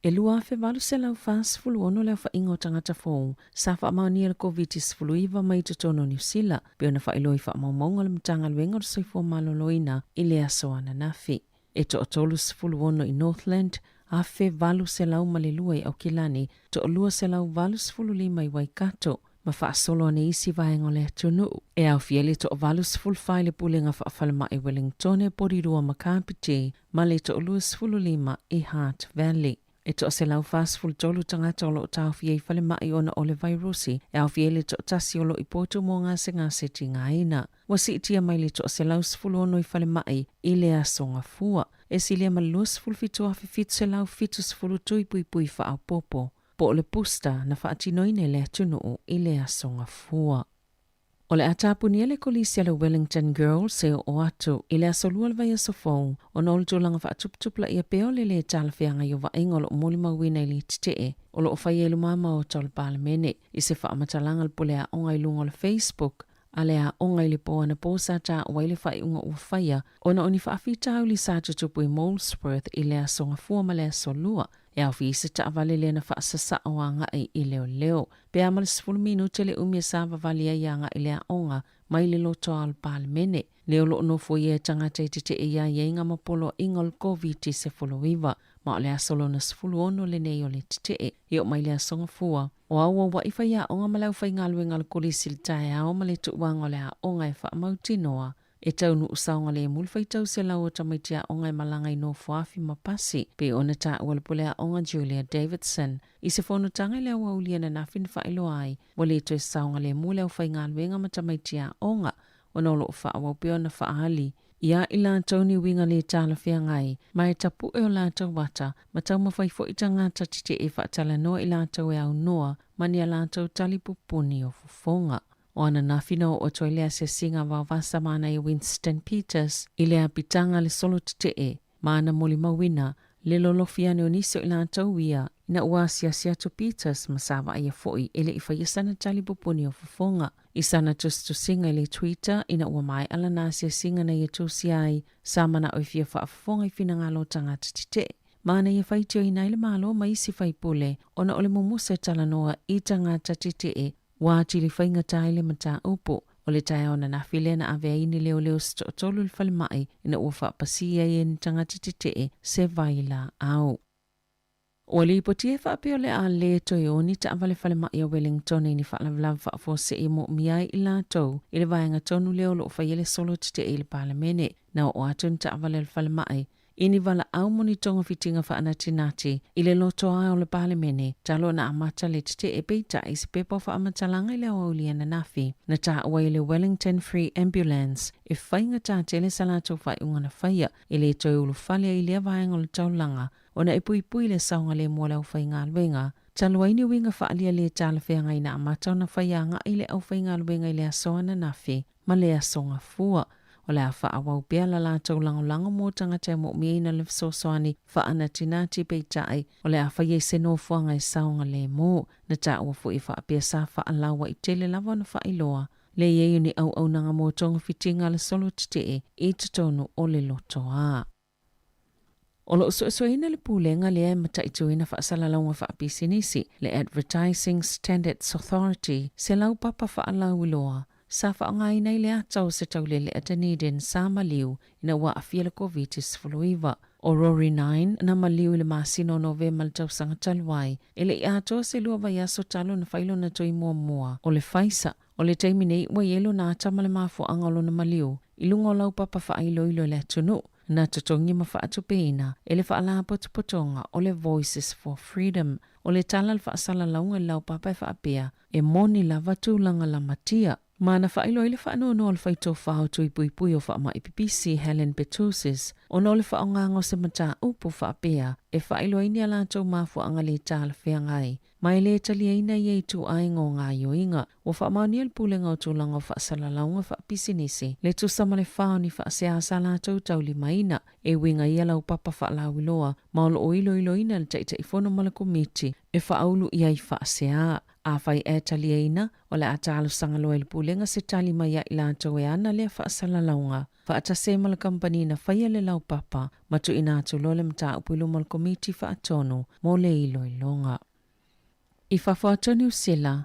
S1: E lua fe valu se lau fas fulu ono leo fa ingo tangata fōu, sa wha maonia le COVID-19 fuluiva mai te tono New Zealand, peo na wha iloi wha maunga le mtanga luenga o soifo maloloina i lea soana nafi. E to o tolu se fulu ono i Northland, a fe valu se lau male lua i Aukilani, to o lua se lau valu se fulu lima i Waikato, ma wha solo ane isi vaenga le tunu. E au fiele to o valu se fulu whai le pulinga wha whalama i Wellington e porirua makapiti, ma le to o lua se fulu lima i Hart Valley. E to se lau fas ful tolu tangata o lo tau fie i whale mai ona o le vairusi, e au fie le to tasi o lo i potu mo ngā se ti ngā ina. Wasi itia mai le to se lau sfulu ono i whale mai i le asonga fua. E si lea malua sfulu fitu afi fitu se lau fitu sfulu tui pui wha au popo. Po o le pusta na whaatinoine le atunu i le asonga fua. O le atapuni ele kolisi le Wellington Girls se o atu i le asolua le vai asofou o na olutulanga wha atuptupla i a peo le talawhianga i o vainga o lo moli mawina i li titee o lo o whai elu mama o tau le palemene i se wha amatalanga le pole a onga i lunga le Facebook a le a onga i le poa na posa ta o le whai unga ua whaia o na oni whaafitau li sa tutupu i Molesworth i le asonga fua ma le asolua. E au fisa ta avale le na whaasasa o anga i leo. Pe amal 10 minute le umia sa vavalia i anga i lea onga mai le loto al palemene. Le olo no fo ia tangata i te ia inga mapolo ingol COVID se foloiva. Ma o le asolo na sifulu ono le nei o le te i o mai le asonga fua. O aua wa ifa ia onga malau fai ngalu inga le kolisi le tae ao ma le tuwanga o le a onga e wha mautinoa. E taunu usaunga le mulfai tau se lau o tamaitia onga e malanga i no fuafi mapasi. Pe ona ta ua le pole a onga Julia Davidson. I se fono tanga le awa ulia na nafin whailo ai. Wale to e saunga le mule au fai ngalu inga ma tamaitia onga. Ona olo wha awa peo na whaali. Ia ila tauni winga le tala fia ngai. Mai tapu e o la tau wata. Ma tau mawhai fo itanga tatite e whaatala noa ila tau e au noa. Mani a la tau tali pupuni o fufonga. O ana nafino o toilea se singa wawasa mana i Winston Peters. Ile a pitanga le solo tite. Maana moli mawina. Le lolofiane o niso ila tau ia. Ina uasia Seattle Peters masawa aia foi. Ile ifa yasana tali pupuni o fufonga. Isana tustu singa le Twitter ina ua mai ala nasia singa na ia tusi ai samana o fia whaafonga i fina ngalo tangata tite. Mana ia whaitio ina ile malo ma isi whaipule ona ole mumuse tala noa i tangata tite wa chili whainga taile mata upo. Ole tae ona na file na avea ini leo leo tolu le whale mai ina ua whaapasia i ni tangata tite se vaila au. O li potie whaapeo le a le toioni ta avale whale mai o Wellington ni whaalavlav whaafose i mo miai i la tau i le vaenga tonu leo lo whaiele solo tite i le palemene na o atun ta avale le whale mai. Ini vala au moni tonga fitinga whaanatinati i le loto ai o le palemene talo na amata le tite e peita i se pepa whaamatalanga i le aulia na nafi na ta awa i le Wellington Free Ambulance e whainga ta tele salato whai ungana whaia i le toi ulu whale i le vaenga o le taulanga ona e pui le saunga le mua lau whainga alwenga. Talua ini winga whaalia le tala whenga ina amata na whaianga i le au whainga alwenga i le asoa na nafi ma le asonga fua. O le a whaawau pia la lātou lango mō tangata mo miena le wsosoani whaana tinati peitai o le a whaie se no fuanga i saunga le mō na ta ua fu i whaapia sa whaalawa i tele lava na whailoa. Le iei ni au nanga mō tonga fitinga le solo tite i tutonu o le loto a. O lo soina le pūlenga le e mataituina whaasalaunga whaapisinisi le Advertising Standards Authority se lau papa whaalau iloa. Sa whaangai nei le atau se taulele a Dunedin sa maliu ina wa afia le COVID-19 fuluiva. O Rory 9 na maliu le masino November le tau sanga talwai. Ele i ato se lua vai aso talo na whailo na toi mua. O le whaisa, o le taimine wa yelo na atama le mafu angalo na maliu. Ilungo lau papa whaailo ilo le atunu. Na tutongi mawhaatupena, ele whaala potonga o le Voices for Freedom, o le tala le whaasala launga lau papa whaapea, e moni la watulanga la matia. Mana whailo ele whaanono o le whaito whao tui pui o whaama IPPC Helen Petusis, o no le whaongango se mata upu whaapea, e whailo ini ala tau mafu anga le tala whiangai. Mai le talia ina iei tu aingo ngā yoinga, o whaamani al pulenga o tūlanga o whaasala launga whaapisinisi, le tu samale whao ni whaasea sala tau tauli maina, e winga ia lau papa whaalau iloa, maolo o ilo ina le taita i whono malakomiti, e whaaulu iai whaasea. A whai e talia ina, o le atalu sangalo e le pulenga se tali mai ia ila tau e ana le whaasala launga. Whaata se mala kampani na whaia le lau papa, matu ina atu lole mta upuilo malakomiti whaatono, mo le ilo ilonga. I whawhaatoni usila,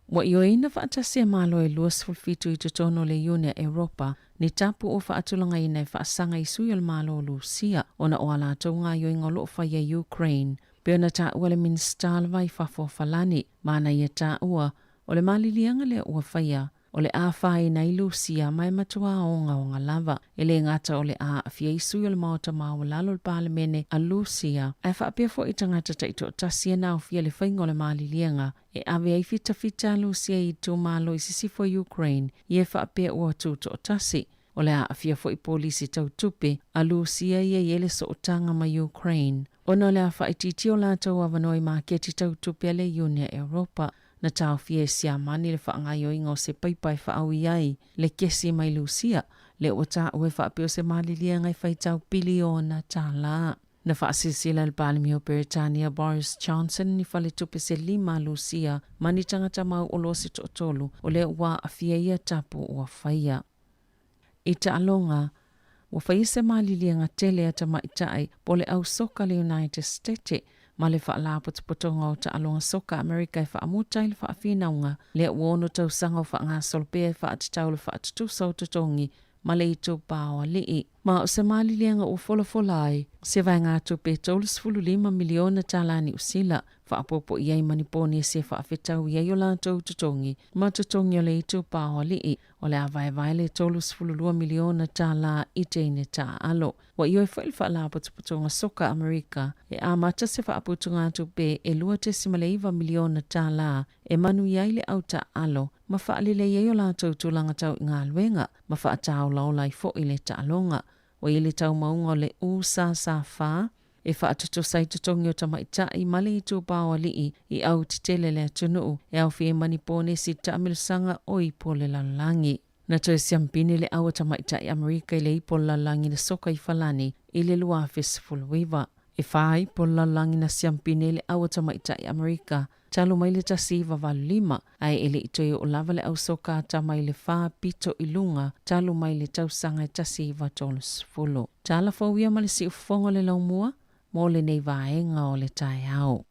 S1: wa io ina whaata se malo e luas fulfitu i tutono le Unia Europa, ni tapu o whaatulanga ina e whaasanga i sui al malo Lucia, ona o ala tau ngā yoinga lo whaia Ukraine, Pena ta ua le minister vai fafo falani, mana ia ta ua, o le malilianga le ua whaia, o le a whai na Lucia mai matua o ngā lava, e le ngata o le a fia isu o le maota mau lalo le palemene a Lucia, e whaapia fo i tangata taito tasia na o fia le whainga o le malilianga, e ave ai fita Lucia i tū malo i sisifo Ukraine, i e whaapia ua tūto tasi, o le a fia fo i polisi tau tupe, a Lucia i e yele so o tanga ma Ukraine, Ono le a whaititi o lātou awanoi māketi tau tupe le Unia Europa na tau fie sia mani le whaangaio ingo se paipai whaau iai le kesi mai Lucia le o ta ue whaapio se malilia ngai whaitau biliona tā la. Na whaasisila le Palemio Britannia Boris Johnson ni whale tupe se 5 Lucia mani tangata mau o lo se totolu o le ua a fia ia tapu ua whaia. I ta alonga, wa whaise malilia ngā tele ata maitai po le au soka le United States, ma le whaala putuputonga o ta alonga soka Amerika e whaamuta i le whaafinaunga le uono tausanga o whaanga solpea e whaatitau le whaatutusa o tutongi ma le ito pāwa lii. Ma o se mali lianga o fola ai, se vai ngā tupe tolus fulu 5 miliona talani usila, whaapopo iai maniponi e se whaafetau iai o lātou tutongi, ma tutongi o le ito pāwa lii, o le avai le tolus fulu 2 miliona tala i teine tā alo. Wa ioi whaile whaala putuputonga soka Amerika, e amata se whaaputunga tupe e 2.9 miliona tala, e manu iai le au tā alo, ma whaalile iai o lātou tūlanga tau i ngā luenga, ma whaatau laulai fo i le tā longa. Wa ili tau maunga le sa wha, e whaatuto sai tutongi o tamaita i male i tū pāwa lii i au titele le tunuu, e au fie manipone si taamilusanga o i pole lalangi. Na toi siampini le au tamaita i Amerika i le i pole lalangi na soka i falani i le lua festival wiva. E whai pole lalangi na siampini le au tamaita i Amerika, talo mai le tasi wavalu 5, ai ele i toi o lava le au soka ta mai le wha pito i lunga, talo mai le tausanga tasi vatolus fulo. Tala fawia ma le si ufonga le laumua, mo le nei vaenga o le tai au.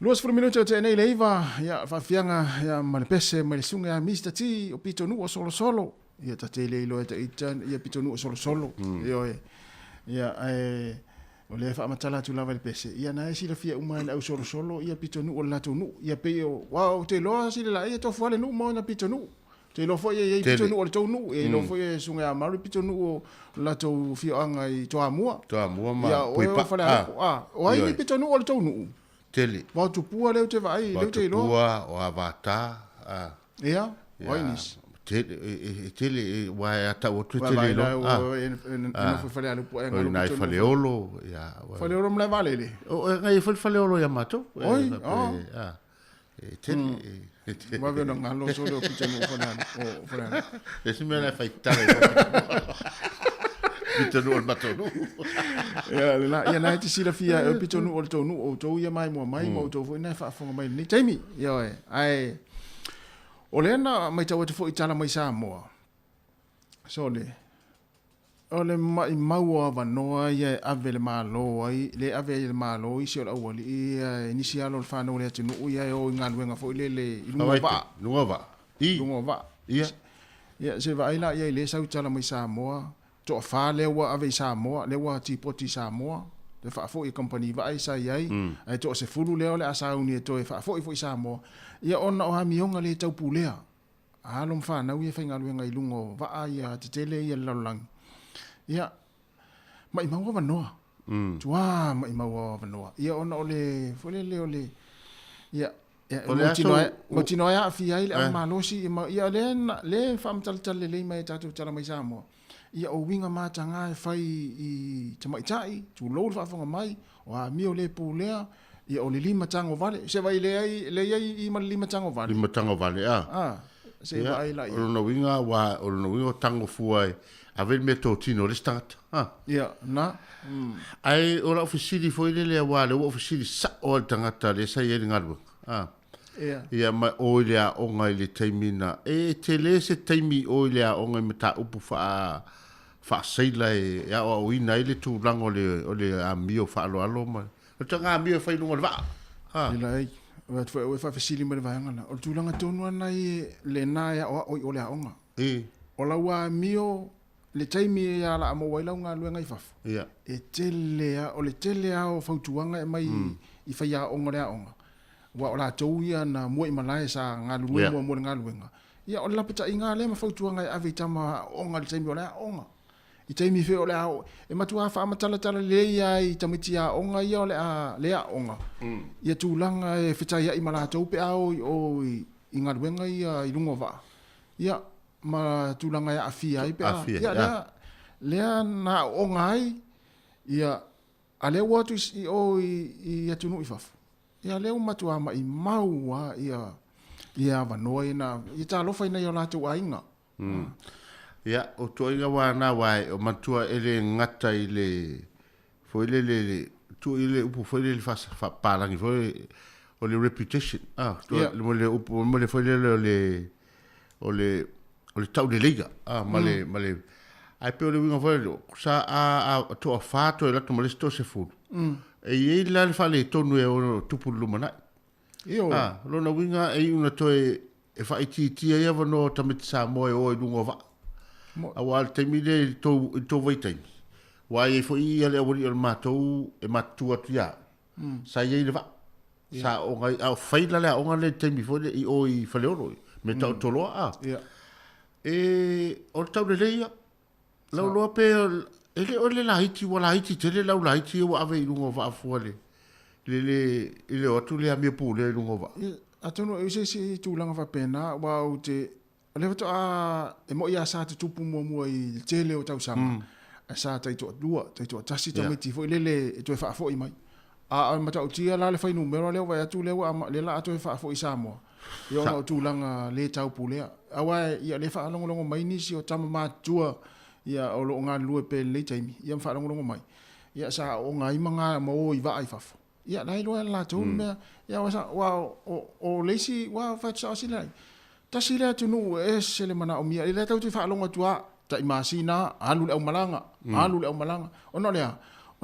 S2: Luas 10 minuto te nei leiva ya fa fianga ya malpese malisunga ya Mr. T o pitonu o solo ya ta te leilo ta itan ya pitonu o solo yo ya o le fa matala tu lava pese ya na si la fia uma au solo ya pitonu o la tonu ya pe o wow te lo si la ya to fole nu mo na pitonu te lo fo ya pitonu o tonu e lo fo ya sunga maru pitonu o la to fia anga i to amua
S5: ma
S2: ya o fa la o ai pitonu o tonu
S5: tele
S2: wa tu pua leo te vai leo te lo
S5: pua o avata
S2: ya oinis
S5: tele wa ata o tu tele lo
S2: no foi falei alu
S5: o nai faleolo ya
S2: falei ro mle vale le
S5: o ngai faleolo ya mato
S2: oi
S5: tele
S2: va ver no ngalo solo pitanu o fana
S5: ese me la faitare pitanu o mato no
S2: ya na te sila fia pitanu o tonu o to ia mai mo to foi na fa fonga mai ni Jamie ya ai olena mai tawa te foi tala mai sa mo so ole mai maua va noa ia avele malo ai le avele malo i se o awali i initial o fa no le tinu ia o ngaluenga foi le
S5: lunga va
S2: ia se va ila ia le sa tala mai sa mo to fa le wa ave sa mo le wa ti poti sa mo le fa foi company va ai sa ai ai to se fulu le ole asa uni to fa foi sa mo ia ona o ha mionga le tau pulea alom fa na ui fa ngaluenga i lungo va ai te tele ia lalang ia mai maua vanoa tua mai maua vanoa ia ona ole fole le ole ia mo tino ya fi ai le malosi ia le fam tal le mai tatu tala mai samo ia o winga matanga e fai i tamai tai tu lo fa fonga mai o a mio le pulea ia o le lima tango vale se vai le ai i ma lima tango vale se vai la
S5: o no winga wa o no winga tango fuai ave me to tino le start
S2: ia na
S5: ai ora ofisili foi le wa le ofisili sa o tangata le sai e ngalu ia ma o le a o ngai le taimina e te le se taimi o le a o ngai mata upu fa sei la ia o ina ile tu rango le a mio fa alo ma o tanga mio fa no va
S2: ila ai wa fa ofisili ma va ngana o tu langa tonu nai le na ia o le a onga o la wa mio le taimi ya la mo waila nga luenga i fafu e telea o le telea o fautuanga e mai i fa ya onga le onga wa ola touia na mo i malai sa nga luenga mo nga luenga ia o la peta inga le ma fautuanga e ave tama onga le taimi o le onga i taimi fe o le e matua fa matala tala le ia i tamiti ya onga ia o le onga ia tulanga e feta ya i mala toupe au o i nga luenga ia i lungo va ia ma tulanga ya afia ai pe ya le na o ngai ia ale watu i atunu i fafu ia le matua mai maua ia vanoi na i ta lofa ina yo la tu ainga
S5: ia o toinga wa na wai o matua ele ngata ile foi le tu ile upu foi le fa palangi foi o le reputation le upu mo le foi le o le tau de liga male ai pe o le winga foi sa a to fa to la to male sto se fu e i la fa le tonu e o tupu lumana lo na winga e una to e fa ti e va no tamit sa mo e o lungo va a wal te mile to vai tai wa e fo i ale o le mato e matu atia sa ye le va sa o ngai a fai la o ngai te mi fo i o i fa le o me ta to lo e o tau le leia lau loa pe ele o le laiti wa laiti te le lau laiti wa ave i lungo va fuale le o tu le a mia pu le lungo va
S2: atono e se tu langa va pena wa o te le to a e mo ia sa te tupu mo i te le o tau sama a sa tai to dua tai to tasi to meti fo le to fa fo i mai a ma tau tia la le fa numero le wa tu le wa le la to fa fo i sa mo yo no tu langa le tau pu le awa ia le fa longo mai ni si o tama matua ia o lo nga lue pe le taimi ia fa longo mai ia sa o nga i manga mo i va ai fafo ia dai lo la tu me ia wa o le si wa fa sa si lai ta si le tu no e se le mana o mia le tau tu fa longo tua ta i masina alu le malanga o no le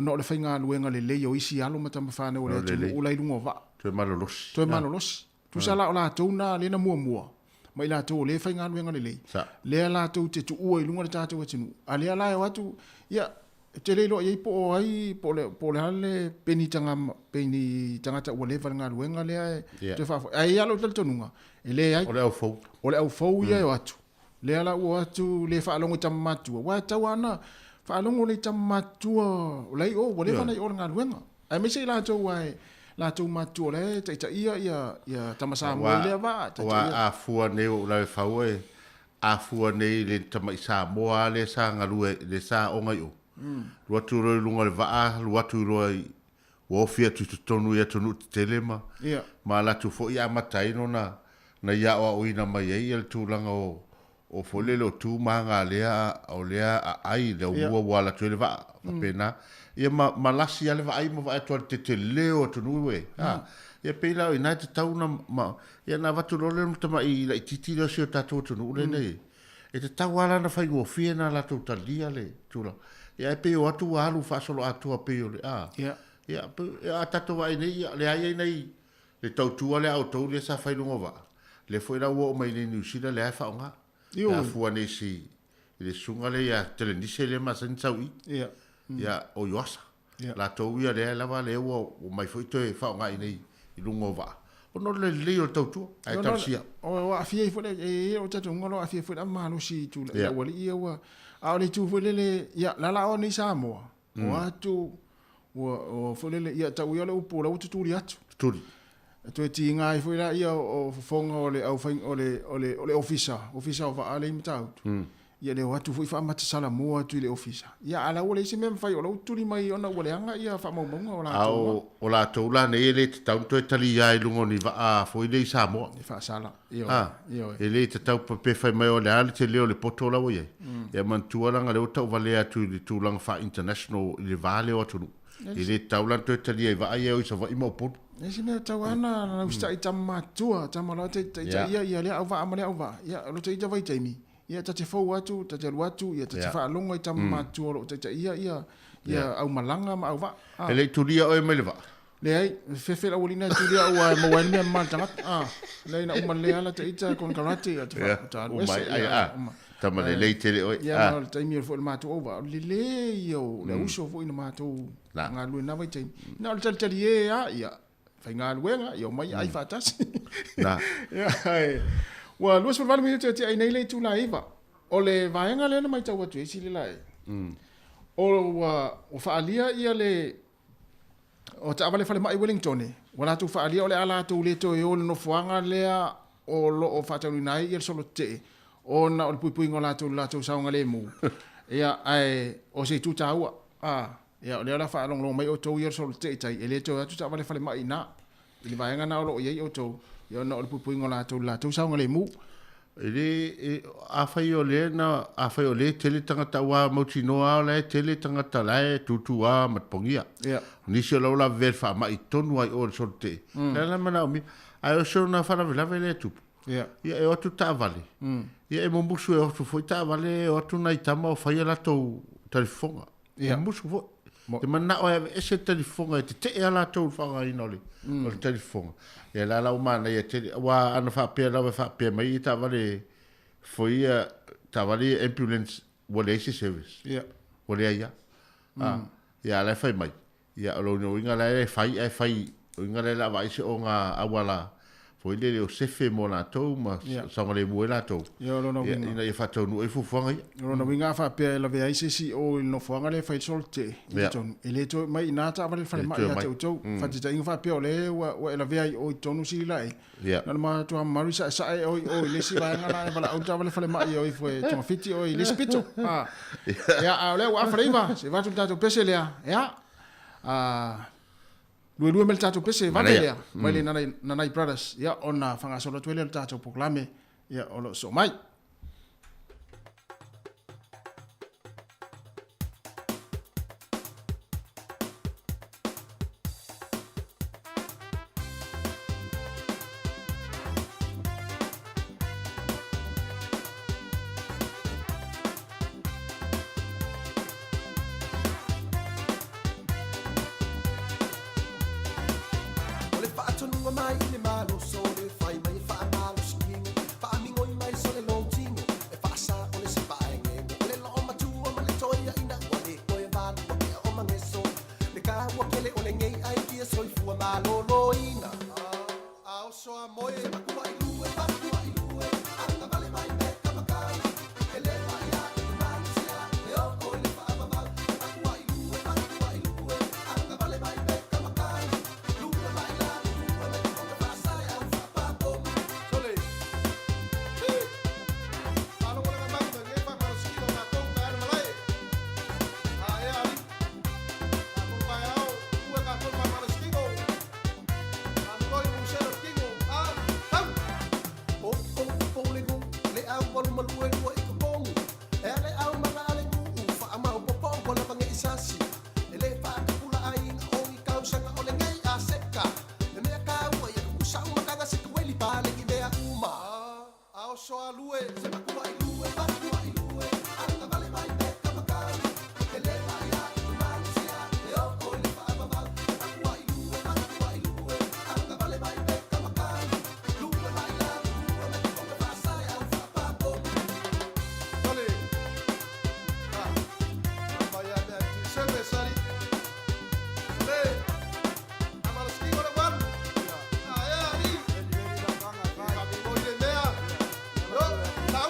S2: ona o le whainga luenga le lei o isi alo matama whane o le atu o lai lungo wa.
S5: Toe malolosi.
S2: Toe malolosi. Tu sa la o la tau na lena mua. Mai la tau le whainga luenga le lei. Lea la tau te tu ua i lunga le tātou atinu. A lea la e watu, ia, te leilo i po o ai, po le hale peni tangata ua lewa ngā luenga lea e te whafo. Ai alo tala tonunga. E le ai.
S5: O le au fau.
S2: O le au fau ia e watu. Lea la ua atu le whaalongo tamatua. Wa tau ana, whaalongo le tamatua. O lei o, wa lewa nei o ngā luenga. Ai mese la tau ai, la tau matua le, ta ia tamasa mua lea wa.
S5: Wa a fua nei o la whau e, a fua nei le tamai sa moa le sa ngalue, le sa o ngai o. Luatu roi lunga le waa, luatu roi wofia tu tonu ia tonu te telema. Ma la tu fo ia mataino na ia o ina mai ei el tūlanga o folelo tu manga lea o lea a ai le ua wala tu le va pena ia ma lasi ale va ai mo va to te leo tu nuwe ia pela ina te tau na ma ia na va tu lole mo tama i la titi le sio tatu tu nu le nei e te tau ala na fai go fie na la tu talia le tu la ia pe o atu alu fa solo atu pe o le ia tatu va nei le ai nei le tau tu ale auto le sa fai no va le foi la o mai le New Zealand le fa nga ia fua nei si le sunga le ia tele ni se le ma sen tsaui ia o yosa la tau ia le lava le o mai foi te fa nga nei i lungo va o no le o tau tu ai tau sia
S2: o a fie foi e o tatu ngolo a fie foi a malo si tu le o le ia wa a le tu foi le ia la o ni sa mo o atu o foi le ia tau ia le o po la tu ri atu
S5: tu
S2: to ti nga i foi la ia o fonga o le au fain o le officer o va ale mita ia le watu foi fa mata sala mo tu le officer ia ala o le se mem fai o lo tuli mai ona o le anga ia fa mo o la to
S5: o la to la ne le tau to tali ia i lungo ni va a foi le sa mo
S2: fa sala io
S5: e le tau pe fai mai o le ale te le o le poto la o ia ia man tu la nga le tau vale atu le tu lang fa international le vale o tu e le tau la to tali ia va ia o sa va i mo poto
S2: Nesi me tau ana na usta i tamatua, tamala te ia le au va amale au va. Ia lo te vai taimi. Ia te fou atu, te lu atu, ia te fa longa i tamatua lo te ia au malanga ma au va.
S5: Ele tulia o me le va.
S2: Le ai fe la wolina tulia o mo wan me ma tanga. Le na uma le ala te ita con karate ia te fa.
S5: Tamale le tele o.
S2: Ia no taimi fo le matu over. Le yo le uso fo ina matu. Nga lu na vai taimi. Na le tele ia fai ngā luenga, i o mai ai whātasi. Wa luas pa wale minute te ai nei lei tū la iwa. O le vaenga lena mai tau atu esi le lai. O whaalia ia le, o te awale whale mai Wellington e. Wala tu whaalia o le ala tu le to e o le no fuanga lea o lo o whātau nai i le solo te. O na o le pui ngo la tu saunga le mu. Ia ai o se tu taua. Ia o le ala fa long mai o to year sol te tai ele to atu ta vale fale mai na ili vai nga na o ye o to yo no le pupu ngola to la to sa ngale mu
S5: ele a fai o le na a fai o le tele tangata wa mochino a le tele tangata la tutu a matpongia ni se lo la ver fa mai tonu ai o sol te la mana mi ai o so na fa la vele tu ia e o tu ta vale ia e mo musu e o tu foi ta vale o tu na itama o fai la to telefona ia musu foi te mana o ese telefona te ala to fa ina le o telefona e la la umana e te wa ana fa pe la fa pe mai ta vale foi ta vale ambulance wale service wale ia ia la fai mai ia lo no inga la fai inga la vai se o nga awala foi le o sefe mo na to ma sa le mo la to
S2: yo lo no
S5: ina e fa to no e fu fanga
S2: yo no winga fa pe la vai se o no fanga le fai solte ton ele to mai na ta vale fa mai ya to fa ti inga fa pe le wa la vai o to no si lai na ma to mari sa o le si va ngala e vala o ta vale fa mai o foi to fiti o le spito ya le wa freva se va tu ta to pese le ya Lue mel tato pese vale lea. Mai le nanai brothers. Ia ona whangasolo tuele le tato poklame. Ia olo so mai.
S7: mai le malo so le fai mai fa malo skin fa mi ngoi mai so le long ting e fa sa o le se pai nge le lo ma tu ma le toia ina wa le ko e van ko ke o ma nge so le ka wa ke le o le ngai ai ki so fu malo lo ina a o so a moi e ma ku ai lu e pa ku ai lu e anga vale mai me ka ma kai e le mai ya ma sia e o ko le fa ma ma ku ai lu e pa ku ai lu e anga vale mai me ka ma kai lu mai la Now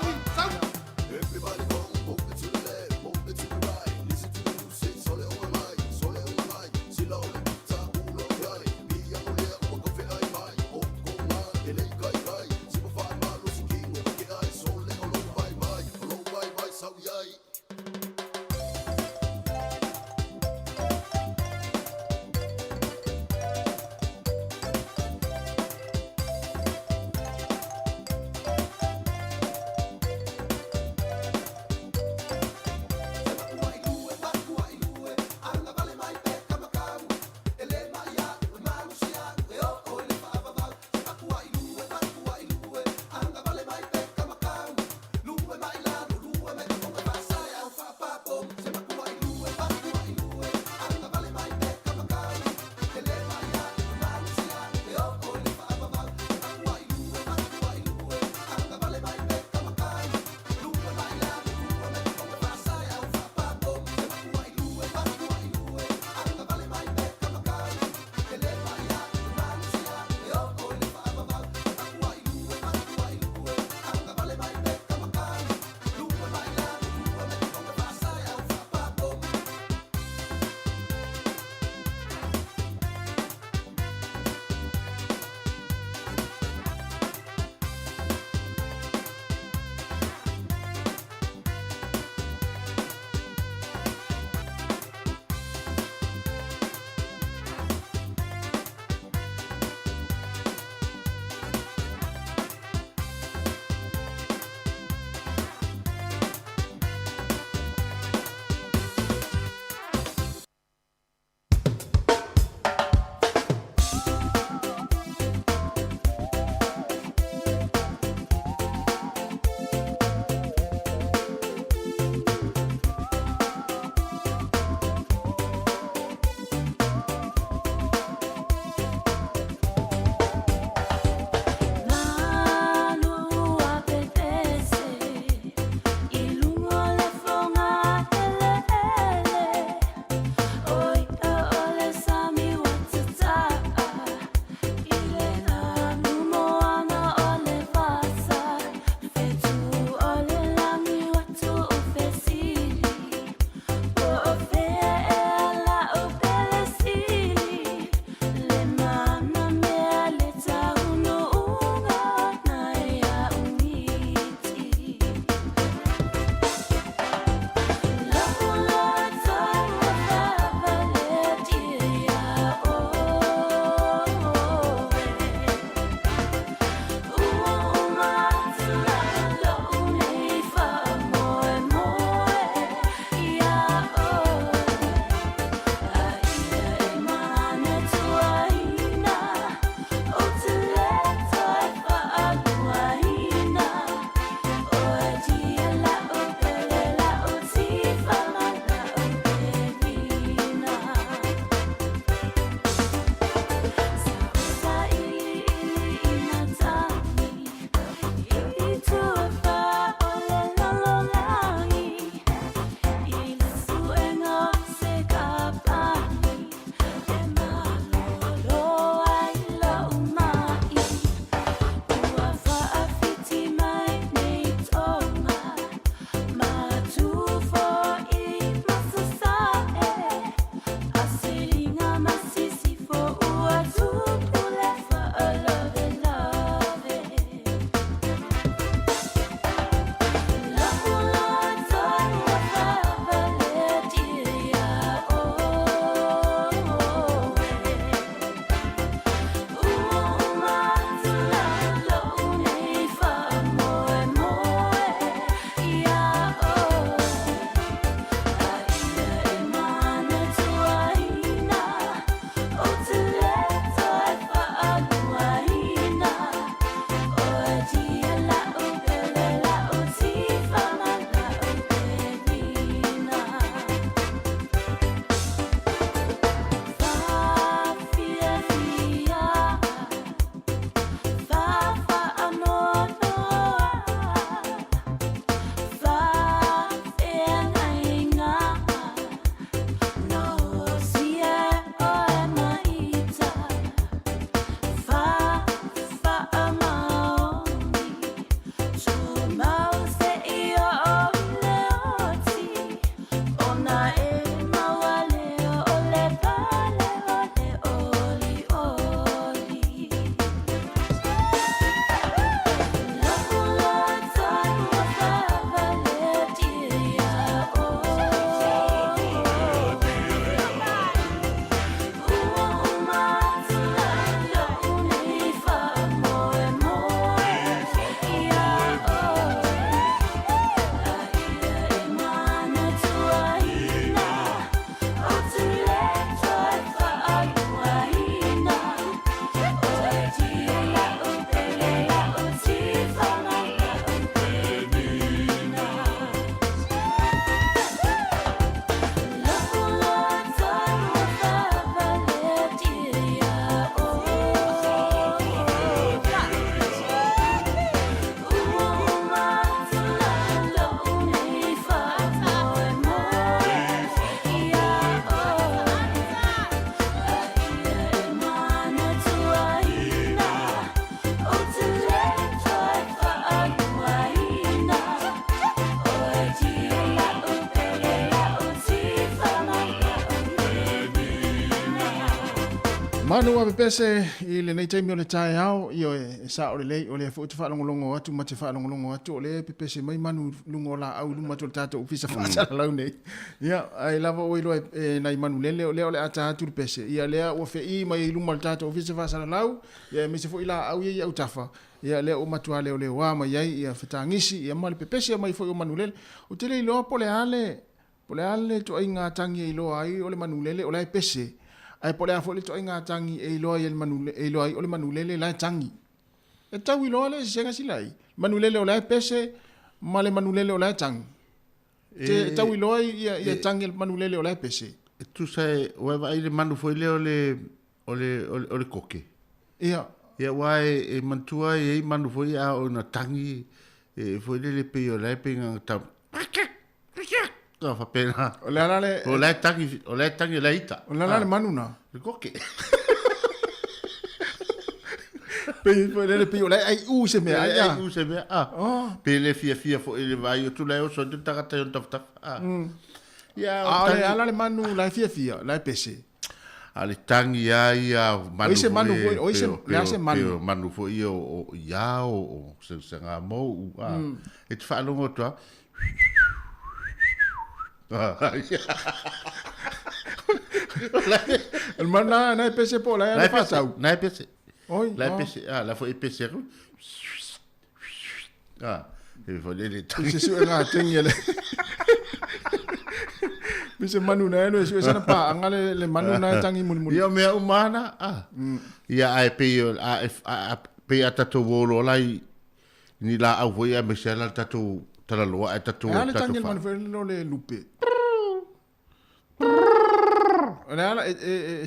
S2: Manu wa pese I le nei taimi o le tae au I o e sa o le lei o le fu te whaalongolongo atu ma te whaalongolongo atu o le pese mai manu lungo la au luma tu le tātou upisa whaatara lau nei. Ia, ai lava o ilo e nai manu lele o le ata atu le pese. Ia lea o fe I mai luma le tātou upisa whaatara lau. Ia me se fu ila au ia au tafa. Ia lea o matua leo le wa mai ai ia whetangisi. Ia mali pese mai fu o manu lele. O te le ilo po le ale. Po le ale to ai ngā tangi ilo ai o le manu lele o le pese. Ai pole a fole to inga tangi e loa el manule e loa o le manulele la tangi e tau I loa le senga silai manulele o la pese ma le manulele o la tangi te tau I loa ia tangi el manulele o la pese
S5: tu sai o va ile manu foi le o le koke
S2: ia
S5: wai e mantua e manu foi a o na tangi e foi le pe o la pe nga ta no fa pena
S2: o la
S5: tangi la ita
S2: o la manuna
S5: le koke
S2: pe le pe o la ai u se me ai
S5: u se me pe le fia fo ile vai o tu la o so tu ta ta ta
S2: ya le manu la fia la pese
S5: ale tangi ia manu
S2: se manu o se le se manu
S5: manu fo o ia o se nga mo e te fa longo to
S2: el mana na pese po la pasau
S5: na pese
S2: oi
S5: la pese la foi pese e volle le
S2: se su nga tengele bise manu na no se sana pa ngale le manu na tangi mul
S5: yo me umana ia ai pe atato volo lai ni la au voi a mesela tato tala loa e tato
S2: ale tangi el manu no le lupe Ala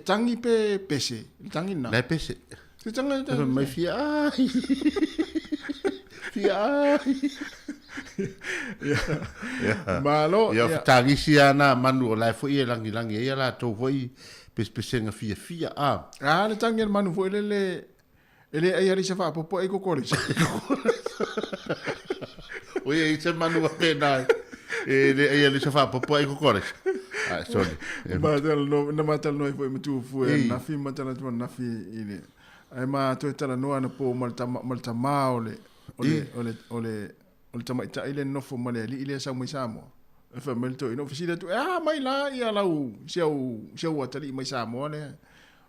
S2: tangi pe pese, tangi na.
S5: La pese.
S2: Se tangi
S5: mai fia.
S2: Malo.
S5: Ya tangi siana manu la fo ia langi ia la to foi pese nga fia.
S2: Le tangi el manu fo ele ai ari se fa popo e kokori.
S5: Oye, se manu pe nai. Le ai ali se fa popo e kokori. Sorry.
S2: Matal no foi muito foi na fi matal na fi ile. Ai ma to tala no ana po malta maole. Ole tama ita ile no fo male ile sa mo samo. E fa melto ino fisile tu mai la ia la u seu atali mai samo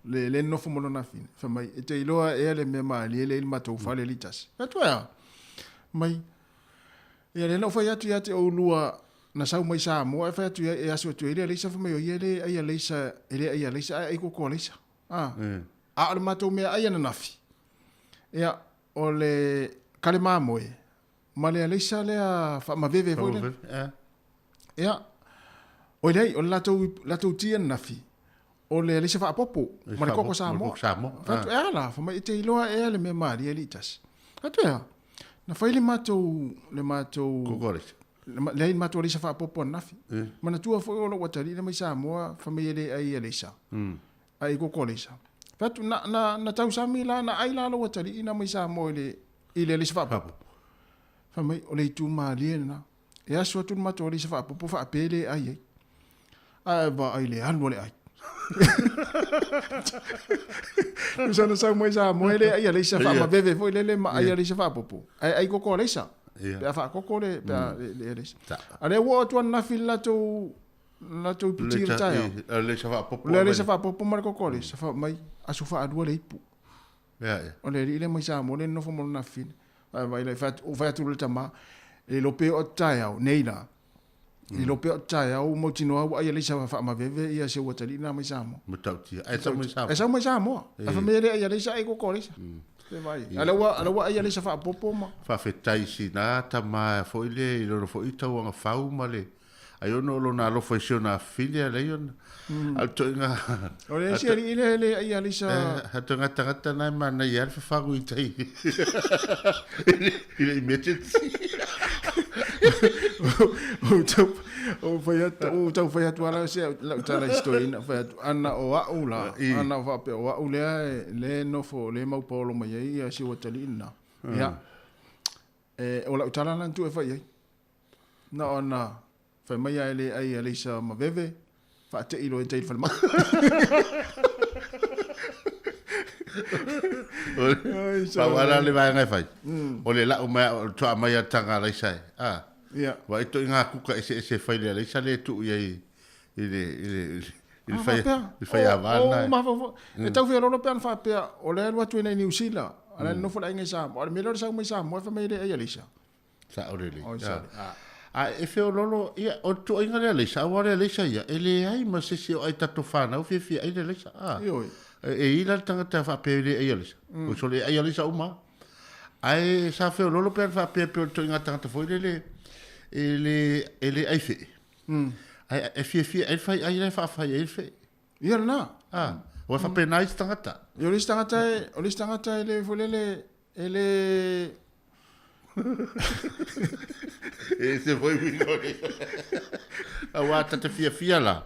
S2: le no fo mo na fi. Fa mai ite ilo e le me ma le mato fa le litas. Tu mai ia le no foi atu o lua na sau mai sa mo e fa tu e aso tu ele le sa fa mai o ele ai le sa ai ko ko le sa le mato me ai na nafi ia o le kalema mo e ma le sa le fa ma veve vo ia o le o la tu ti na nafi o le sa fa popo ma ko sa mo fa tu ala fa mai te ilo e le me ma le litas fa tu na fa le mato
S5: kokore
S2: le mato le sa fa popo nafi mana tua fo o lo watari le mai sa mo fa me le ai le sa ai ko kolesa fatu na tau sa mi la na ai la lo watari ina mai sa mo ile le sa fa popo fa me o le tu ma le na e aso tu mato le sa fa popo fa pele ai ba ai le an le ai Bisa na sa mo le ai le sa fa ma bebe fo le ma ai le sa fa popo ai ko kolesa pe fa ko le le ale wo tu na fila tu piti tayo
S5: le sa fa popo
S2: le sa fa popo mar ko le sa fa mai asu fa adu le ipu o le ile mai sa mo le no fo mo na fin vai le fa o fa tu le tama e lo pe o tayo neila I lo pe o tayo mo tino ai le sa fa ma bebe ia se watali na mai sa mo
S5: mutauti ai sa
S2: mai sa mo fa me le ai le sa ai ko le sa Alawa ai le sa fa popo ma.
S5: Fa fetai sina ta ma fo ile lo fo ita wa fau male. Ai ono lo na lo fo na filia le yon. Al to nga.
S2: Ole si ile ai le sa.
S5: Ha to nga tata na ma na yar fa fa gu ita. Ile mete. O
S2: tau fai atu ala se la tala histori na fai atu ana o au la ana fa pe o au le no fo le mau polo mai ia si watali na ia o la tala na tu e fai na ona fai mai ai le sa ma veve fa te ilo e te fa ma
S5: Pa wala le vai ngai fai. O le la o mai o toa mai tanga lai sai. Ah.
S2: Ia.
S5: Wa ito inga kuka ese fai le lai sai le tu ye il fai avana.
S2: O ma fo. E tau fia lolo pean fa pea o le alua tu nei New Zealand. Ala no fola inga sa. O le melo sa mai sa mo fa mai le ai alisa.
S5: Sa o le.
S2: Ah.
S5: E feo lolo ia o tu inga le lai sa o le lai sai ia. Ele ai ma se o ai tato fana o fia ai le lai sa. Ah.
S2: Ioi.
S5: E ila tanga ta fa pe le ai alisa. O so le ai alisa uma. Ai sa feo lolo pean fa pe to inga tanga foi le ele ai fe. Ai fia ai fai ai fa ai fe.
S2: Ia na.
S5: Ah, o fa pe nice tangata.
S2: Yo list tangata ele volele ele
S5: Se foi minore. A wata te fia la.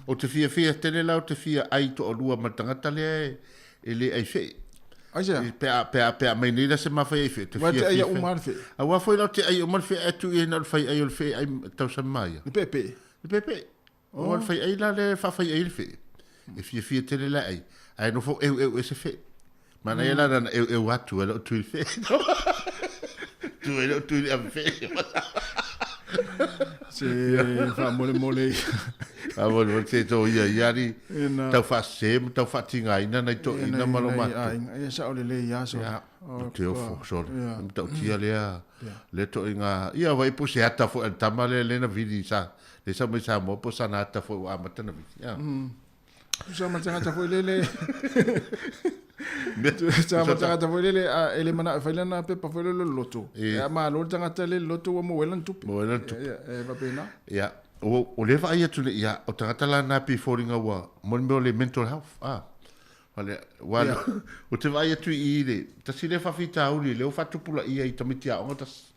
S5: O te fia tele la o te fia ai to lua ma tangata le ele ai fe.
S2: Aja.
S5: Pe mai ni la se ma fai fe te
S2: Wa te
S5: fia.
S2: ai o mar fe.
S5: A wa foi la te ai o mar fe atu e na fai ai o fe ai tau sa mai.
S2: Le pepe.
S5: Le pepe. O fai ai la le fa fai ai le fe. E fia tele la ai. Ai no fo eu ese fe. Mana ela na eu atu ela tu fe. Tu a fe.
S2: Se fa mole.
S5: A mo te to ia yari. Tau fa se, tau fa tinga ina na to ina malo ma.
S2: Ai sa ole le ya so.
S5: Te ofo so. Tau tia le to inga. Ia vai pu se ata fo tamale le na vidi sa. Le sa me sa mo po sana ata fo a mata na vidi. Ya.
S2: Sa ma tanga foi lele. Sa ma tanga foi lele ele mana foi lana pe pa foi lele loto. Ya ma lo tanga tele loto mo welan tupi.
S5: Mo welan tupi.
S2: Ya va pena.
S5: Ya. O le vai atu le ya o tanga la na pi foringa wa mo le mental health. Ah. Vale, wala. O te vai atu I le. Ta si le fa fita uli le o fatu pula ia I tamitia o tas.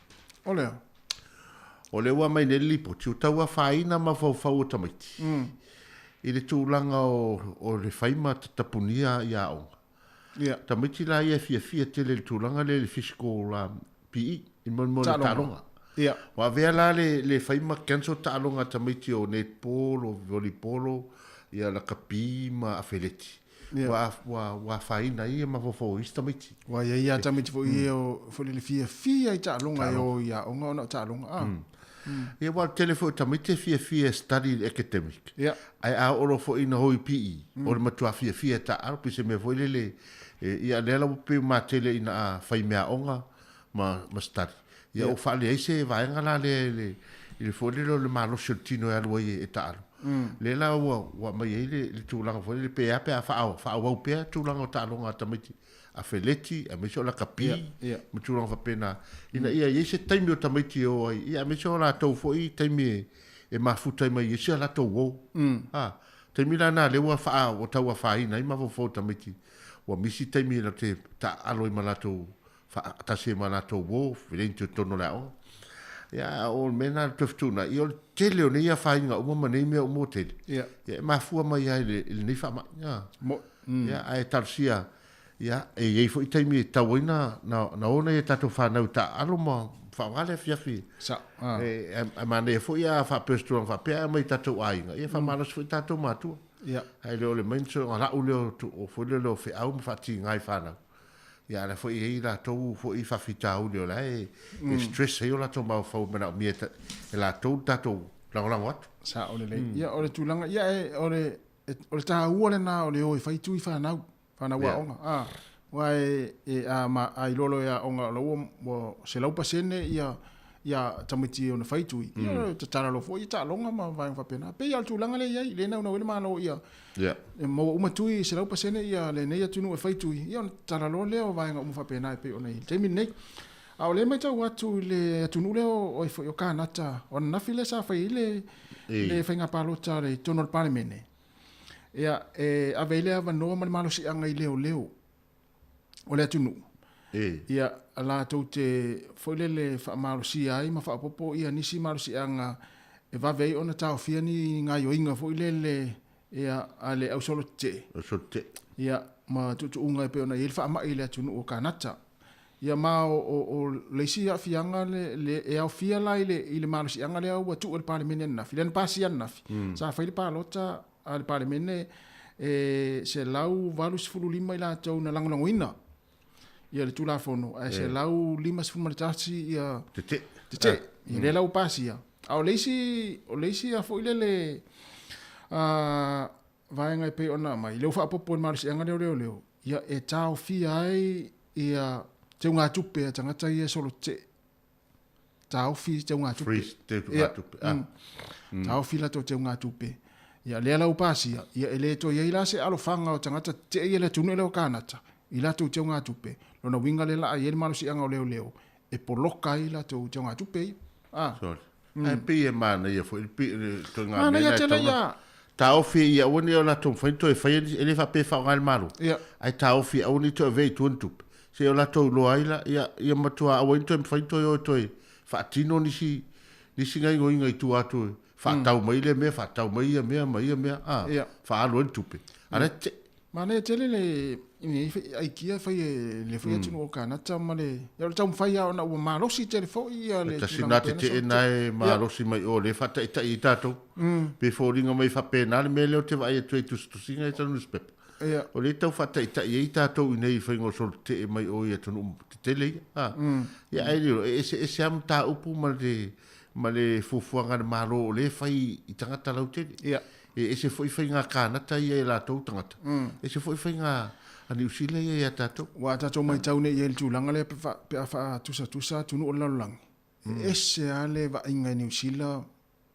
S2: Ole.
S5: O le wa mai le lipo tu taua faina ma fau tamiti. I le tūlanga o le whaima tapunia ia o.
S2: Ia.
S5: Tamiti la ia fia tele le tūlanga le physical PE. I mo le tālonga.
S2: Ia.
S5: Wa vea la le whaima cancel tālonga tamiti o netball o volleyball ia la kapi ma awheleti. Wa whaina ia ma fofo ista tamiti.
S2: Wa ia tamiti fo ia o fo le fia I tālonga o ia o ngona tālonga.
S5: Ia wa telefo tamite fia study academic.
S2: Ia.
S5: Ai a oro fo ina hoi PE. O le matua fia ta arpi se me foi le ia lela pe ma tele ina fai mea onga ma study. Ia o fale ai se vai ngala le fo le malo sotino ya lo e ta aro. Lela wa mai le tulanga fo le pe a fa wa pe tulanga ta longa tamite. A feleti a me so la kapi me tu fa pena ina ia se taimi o tamaiti o ai ia me so la tau foi taimi e ma futa mai se la tau wo taimi la na le wa fa o tau fa ina ma fo tamaiti wa misi taimi la te ta alo i malato fa ta se malato wo filente tono la o ia o mena toftuna io tele o ia fa inga o ma nei me o motel ia ma fu mai ai le ni fa ma ia ai tarsia ia e foi taimi tawaina na ona e tato fa na ta aloma fa vale fiafi
S2: sa
S5: e mane foi a fa pesto fa pe mai tato ai e fa malas foi tato matu
S2: ia
S5: ai le menso ala o le o foi le fe au fa ti ngai fa na ia la foi e la to foi fa fita o le la e stress e la to ma fa mena mi e la to tato la wat
S2: sa o le ia o le tulanga ia o le ta ua le na o le o fai tu fa na Pana wa onga. Wa ma ai lolo ya onga lo se lau pasene ia tamiti ona faitui. Ia tara lo fo ia longa ma vai fa pena. Pe ia tulanga le ia le na ona ma lo ia.
S5: Ja.
S2: Mo uma tui se lau pasene ia le nei tunu e faitui. Ia tara lo le o vai nga fa pena pe ona i. Temi nei. A le mai tau atu le tunu le o o kanata. Ona na file sa fa ile le fainga palota le tono parlemene. Ia a vele ava no malo si anga I leo o le atunu ia ala tau te foile le fa malo si ai ma fa popo ia nisi malo si anga e va vei ona tau fia ni nga yo inga foile le ia ale au solo te ia ma tutu unga pe ona il fa ma ile atunu o kanata ia ma o le si a fianga le e au fia la ile malo si anga le au tu o parlemene na filen pasian na sa fa ile palota al parlemene se lau valu sifulu lima i lātou na langolangoina. Ia le tulafono. Se lau lima sifulu maritasi ia te. I le lau pasi ia. O leisi a fo ile vaenga i pe ona mai. Leo whaapopo i marisi anga leo. Ia e tau fia ai ia te unga tupe a tangata ia solo te. Tau fi te unga tupe.
S5: Freeze te unga tupe.
S2: Tau fi la te unga tupe. Ia lea lau pasi ia ele to ia ila se alo fanga o tangata te ia le tunu leo kanata. Ila tu te unga tupe. Lona winga le la ia le marisi anga leo. E poloka ila te unga tupe.
S5: Sorry. Ai pe mana ia fo il pe to nga
S2: Mana ia tele ia.
S5: Tau fi ia woni o la tom fainto e fai ele fa pe fa ngal malu. Ai tau fi o ni to ve tu tup. Se o la to lo aila ia matua a woni to fainto yo to fa tino ni si ngai ngai tu atu. Fa tau mai le me fa tau mai ia me fa lo tupe. Ana te
S2: mana ia tele le ini ai kia fai le fai tino o kana tamale. Ya tau fai ona o marosi telefo ia le.
S5: Ta sinate te nai marosi mai o le fa ta i tato. Before ringa mai fa pena le mele o te vai tu singa i tanu spep. O le tau fa ta i tato nei fai ngo sol te mai o ia tonu tele. Ya ai le ese am ta upu ma le fufuanga maro le fai i tangata lau te. Ese foi nga kana ta ia la tau tangata. Ese foi nga ani usile ia tato.
S2: Wa tato mai tau ne ia tulanga le pe fa tusa tunu o lalang. Ese ale va inga ni usila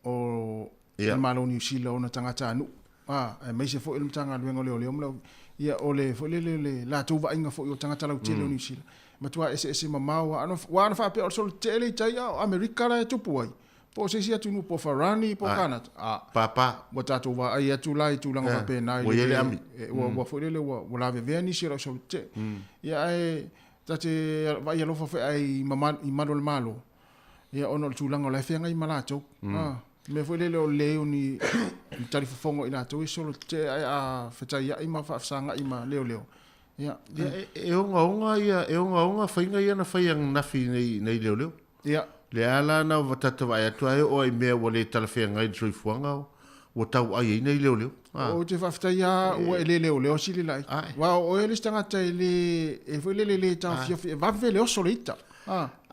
S2: o malo ni usila ona tangata anu. Mai se foi tanga luenga le mla ia ole foi le la tau va inga foi o tangata lau tele ni usila. Matua ese mamau ano wa fa pe o sol tele tai America la tupu ai. Po se sia tunu po Farani po Kanat.
S5: Papa.
S2: Wa tato wa ai atu lai tulanga fa pe nai.
S5: Wa ele ami.
S2: Wa foi le wa la veni si ra so te. Ia ai tate va ia lo fa ai mama I malo malo. Ia ono tulanga la fe ngai malato. Me foi le o leo ni tari fongo ina to so te ai a feta ia I ma fa sanga I ma leo. Ia.
S5: E onga fa inga ia na fa yang nafi nei leo.
S2: Ia.
S5: Le ala na watata vai atu ai o ai mea wale talafea ngai soi fuanga o tau ai nei leo.
S2: O te whafta ia ua ele leo sili lai. Wa o ele stangata ele e foi le tau fia va vele o solita.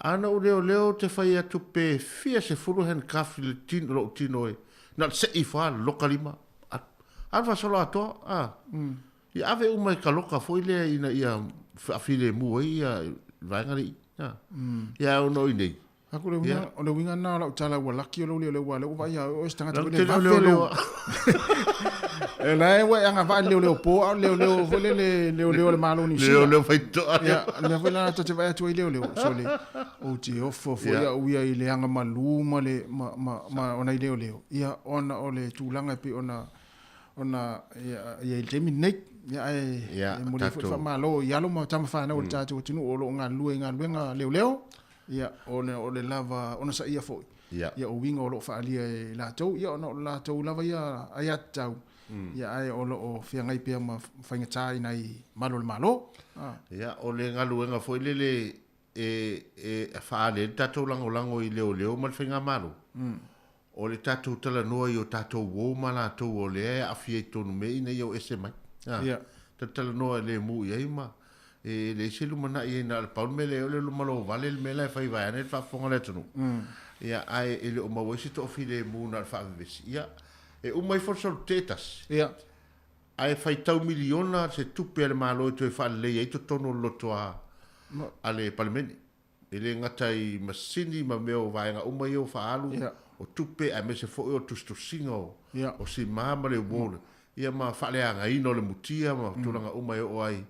S5: Ana o leo te whai atu pe fia se furu hen kafi le tino e. Na se I wha lokalima. Alfa solo atoa. I ave umai ka loka foi le ina ia afile mua ia vaingari. Ia ono I nei.
S2: Aku le winga na la utala wa laki o le wa le wa ia o stanga
S5: te leo.
S2: E lai wa anga va leo po leo vole le malo ni si.
S5: Leo fai to.
S2: Ya, le vela ta te vai tu leo so le. O te ofo ia uia I le anga maluma le ma ona leo. Ia ona o le tulanga pe ona ia il temi nei. Ia mo le fa malo ia lo ma tama fa na o tatu tinu o lo nga luenga leo. Ia ole lava ona sa ia foi. Ia o winga o lo fa alia e la tau ia ona la tau lava ia ai tau. Ia ai o lo fia ngai pe ma fainga tai nai malo.
S5: Ia ole ngaluenga foi le e fa ale tatu lango I leo mal fainga malo. O le tatu tala noa I o tatu wo mala tu o le a fie tonu me ina yo ese mai.
S2: Ia
S5: tala noa le mu ia ma. E le selu mana I na paul mele ole lu malo vale le mele fai vai ne fa fonga le tonu. Ia ai ele o mawisi to file mu na fa vesi. Ia e o mai forsol tetas.
S2: Ia
S5: ai fai tau miliona se tupe ale malo to fa le ai to tono loto ale palmeni. Ele ngata I masini ma meo vaenga o mai o fa alu o tupe a me se fo o tusto singo o si mama le wole. Ia ma fa le anga ino le mutia ma tulanga o mai o ai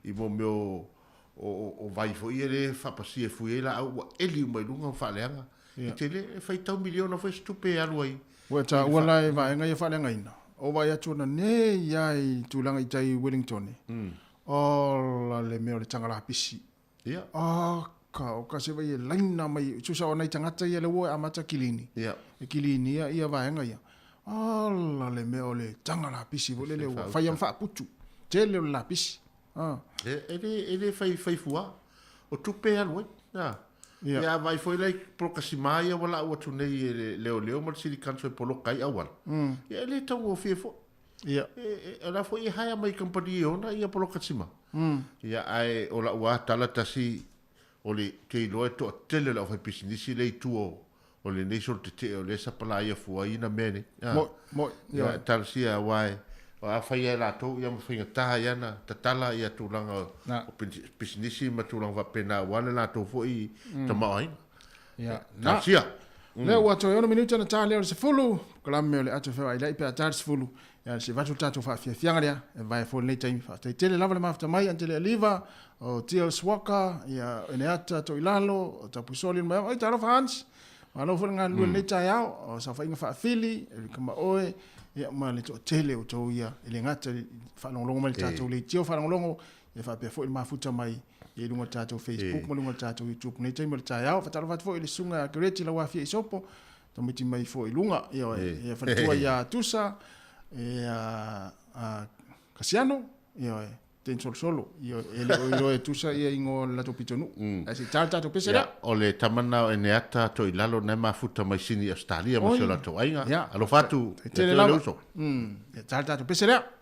S5: I mo meo o vai fo ele fa pasi e fuela au eli mai lunga fa leanga tele fai tau miliona foi stupe alu ai
S2: wa ta wala e vai ngai fa leanga ina o vai atu na ne ai tulanga I tai Wellington o la le meo le tangala pisi ka o ka se vai laina mai tu sa ona tangata ia le wo amata kilini kilini ia vai ngai la le meo le tangala pisi vo le fai am fa putu tele la pisi
S5: ele fai fua o tupe alu ia vai foi lai prokasimai wala o tu nei leo mal sili kanso e polo kai awal ia ele tau o fie fo
S2: Ia.
S5: Ora fo I haya mai company ona ia polo kasima. Ia ai o la ua tala tasi o le kei loe to tele la o fai pisinisi le tuo o le neisol te o le sapala ia fua ina mene.
S2: Mo.
S5: Ia talsia wai. O a fai e la tau ia mawhinga taha iana tatala ia tūlanga o pisinisi ma tūlanga wapena wane la tau fo I tamaoaina.
S2: Ia.
S5: Talsia.
S2: Leo wa toi 1 minuta na tale o se fulu. Kalame o le atu fa ai pe atar se fulu. Ya se vatu tatu fa fianga dia e vai fo le time fa. Te tele lava le mafta mai antele liva o T.L. Swaka ya ene ata to ilalo o tapu soli mai ai taro fans. Ma lo fo nga lu le tai ao o sa fa inga fa fili e kama oe ya ma le to tele o to ia ele ngata fa longo mai tatu le tio fa longo e fa pe fo il mafuta mai e lunga tatu Facebook mo lunga tatu YouTube nei time le tai ao fa taro fo ile sunga greti la wa fi sopo to miti mai fo ilunga e fa tua ya tusa e a Casiano io ten solo io e tusa ia ingo la to pitonu asi tarta to pesera
S5: o le tamana e ne ata to ilalo na mafuta mai sini Australia mo la to ainga alo fatu
S2: te le uso tarta to pesera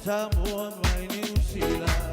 S8: Samoa mai New Zealand.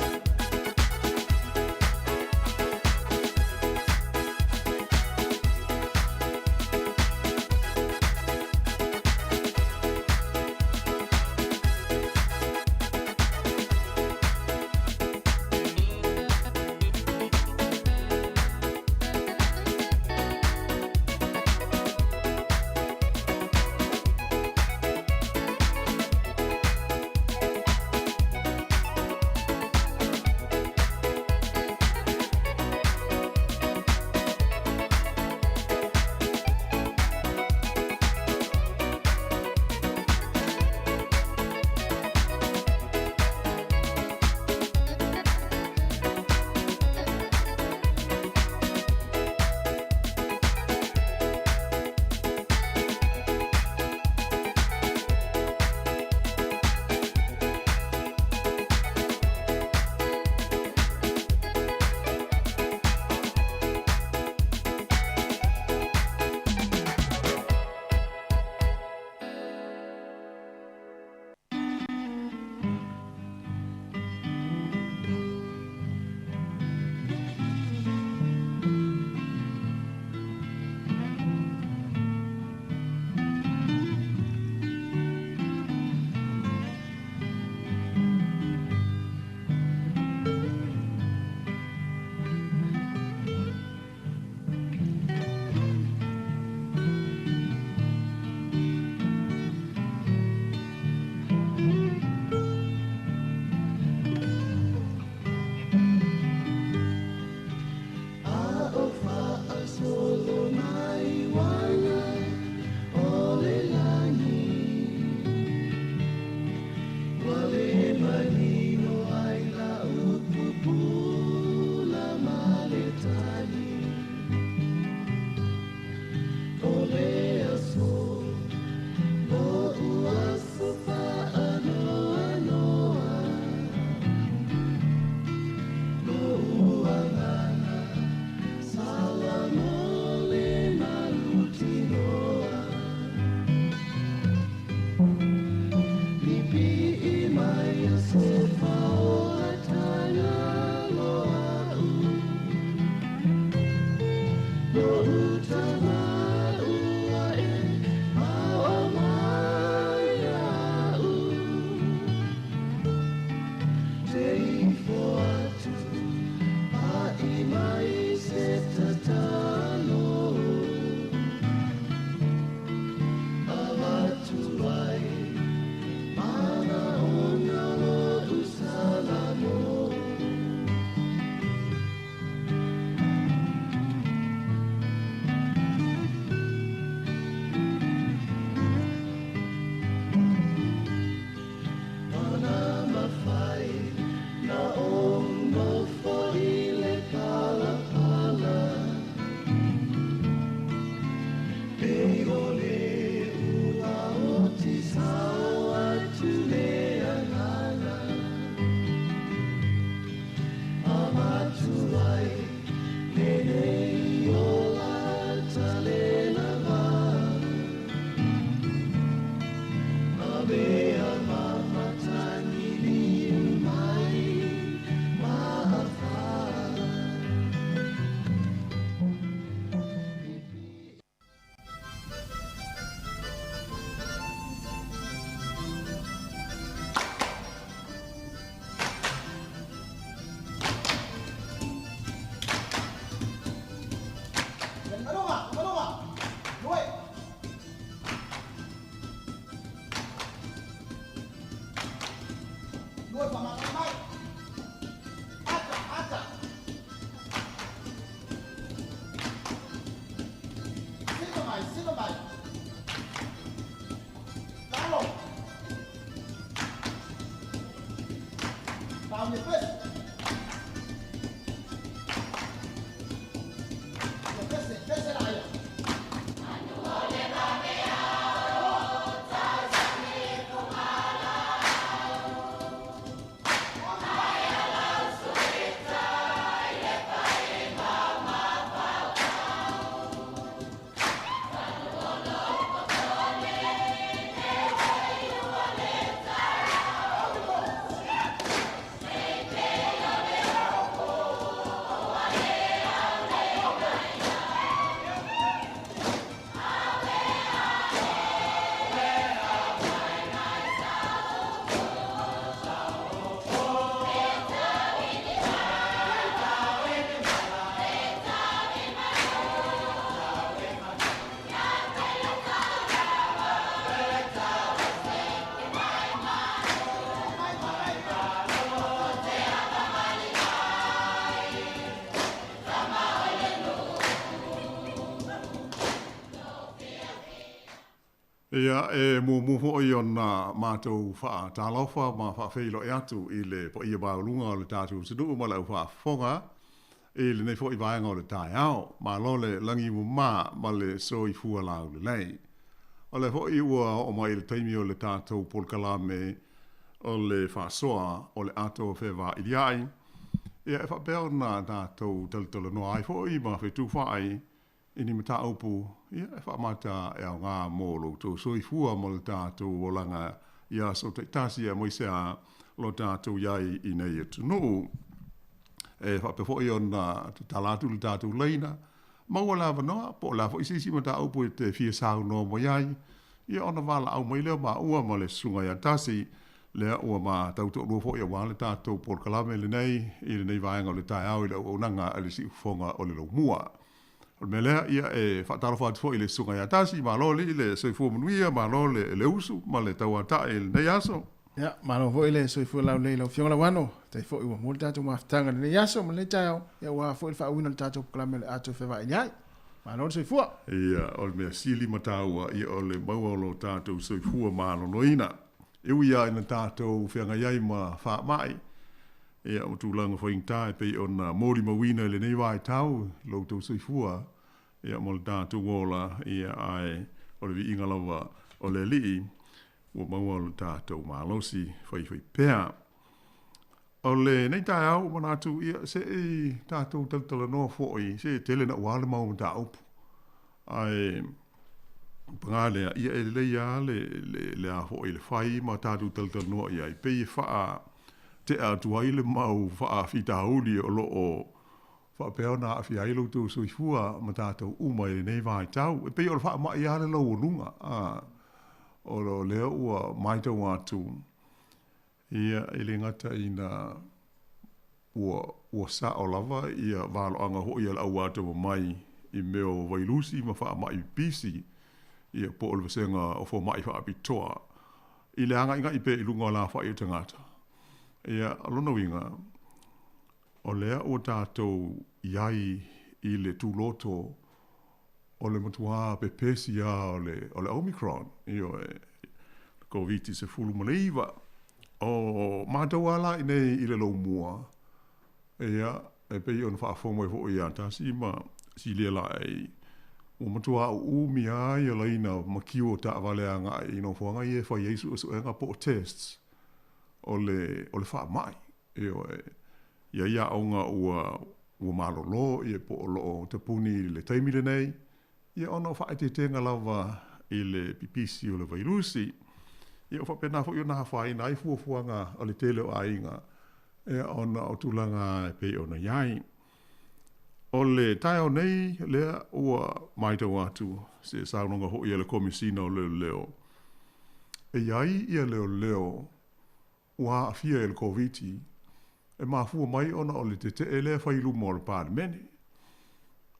S7: Ngồi vào mặt mai. Ata. Xin mày. Tao. Vào nhiệt huyết. Nhiệt huyết lại.
S9: Ia mu ho i ona mātou wha tālauwha ma wha whilo e atu i le po ia bāulunga o le tātou sidu ma lau wha whonga i le nei fo i vāenga o le tāi ao ma lo le langi mu ma le so i fua lau le lei. O le fo i ua o mai le taimi o le tātou polkalame o le wha soa o le ato whe wā i liai. Ia e wha pēo na tātou talitola no ai fo i ma whe tu whai ini mata upu ia e whamata e au ngā mōlo tō soi fua mo le tātou o langa ia so te tasi a moisea lo tātou iai i nei e tunu. E whapefo i ona talatu le tātou leina. Maua la wanoa, po la fo isi mata upu e te fia sau no mo iai. Ia ona wala au mai leo ma ua mo le sunga ia tasi lea ua ma tauto rua fo i a wale tātou porkalame le nei i le nei vaenga le tai au i le au nanga ali si ufonga o le lau mua. O me lea ia e whaataro whaatu fo i le sunga ia tasi, ma lo li le soifua manuia, ma lo le usu, ma le tauata e le nei aso.
S2: Ia, ma lo fo i le soifua lau lei lau fionga lau wano, te fo i wa mō le tātou maafutanga le nei aso, ma le tau, ia ua fo i le whaawina le tātou klame le ato whewa i nhai. Ma lo le soifua.
S9: Ia, o le mea sili mataua, ia o le maualo tātou soifua ma lo noina. Iu ia ina tātou whianga iai ma wha mai. Ia o tūlanga whaingta e pei o na mōri mawina le nei wai tau, loutou soifua. Ia mo le tātou ngola, ia ai o le vi inga lawa o le lii, ua maua o le tātou mālosi, whai pēa. O le nei tai au, manatu, ia se e tātou taltala noa fōi, se e tele na wale mau mta upu. Ai, pangālea, ia e leia le a fōi le whai, ma tātou taltala noa ia, i pei e wha te atuai le mau wha whita hauli o lo o wha pēo na awhi ailo tō soifua ma tātou uma e nei vai tau. E pei o le wha mai ale lau o lunga. O lo leo ua mai tau atu. Ia e le ngata ina ua sa o lava ia wālo anga ho ia lau atu mai i meo vailusi ma wha mai pisi. Ia po o le vasenga o fo mai wha apitoa. I le anga inga i pe i lunga la wha i tangata. Ia alona winga, o lea o tātou iai i le tūloto o le matua pepesi a o le Omicron, i o e COVID se fulu maleiva. O mātou ala i nei i le lau mua. Ia, e pei on whaafongo e fo i ata, si ma si lia lai. O matua o umi ai a laina makio ta avaleanga i no fuanga i e wha Yesu o suenga po tests. O le wha mai. Ia aunga ua malolo, ia po o loo te puni le taimile nei. Ia ono wha te tenga lava i le pipisi o le vairusi. Ia o wha pena fo i ona hawhai na i fuafuanga o le tele o ainga. Ia ona o tūlanga e pei ona iai. O le tai o nei, lea ua maitau atu, se saunonga ho ia le komisina o leo. E iai ia leo, ua afia e le COVID-19, e mafua mai ona o le te ele whailu mo le pārmene.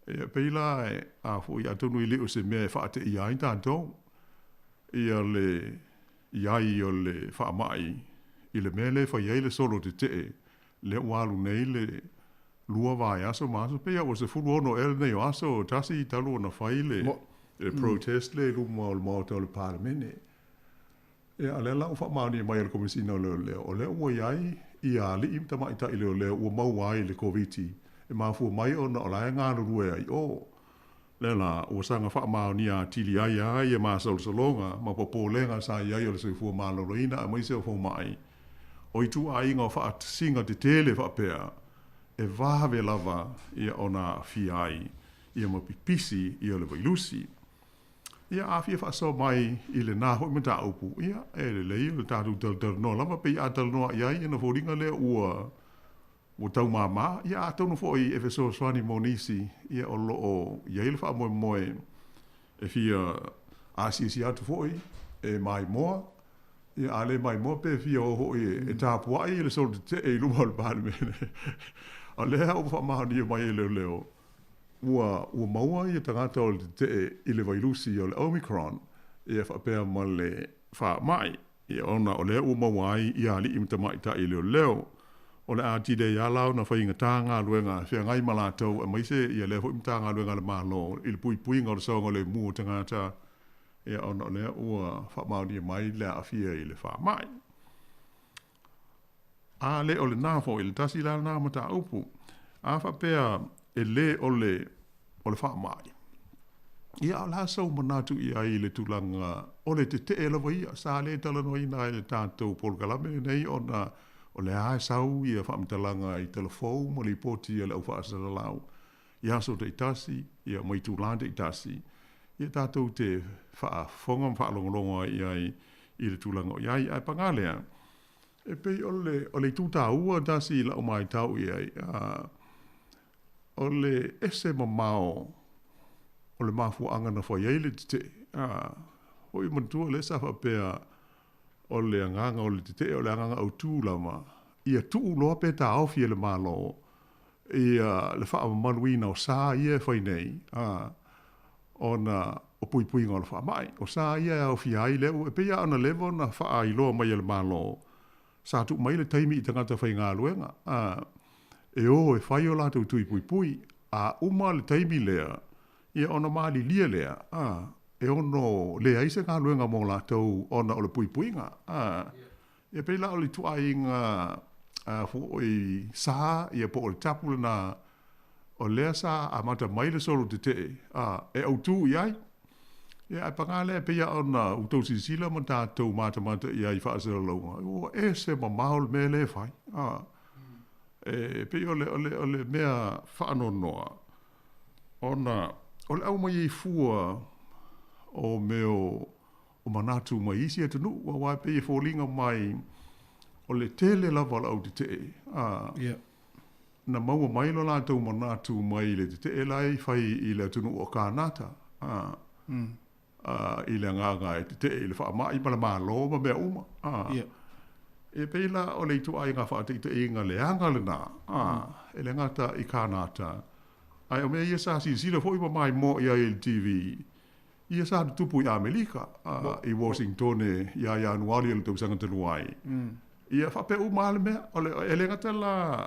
S9: E peila e a fu i atonu i leo se mea e whaate i ain tātou. Ia le iai o le whaamai i le mele fa iai le solo te le walu nei le lua vai aso maso pe o se fulu ono el nei aso tasi i talo na fai le protest le luma o le maota o le parlemene. E a le la ufa maani mai le komisina o le ua iai i a li im tama ita i le ua mau ai le COVID-19 e mafu mai o na o la ngā rue ai o le la ua sanga wha maani a tili ai ai e maa salonga ma popo lenga sa iai o le sefua maloroina a maise o fo mai o i tu a inga wha singa te tele wha pea e vahave lava ia ona fi ai ia ma pipisi ia le vailusi ia a fia wha mai i le nā hoi mata upu ia e le lei le tātu tal no lama pe ia tal noa iai ina fōringa le ua o tau mama ia a tau no fo i efeso swani monisi ia o lo o iai le wha moe moe e fia asisi atu fo e mai moa ia ale mai moa pe fia o hoi e tāpua i le sol te e luma o le pālemene a lea o wha maha ni mai e leo leo ua maua i tangata o te i le vairusi o le Omicron e whapea ma le wha mai i ona o lea ua maua ai i ali imta mai ta i leo leo o le ati de ia lau na whainga tāngā luenga whia ngai malatou a maise i a lea hu imta ngā luenga le malo i le pui pui ngā songa le mua tangata e ona o lea ua wha mauni mai lea a fia i le wha mai a le o le nāfo i le tasi la nā mata upu a whapea e le o le wha mai. Ia o la sau manatu i ai le tūlanga o le te e lawa ia sa le talano i nai le tātou polkalame nei o le hae sau i a whaamtalanga i telefou ma li poti i le au whaasara lau. Ia so te itasi, ia mai tūlanda itasi. Ia tātou te whaafonga whaalongolonga i ai i le tūlanga o iai ai pangalea. E pei o le tūtā ua tasi la o mai tau i ai o le ese mamao o le mafu angana whai eile te hoi mantua le sa whapea o le anganga o le te o le anganga au tūlama ia tuu loa pe ta au fie le malo ia le wha manuina o sā ia whai nei ona o pui pui ngā le wha mai o sā ia au fie ai leo e pia ana levo na wha ai loa mai le malo sa tu mai le taimi i tangata whai ngā luenga e o e whai o lātou tui pui pui, a uma le taimi lea, ia ona maali lia lea, e ono lea ise ngā luenga mō lātou ona o le pui pui ngā, e peila o le tuai ngā i sā, ia po o le tapu na o lea sā a mata mai le solo te te, e au tū iai, ia e pangale e peia ona utau sisila ma tātou mata ia i whaasera launga, o e se ma maol me le whai, e pe o le mea whaanonoa ona o le au mai i fua o meo o manatu mai isi e tunu wa wai pe i fōlinga mai o le tele lava la au te te na maua mai lo lātou manatu mai le te te lai whai i le tunu o kānata i le nganga e te i le wha mai ma le mālo ma mea uma e peila o le tu ai ngā whaatita i ngā leanga le nā. E le ngata i kānata. Ai o mea ia sā sila fo iwa mai mo i ALTV. Ia sā tupu i Amerika i Washington i a anuari le tau sanga tanu ai. Ia whape u maale mea. E le ngata la